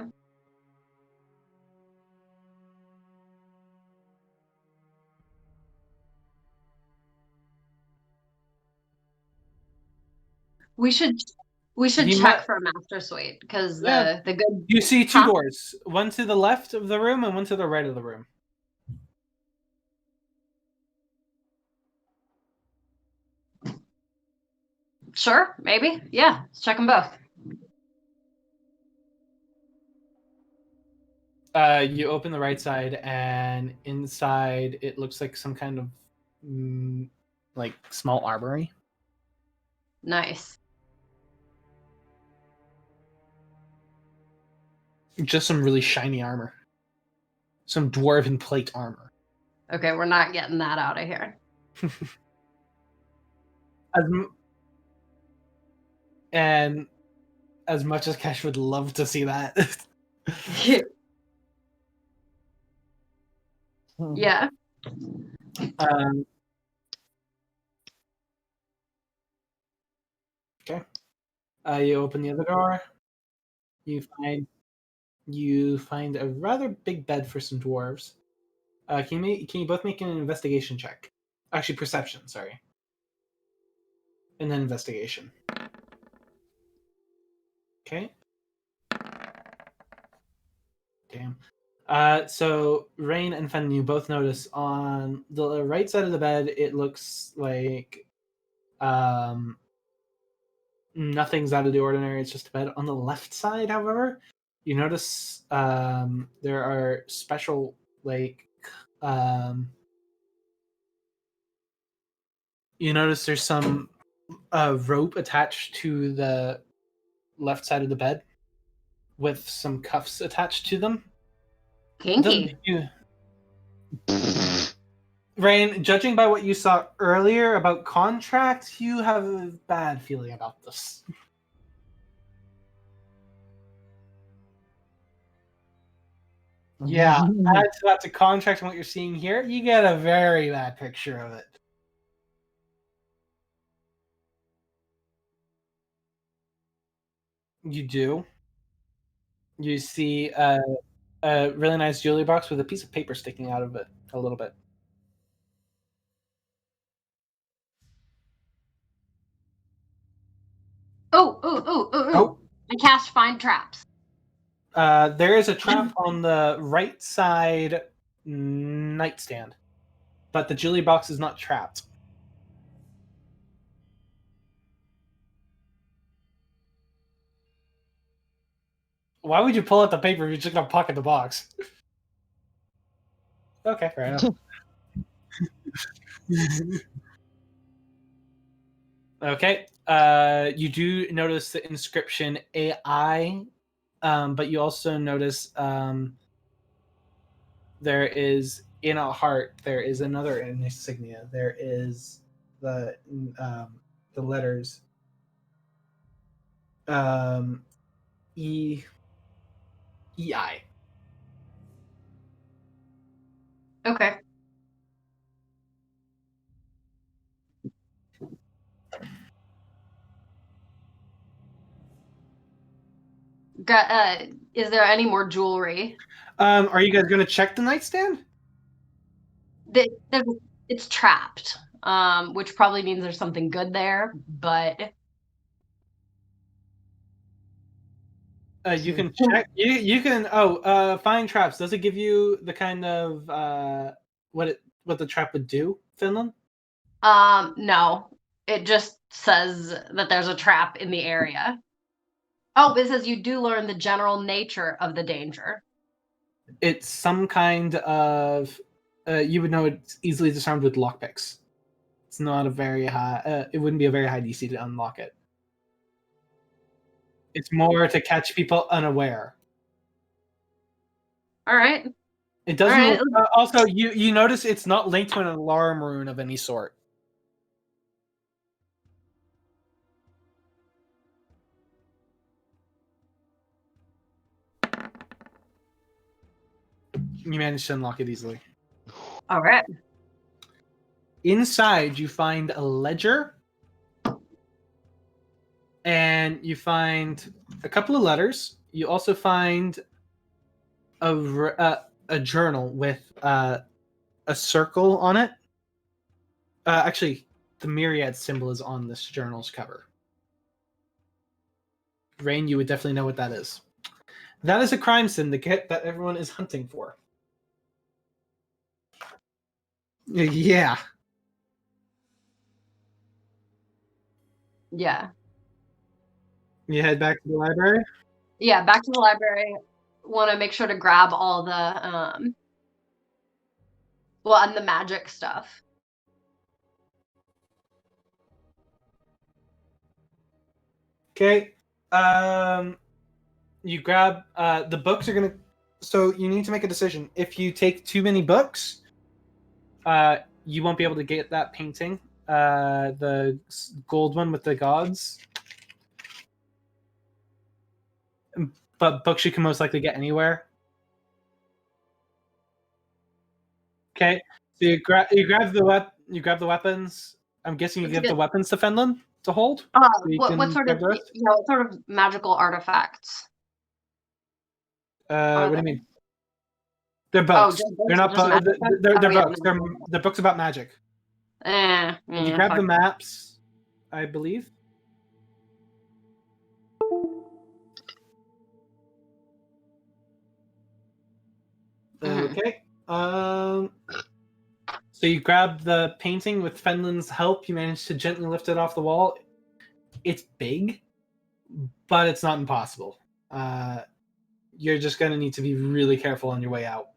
We should check for a master suite because the good. You see two doors, one to the left of the room and one to the right of the room. Sure, maybe. Yeah, let's check them both. You open the right side, and inside it looks like some kind of like small armory. Nice. Just some really shiny armor. Some dwarven plate armor. Okay, we're not getting that out of here. And as much as Kesh would love to see that. Yeah. Okay. You open the other door. You find a rather big bed for some dwarves. Can you both make an investigation check? Actually, perception. Sorry. And then investigation. Okay. Damn. So Rain and Fen, you both notice on the right side of the bed, it looks like nothing's out of the ordinary. It's just a bed. On the left side, however, you notice there are special you notice there's some rope attached to the left side of the bed with some cuffs attached to them. Kinky. Rain, judging by what you saw earlier about contract, you have a bad feeling about this. Yeah, add to that to contract and what you're seeing here, you get a very bad picture of it. You do? You see a really nice jewelry box with a piece of paper sticking out of it a little bit. Oh. I cast Find Traps. There is a trap on the right side nightstand, but the jewelry box is not trapped. Why would you pull out the paper if you're just gonna pocket the box? Okay, fair enough. Okay. You do notice the inscription AI, but you also notice there is in a heart. There is another insignia. There is the letters E EI. Okay. Is there any more jewelry? Are you guys gonna check the nightstand? It's trapped, which probably means there's something good there, but you can check. You can. Find traps. Does it give you the kind of what the trap would do, Finland? no. It just says that there's a trap in the area. Oh, it says you do learn the general nature of the danger. It's some kind of. You would know it's easily disarmed with lockpicks. It's not a very high. It wouldn't be a very high DC to unlock it. It's more to catch people unaware. All right. It doesn't. All right. Also, you notice it's not linked to an alarm rune of any sort. You managed to unlock it easily. All right. Inside, you find a ledger, and you find a couple of letters. You also find a journal with a circle on it. Actually, the myriad symbol is on this journal's cover. Rain, you would definitely know what that is. That is a crime syndicate that everyone is hunting for. Yeah. Yeah. You head back to the library? Yeah, back to the library. Want to make sure to grab all the and the magic stuff. Okay. You grab the books are gonna. So you need to make a decision. If you take too many books, you won't be able to get that painting, the gold one with the gods. But books you can most likely get anywhere. Okay, so you grab the weapons. I'm guessing you give the weapons to Fenlon to hold. What sort of magical artifacts? What do you mean? They're books. They're not books. They're books. They're books about magic. You grab the maps, I believe. Okay. So you grab the painting with Fenlon's help. You manage to gently lift it off the wall. It's big, but it's not impossible. You're just going to need to be really careful on your way out.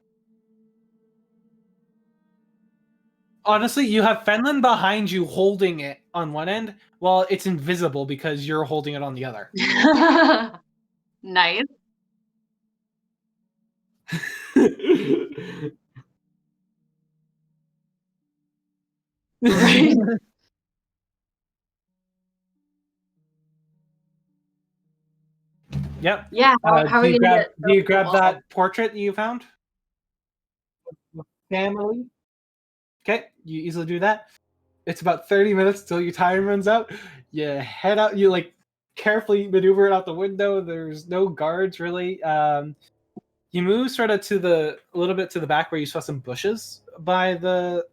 Honestly, you have Fenlon behind you holding it on one end, while it's invisible because you're holding it on the other. Nice. Yep. Yeah. How do you grab that portrait you found? Family. Okay, you easily do that. It's about 30 minutes till your time runs out. You head out. You carefully maneuver it out the window. There's no guards really. You move sort of a little bit to the back where you saw some bushes by the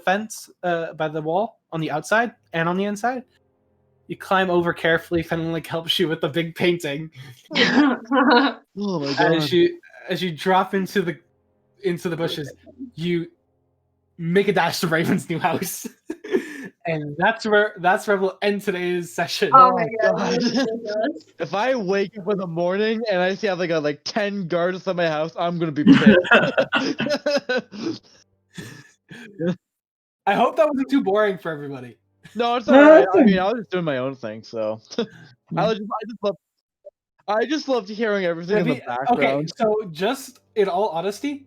fence, by the wall on the outside and on the inside. You climb over carefully. Fenlin helps you with the big painting. Oh my god! As you drop into the bushes, you make a dash to Raven's new house, and that's where we'll end today's session. Oh my god! If I wake up in the morning and I see I have like 10 guards at my house, I'm gonna be pissed. I hope that wasn't too boring for everybody. No, it's alright. I mean, I was just doing my own thing, so I just loved hearing everything in the background. Okay, so just in all honesty,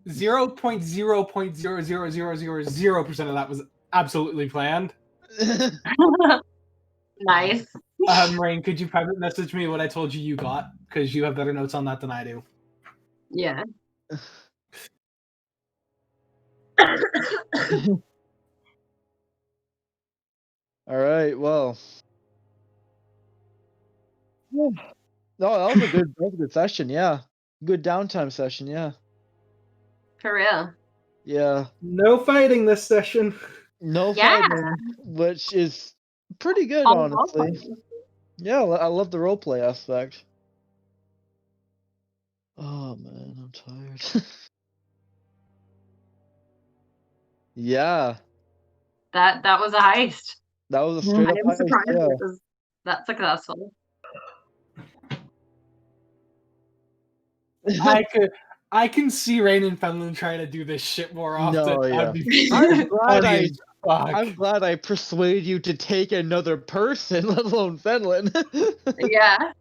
0.00000% of that was absolutely planned. Nice. Rain, could you private message me what I told you got? Because you have better notes on that than I do. Yeah. All right. Well. No, that was a good session. Yeah, good downtime session. Yeah. For real. Yeah. No fighting this session. No Yeah. fighting, which is pretty good, All honestly. role-playing. Yeah, I love the roleplay aspect. Oh man, I'm tired. Yeah, That was a heist. that was a straight I up am heist. surprised Yeah. it was that successful. I can see Rain and Fenlin trying to do this shit more often. No, yeah. That'd be I'm glad funny as fuck. I'm glad I persuaded you to take another person, let alone Fenlin. Yeah.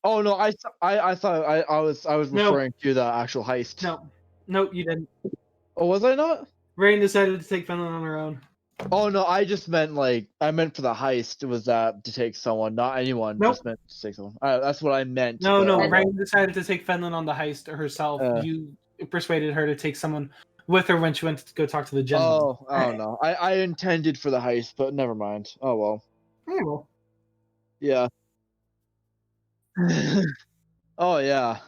Oh no, I thought I was No. referring to the actual heist. No, you didn't. Oh, was I not? Rain decided to take Fenlin on her own. Oh no, I just meant I meant for the heist. It was that to take someone, not anyone. Nope. Just meant to take someone. That's what I meant. No, but- Rain decided to take Fenlin on the heist herself. You persuaded her to take someone with her when she went to go talk to the general. Oh, I don't know. I intended for the heist, but never mind. Oh well. Oh, well. Yeah. Oh yeah.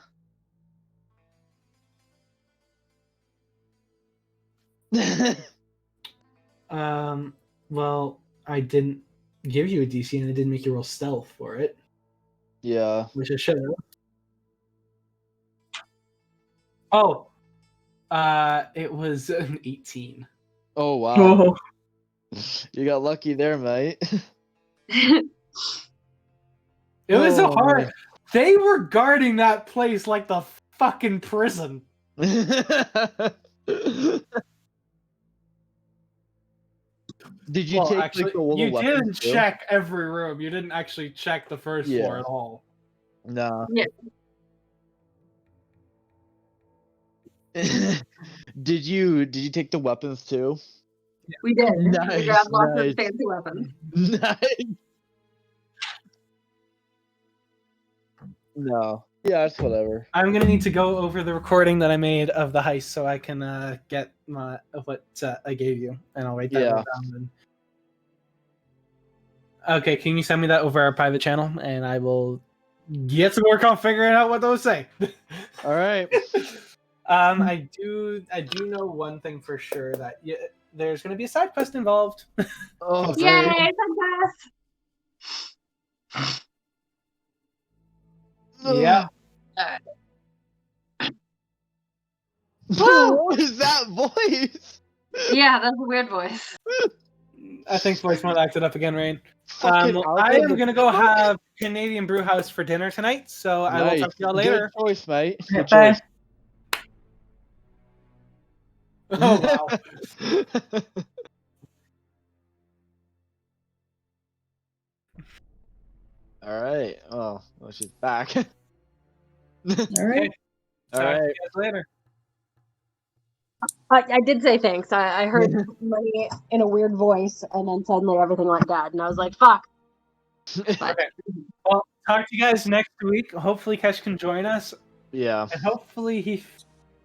Well, I didn't give you a DC and I didn't make you roll stealth for it, Yeah. which I should have. Oh, it was an 18. Oh wow. Oh. You got lucky there, mate. It was Oh, hard. man. They were guarding that place like the fucking prison. Did you take actually, all the you weapons didn't too? check every room. You didn't actually check the first Yeah. floor at all. No. Yeah. Did you take the weapons too? We did. We Nice, grabbed lots nice. of fancy weapons. Nice. No. Yeah, it's whatever. I'm gonna need to go over the recording that I made of the heist so I can get what I gave you, and I'll write that Yeah. down. Then. Okay, can you send me that over our private channel, and I will get to work on figuring out what those say. All right. I do know one thing for sure that there's gonna be a side quest involved. Oh, Yay, great. success! Yeah. What is that voice? Yeah, that's a weird voice. I think voice mod acted up again, Rain. Fucking I am gonna go have Canadian Brew House for dinner tonight, so I will talk to y'all later. Good choice, mate. Good Bye. choice. Oh wow. All right. Oh, well, she's back. All right. All Talk to right. you guys later. I did say thanks. I heard money in a weird voice, and then suddenly everything went dead, and I was like, "Fuck!" But Okay. Well, talk to you guys next week. Hopefully, Kesh can join us, Yeah. and hopefully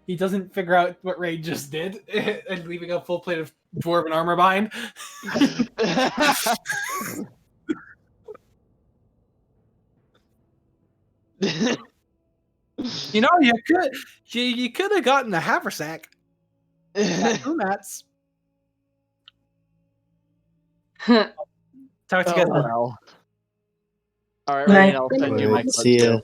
He doesn't figure out what Ray just did, and leaving a full plate of dwarven armor behind. You know, you could have gotten the haversack. Mats. Talk to you guys later. Well. All right, Right. Rain, I'll send you my Alright, clip see ya. too.